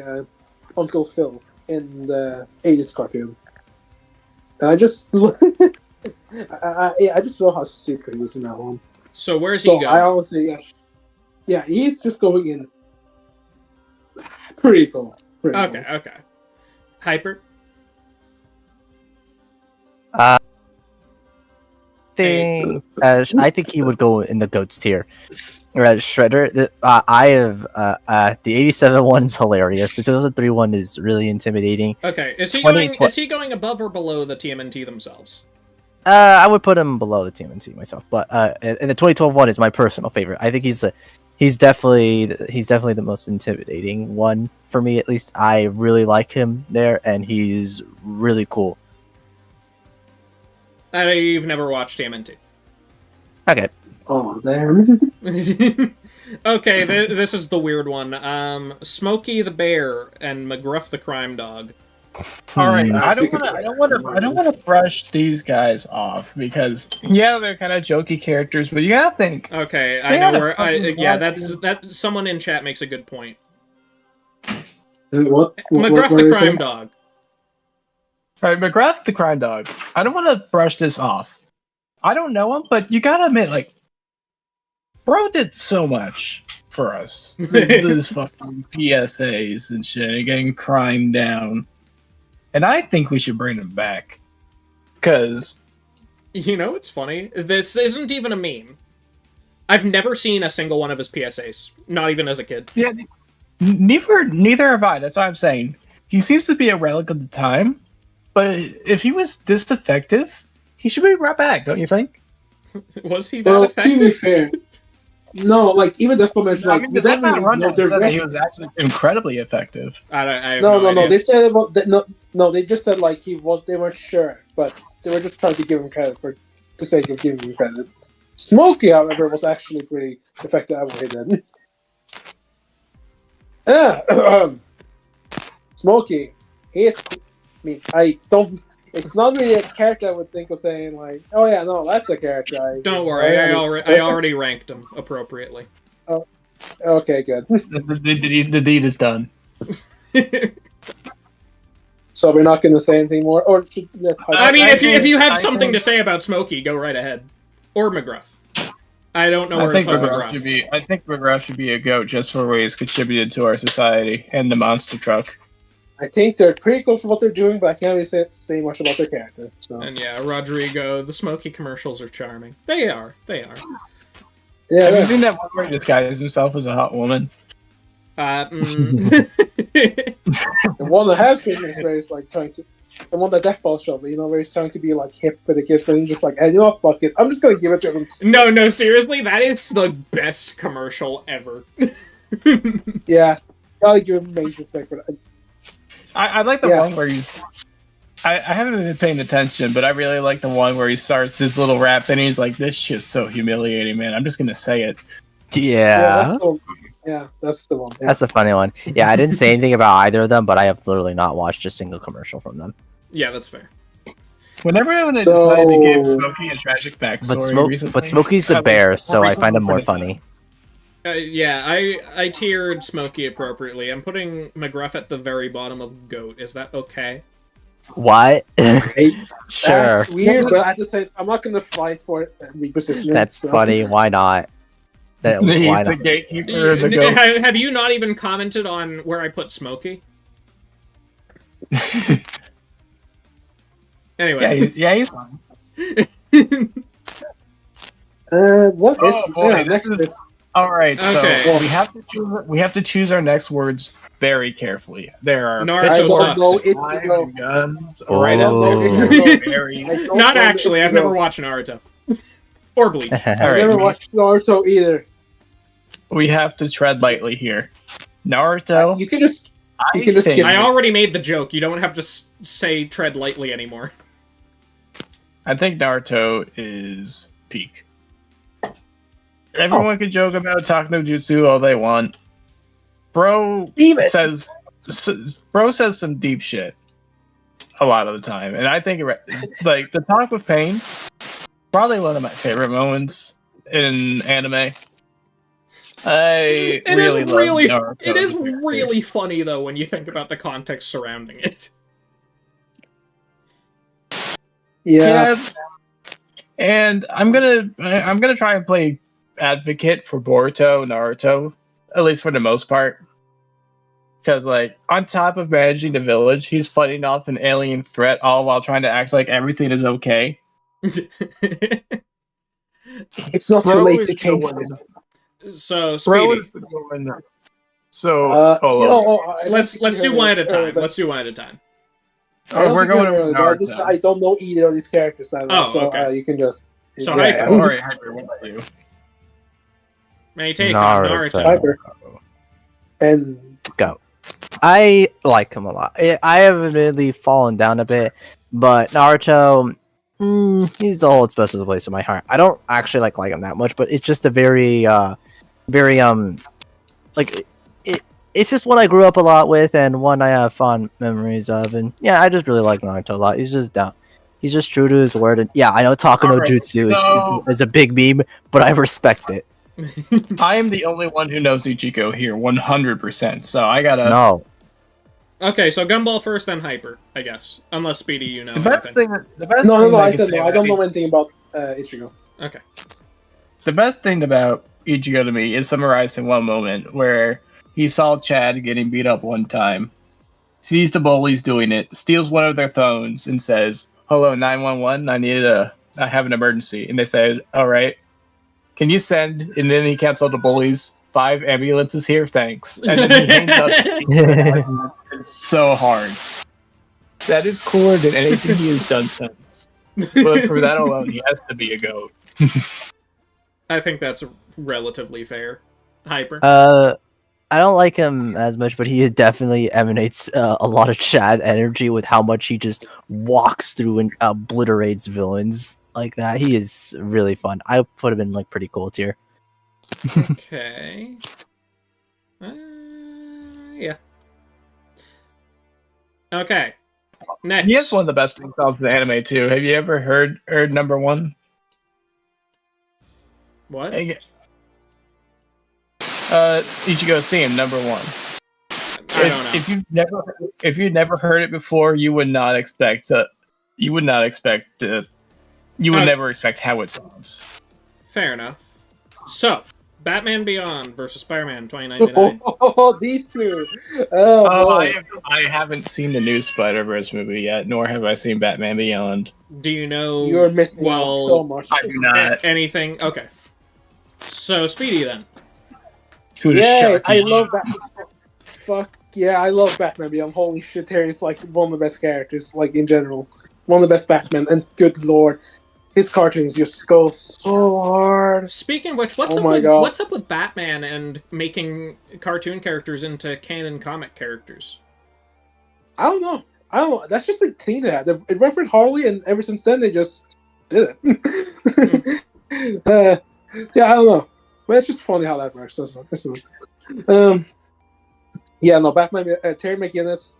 Uncle Phil in the 80s cartoon. And I just, I just know how stupid he was in that one. So where's he going? I honestly, yeah, he's just going in. Pretty cool. Okay. Hyper. I think he would go in the GOATs tier. Shredder, I have the 87 one is hilarious. The 2003 one is really intimidating. Okay, is he going above or below the TMNT themselves? I would put him below the TMNT myself, but and the 2012 one is my personal favorite. I think he's definitely the most intimidating one for me, at least. I really like him there, and he's really cool. I've never watched TMNT. Okay. Oh, damn. Okay, this is the weird one. Smokey the Bear and McGruff the Crime Dog. All right, I don't want to brush these guys off because they're kind of jokey characters, but you gotta think. Okay, I know where. That someone in chat makes a good point. What McGruff the Crime Dog. All right, McGruff the Crime Dog. I don't want to brush this off. I don't know him, but you gotta admit, like, bro did so much for us. These fucking PSAs and shit, and getting crime down. And I think we should bring him back. Because... You know, it's funny. This isn't even a meme. I've never seen a single one of his PSAs. Not even as a kid. Yeah, neither have I. That's what I'm saying. He seems to be a relic of the time. But if he was this effective, he should be brought back, don't you think? Was he that effective? To be fair... No, like, even Death Bomb mentioned, like, the Death Bomb Rundown said that he was actually incredibly effective. No. They said they just said, like, they weren't sure, but they were just trying to give him credit for the sake of giving him credit. Smokey, however, was actually pretty effective at what he did. Smokey, it's not really a character I would think of saying, like, oh yeah, no, that's a character. Don't worry, I already ranked him appropriately. Oh, okay, good. The deed is done. So we're not going to say anything more? Or I mean, if you have something to say about Smokey, go right ahead. Or McGruff. I don't know where to put McGruff. I think McGruff should be a GOAT just for what he's contributed to our society and the monster truck. I think they're pretty cool for what they're doing, but I can't really say much about their character. So. And yeah, Rodrigo, the Smokey commercials are charming. They are. Yeah, have you seen that one where he disguises himself as a hot woman? The one that has been is where he's like trying to... The one that Deathball showed me, where he's trying to be like hip for the kids, but he's just like, hey, you know what, fuck it. I'm just gonna give it to him. No, seriously, that is the best commercial ever. Yeah. I'll give him major respect for that. I like the one where he's... I haven't been paying attention, but I really like the one where he starts his little rap and he's like, this shit's so humiliating, man. I'm just going to say it. Yeah. That's the one. Yeah. That's the funny one. Yeah, I didn't say anything about either of them, but I have literally not watched a single commercial from them. Yeah, that's fair. Whenever they decided to give Smokey a tragic backstory but Smokey's a bear, so I find him more funny. Yeah, I tiered Smokey appropriately. I'm putting McGruff at the very bottom of GOAT. Is that okay? What? Sure. That's weird, but I just said I'm not going to fight for it and reposition it. That's funny. Why not? He's the gatekeeper of the GOATs. Have you not even commented on where I put Smokey? Anyway. He's fine. What is next? All right, okay. So we have to choose our next words very carefully. There are Naruto sucks. Guns. Not actually. I've never watched Naruto or Bleach. I've never watched Naruto either. We have to tread lightly here. Naruto. You can just skip. I already made the joke. You don't have to say tread lightly anymore. I think Naruto is peak. Everyone can joke about Talk no Jutsu all they want. Bro says some deep shit a lot of the time, and I think like the talk with Pain, probably one of my favorite moments in anime. It is really funny though when you think about the context surrounding it. Yeah. And I'm gonna try and play advocate for Boruto, Naruto, at least for the most part. Because, like, on top of managing the village, he's fighting off an alien threat all while trying to act like everything is okay. It's not too late to change. So, Speedy. Let's do one at a time. Let's do one at a time. We're going with Naruto. I don't know either of these characters now, okay. You can just. So, yeah. Hyper, what about you? May take on Naruto. Hyper. And go. I like him a lot. I have really fallen down a bit, but Naruto, he's the whole special place in my heart. I don't actually like him that much, but it's just a very like it's just one I grew up a lot with and one I have fond memories of. And yeah, I just really like Naruto a lot. He's just down. He's just true to his word. And yeah, I know Takano Jutsu is a big meme, but I respect it. I am the only one who knows Ichigo here, 100%. So I gotta. No. Okay, so Gumball first, then Hyper, I guess. Unless Speedy, you know. The best thing. No. I said no. I don't know anything about Ichigo. Okay. The best thing about Ichigo to me is summarized in one moment where he saw Chad getting beat up one time, sees the bullies doing it, steals one of their phones, and says, "Hello, 911. I have an emergency." And they said, "All right. Can you send?" And then he canceled the bullies. 5 ambulances here, thanks. And then he hangs up. It's so hard. That is cooler than anything he has done since. But for that alone, he has to be a GOAT. I think that's relatively fair. Hyper. I don't like him as much, but he definitely emanates a lot of Chad energy with how much he just walks through and obliterates villains like that. He is really fun. I put him in like pretty cool tier. Okay. Yeah. Okay. Next. He has one of the best theme songs in the anime too. Have you ever heard number 1? What? Ichigo's theme, number 1. I don't know. If you've never heard it before, you would never expect how it sounds. Fair enough. So, Batman Beyond versus Spider-Man 2099. Oh, these two. I haven't seen the new Spider-Verse movie yet, nor have I seen Batman Beyond. Do you know? You're missing out so much. I do not. Anything? Okay. So, Speedy then. I love Batman. Fuck yeah, I love Batman Beyond. Holy shit, Terry's like one of the best characters, like in general. One of the best Batman, and good lord. His cartoons just go so hard. Speaking of which, what's up with Batman and making cartoon characters into canon comic characters? I don't know. That's just a thing they had. It referenced Harley, and ever since then they just did it. Yeah, I don't know. But it's just funny how that works. Batman. Terry McGinnis.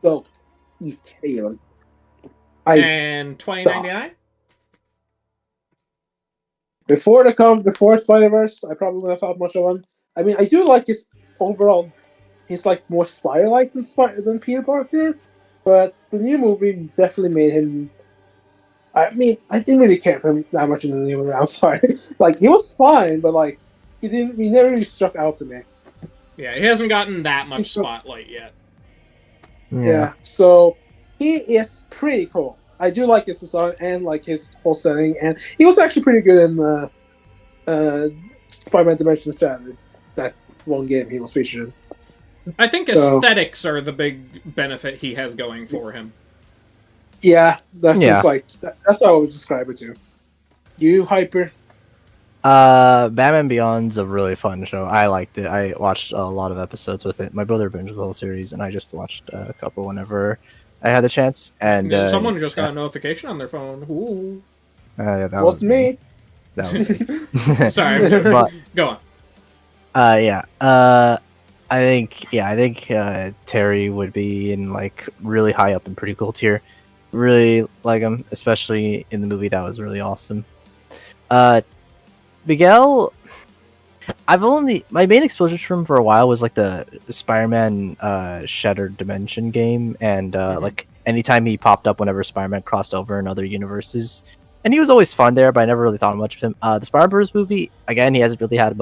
Oh, you him. And 2099. Before Spider-Verse, I probably wouldn't have thought much of him. I mean, I do like his overall. He's like more Spider-like than Peter Parker, but the new movie definitely made him. I mean, I didn't really care for him that much in the new movie. I'm sorry. Like, he was fine, but like he never really struck out to me. Yeah, he hasn't gotten that much spotlight yet. Yeah, so he is pretty cool. I do like his design and like his whole setting, and he was actually pretty good in Spider-Man Dimensions Shattered, that one game he was featured in. I think aesthetics are the big benefit he has going for him. Yeah, that's how I would describe it too. You, Hyper? Batman Beyond's a really fun show. I liked it. I watched a lot of episodes with it. My brother binged the whole series, and I just watched a couple whenever I had the chance. And someone just got a notification on their phone. Ooh. That was me. That was me. Sorry, but, go on. I think Terry would be in like really high up in pretty cool tier. Really like him, especially in the movie. That was really awesome. Miguel, my main exposure to him for a while was like the Spider-Man Shattered Dimension game, and anytime he popped up whenever Spider-Man crossed over in other universes. And he was always fun there, but I never really thought much of him. The Spider-Verse movie, again, he hasn't really had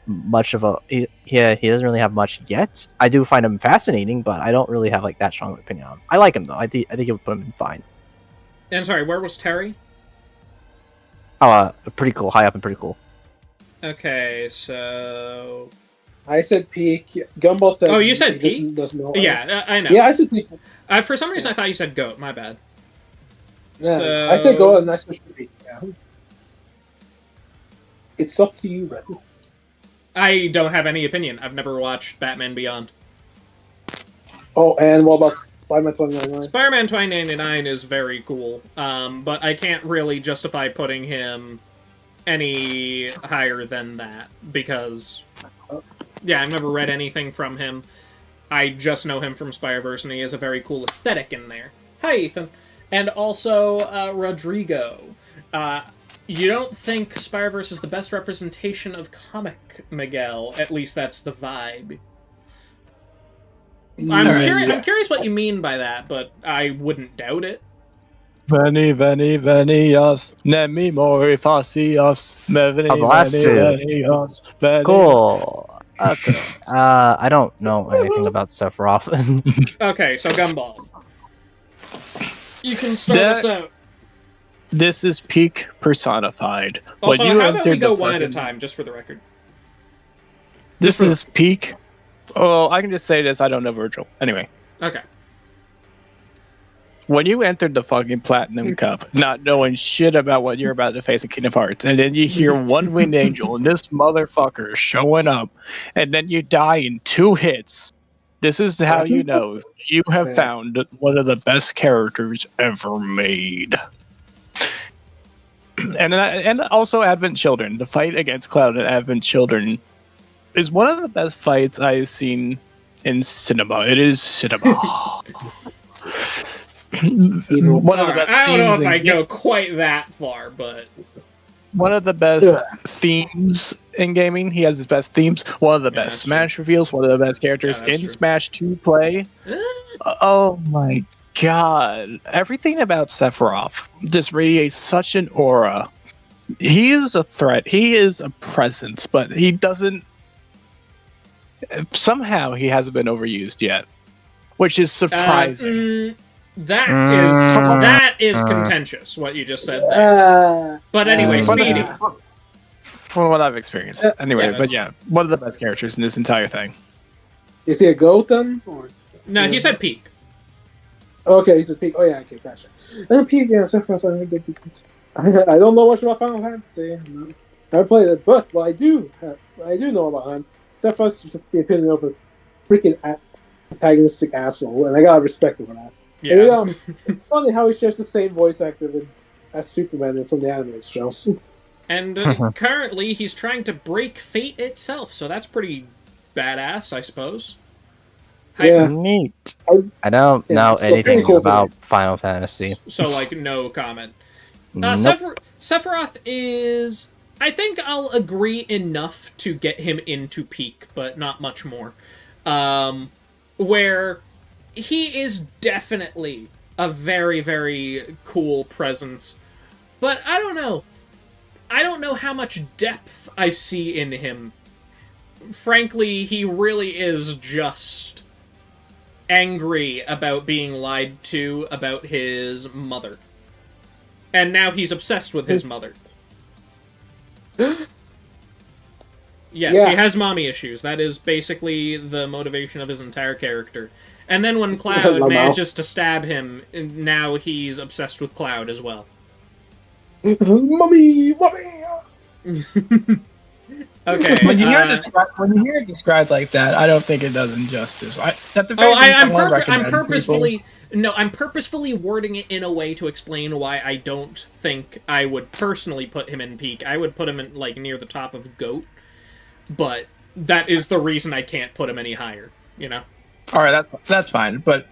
he doesn't really have much yet. I do find him fascinating, but I don't really have like that strong of an opinion on him. I like him though. I think he would put him in fine. And sorry, where was Terry? Pretty cool. High up and pretty cool. Okay, so I said peak. Gumball said. Oh, you said peak? Doesn't know. Yeah, I know. Yeah, I said peak. For some reason, I thought you said goat. My bad. Yeah, So... I said goat, and I switched to peak. Yeah. It's up to you, Red. I don't have any opinion. I've never watched Batman Beyond. Oh, and what about Spider-Man 2099? Spider-Man 2099 is very cool, but I can't really justify putting him any higher than that, because, yeah, I've never read anything from him. I just know him from Spider-Verse, and he has a very cool aesthetic in there. Hi, Ethan. And also, Rodrigo. You don't think Spider-Verse is the best representation of comic Miguel? At least that's the vibe. I'm curious what you mean by that, but I wouldn't doubt it. Veni, veni, venias, nemi mori facias, veni, venias, veni. Cool. Okay. I don't know anything about Sephiroth. Okay, so Gumball. You can start us out. This is peak personified. Also, how about we go one at a time, just for the record? This is peak. Oh, I can just say this. I don't know Vergil. Anyway. Okay. When you entered the fucking Platinum Cup, not knowing shit about what you're about to face in Kingdom Hearts, and then you hear One Winged Angel and this motherfucker showing up, and then you die in 2 hits, this is how you know you have found one of the best characters ever made. And also Advent Children. The fight against Cloud and Advent Children is one of the best fights I've seen in cinema. It is cinema. One of the best I don't know if I go quite that far, but one of the best themes in gaming. He has his best themes. One of the best Smash reveals. One of the best characters in Smash 2 play. Oh my god! Everything about Sephiroth just radiates such an aura. He is a threat. He is a presence, but he doesn't. Somehow he hasn't been overused yet, which is surprising. That is contentious, what you just said there. But anyway, Speedy. From what I've experienced. Anyway, but yeah, one of the best characters in this entire thing. Is he a goat then? Or... No, he said peak. Okay, he said peak. Oh yeah, okay, gotcha. And peak, yeah, Sephiroth, I don't know much about Final Fantasy. No. I haven't played it, but what I do know about him, Sephiroth's just the epitome of a freaking antagonistic asshole, and I gotta respect him for that. Yeah. And, it's funny how he shares the same voice actor as Superman from the animated shows. And currently, he's trying to break fate itself, so that's pretty badass, I suppose. Yeah. Neat. I don't know anything about Final Fantasy. So, like, no comment. Nope. Sephiroth is... I think I'll agree enough to get him into peak, but not much more. Where he is definitely a very, very cool presence. But I don't know. I don't know how much depth I see in him. Frankly, he really is just angry about being lied to about his mother. And now he's obsessed with his mother. Yes, he has mommy issues. That is basically the motivation of his entire character. And then when Cloud manages to stab him, now he's obsessed with Cloud as well. Mommy! Okay. When you hear it described like that, I don't think it does injustice. I'm purposefully wording it in a way to explain why I don't think I would personally put him in peak. I would put him in, like, near the top of GOAT, but that is the reason I can't put him any higher, you know? Alright, that's fine, but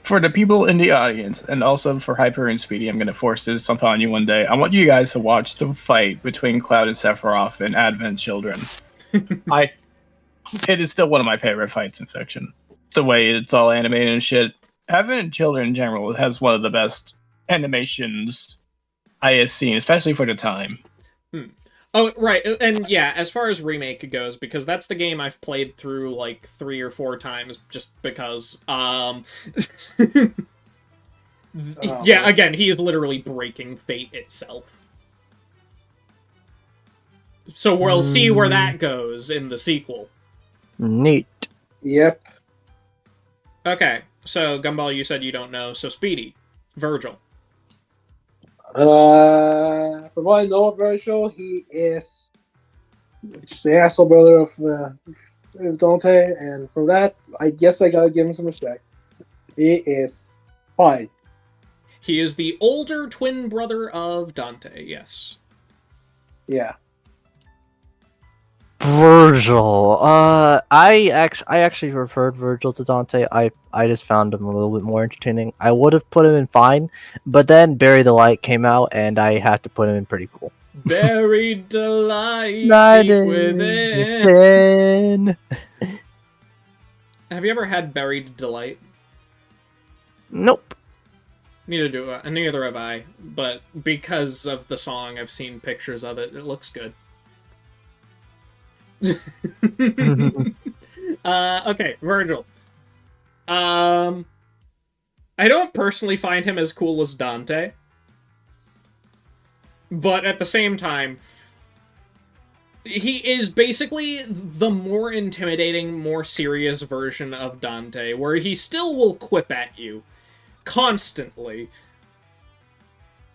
for the people in the audience, and also for Hyper and Speedy, I'm going to force this upon you one day. I want you guys to watch the fight between Cloud and Sephiroth in Advent Children. It is still one of my favorite fights in fiction. The way it's all animated and shit. Advent and Children in general has one of the best animations I have seen, especially for the time. Oh, right, and yeah, as far as remake goes, because that's the game I've played through, like, 3 or 4 times, just because, yeah, again, he is literally breaking fate itself. So we'll see where that goes in the sequel. Neat. Yep. Okay, so Gumball, you said you don't know, so Speedy, Vergil. From what I know of Vergil, he is just the asshole brother of Dante, and for that, I guess I gotta give him some respect. He is fine. He is the older twin brother of Dante, yes. Yeah. Vergil. I actually preferred Vergil to Dante. I just found him a little bit more entertaining. I would have put him in fine, but then Bury the Light came out, and I had to put him in pretty cool. Buried delight deep within. Have you ever had Buried Delight? Nope. Neither have I, but because of the song, I've seen pictures of it. It looks good. Okay, Vergil. I don't personally find him as cool as Dante, but at the same time, he is basically the more intimidating, more serious version of Dante, where he still will quip at you constantly,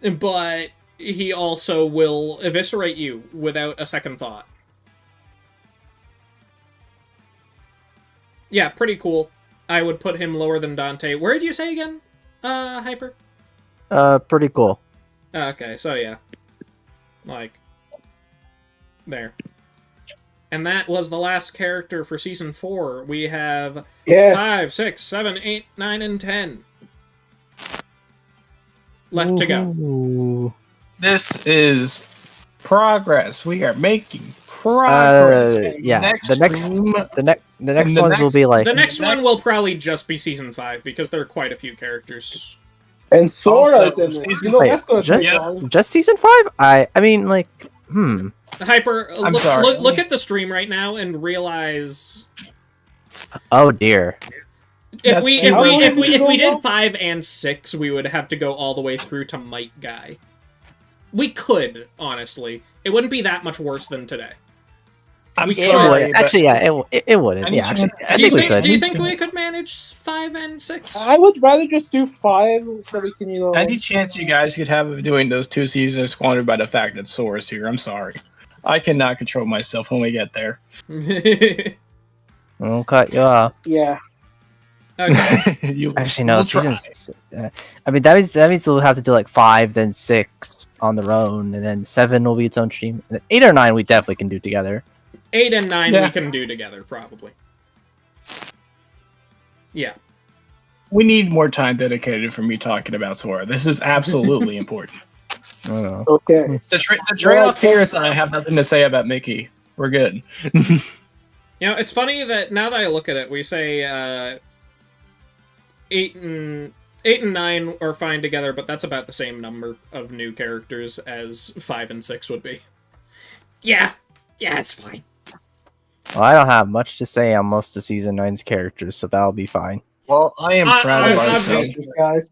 but he also will eviscerate you without a second thought. Yeah, pretty cool. I would put him lower than Dante. Where did you say again, Hyper? Pretty cool. Okay, so yeah. Like, there. And that was the last character for Season 4. We have 5, 6, 7, 8, 9, and 10 left to go. This is progress. We are making progress. The next ones will be like... The next one will probably just be Season 5, because there are quite a few characters. And Sora's in it. You know, that's gonna take long. Just Season 5? I mean, like, Hyper, look at the stream right now and realize... Oh, dear. If we did 5 and 6, we would have to go all the way through to Might Guy. We could, honestly. It wouldn't be that much worse than today. I'm sorry. Actually, yeah, it wouldn't. Yeah, actually, I think we could. Do you think we could manage 5 and 6? I would rather just do 5 so we can, Any chance you guys could have of doing those 2 seasons squandered by the fact that Sora's here? I'm sorry. I cannot control myself when we get there. I'll cut you off. Yeah. Okay. Actually, no. Seasons. I mean, that means we'll have to do like 5, then 6 on their own, and then 7 will be its own stream. And then 8 or 9 we definitely can do together. 8 and 9 we can do together, probably. Yeah. We need more time dedicated for me talking about Sora. This is absolutely important. Okay. The trade-off here is I have nothing to say about Mickey. We're good. You know, it's funny that now that I look at it, we say 8 and 9 are fine together, but that's about the same number of new characters as 5 and 6 would be. Yeah, it's fine. Well, I don't have much to say on most of Season 9's characters, so that'll be fine. Well, I am proud of ourselves. Guys.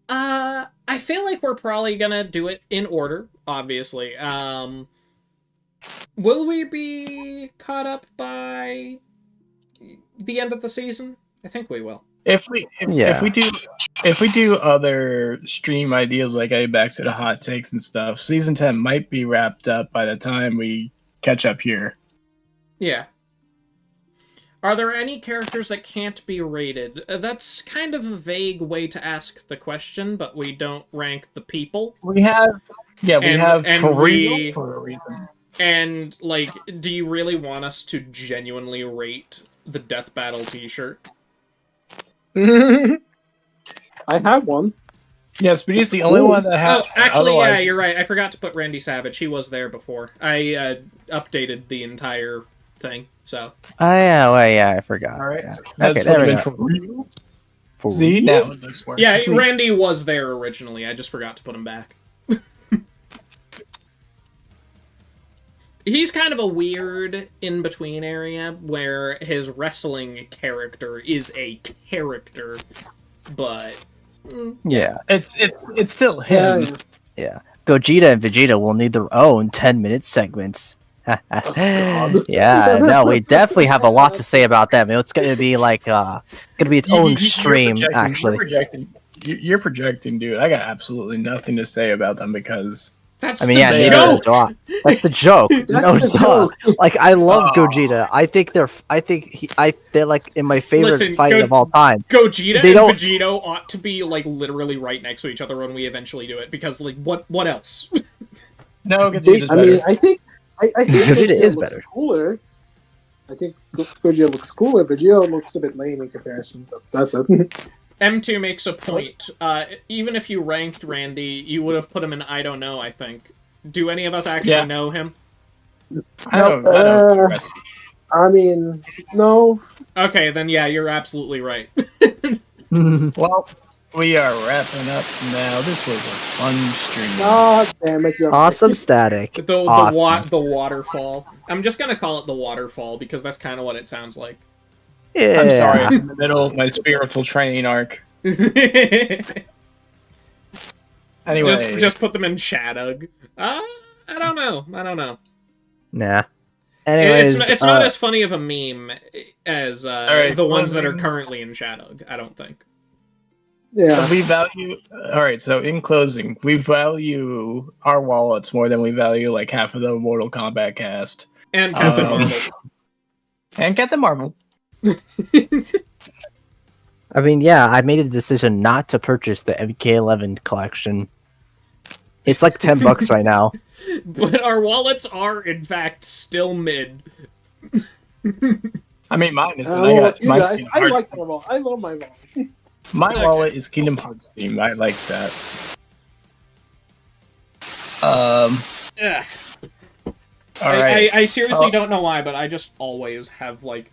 I feel like we're probably gonna do it in order, obviously. Will we be caught up by the end of the season? I think we will. If we do other stream ideas like getting back to the hot takes and stuff, Season 10 might be wrapped up by the time we catch up here. Yeah. Are there any characters that can't be rated? That's kind of a vague way to ask the question, but we don't rank the people. We have three for a reason. And, like, do you really want us to genuinely rate the Death Battle t-shirt? I have one. Yes, but he's the only one that has. Oh, actually, yeah, you're right. I forgot to put Randy Savage. He was there before. I updated the entire thing, so. Oh, yeah, well, yeah, I forgot. All right. Yeah. Okay, there we go. See, now it looks more Yeah, complete. Randy was there originally. I just forgot to put him back. He's kind of a weird in-between area where his wrestling character is a character, but Yeah. It's still him. Yeah. Gogeta and Vegeta will need their own 10-minute segments. Yeah, no, we definitely have a lot to say about them. It's gonna be like gonna be its own stream, actually. You're projecting, dude. I got absolutely nothing to say about them because that's I mean, yeah, the neither joke! does That's the joke. No, the duh. joke. Like, I love Gogeta. They're like in my favorite Listen, fight of all time. Gogeta They and don't- Vegito ought to be, like, literally right next to each other when we eventually do it, because, like, what else? no, Gogeta's better. I think Gogeta is looks better. Cooler. I think Gogeta looks cooler. Vegeta looks a bit lame in comparison, but that's it. M2 makes a point. Even if you ranked Randy, you would have put him in I don't know, I think. Do any of us actually know him? I don't I mean, no. Okay, then yeah, you're absolutely right. Well, we are wrapping up now. This was a fun stream. God damn it! You're Awesome static. The waterfall. I'm just gonna call it the waterfall because that's kind of what it sounds like. Yeah. I'm sorry, I'm in the middle of my spiritual training arc. Anyway, just put them in Shadowg. I don't know. Nah. Anyways, it's not as funny of a meme as right, the ones that are currently in Shadowg, I don't think. Yeah. we value. All right, so in closing, we value our wallets more than we value like half of the Mortal Kombat cast And Captain Marvel. and Captain Marvel. I mean, yeah, I made a decision not to purchase the MK11 collection. It's like $10 right now. But our wallets are, in fact, still mid. I mean, mine is. I like my wallet. I love my wallet. My wallet is Kingdom Hearts themed. I like that. Ugh. All right. I seriously don't know why, but I just always have, like,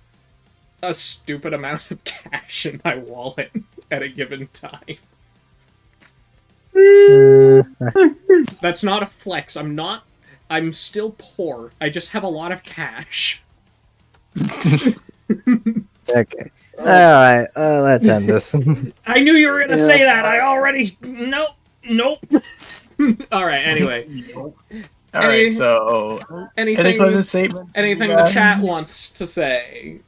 a stupid amount of cash in my wallet at a given time. That's not a flex. I'm still poor. I just have a lot of cash. Okay. Alright, let's end this. I knew you were gonna say that. I already... Nope. Alright, anyway. Alright, so... Any closing statements? Anything the chat wants to say?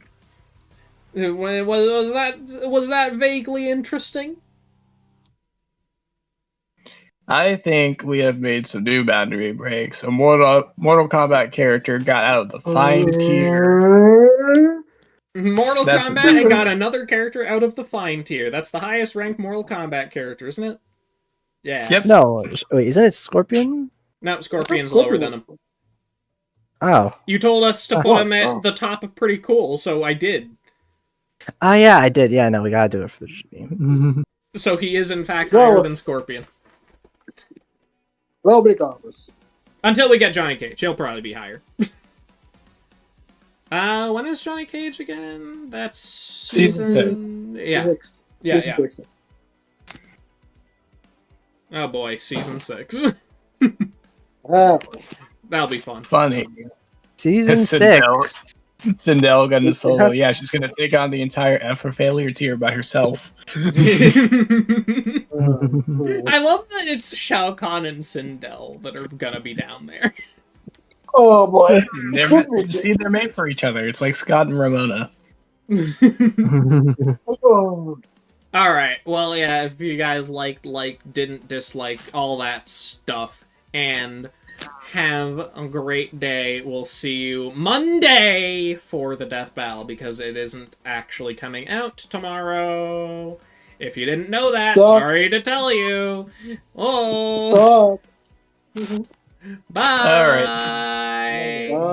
Was that vaguely interesting? I think we have made some new boundary breaks. A Mortal Kombat character got out of the fine tier. Mortal Kombat got another character out of the fine tier. That's the highest ranked Mortal Kombat character, isn't it? Yeah. Yep. No, wait, isn't it Scorpion? No, Scorpion's lower than him. Oh. You told us to put him at the top of pretty cool, so I did. Oh, yeah, I did. Yeah, no, we gotta do it for the stream. So he is, in fact, higher than Scorpion. Well, regardless. Until we get Johnny Cage. He'll probably be higher. When is Johnny Cage again? That's Season 6. Yeah. Yeah. Six. Oh boy, Season 6. Ah, That'll be fun. Funny. Season Sindel. 6. Sindel got into solo. Yeah, she's gonna take on the entire F for Failure tier by herself. I love that it's Shao Kahn and Sindel that are gonna be down there. oh boy. They're made for each other. It's like Scott and Ramona. Oh. Alright, well, yeah, if you guys didn't dislike, all that stuff, and have a great day. We'll see you Monday for the Death Battle, because it isn't actually coming out tomorrow. If you didn't know that, sorry to tell you. Oh. Stop. Bye! All right. Bye.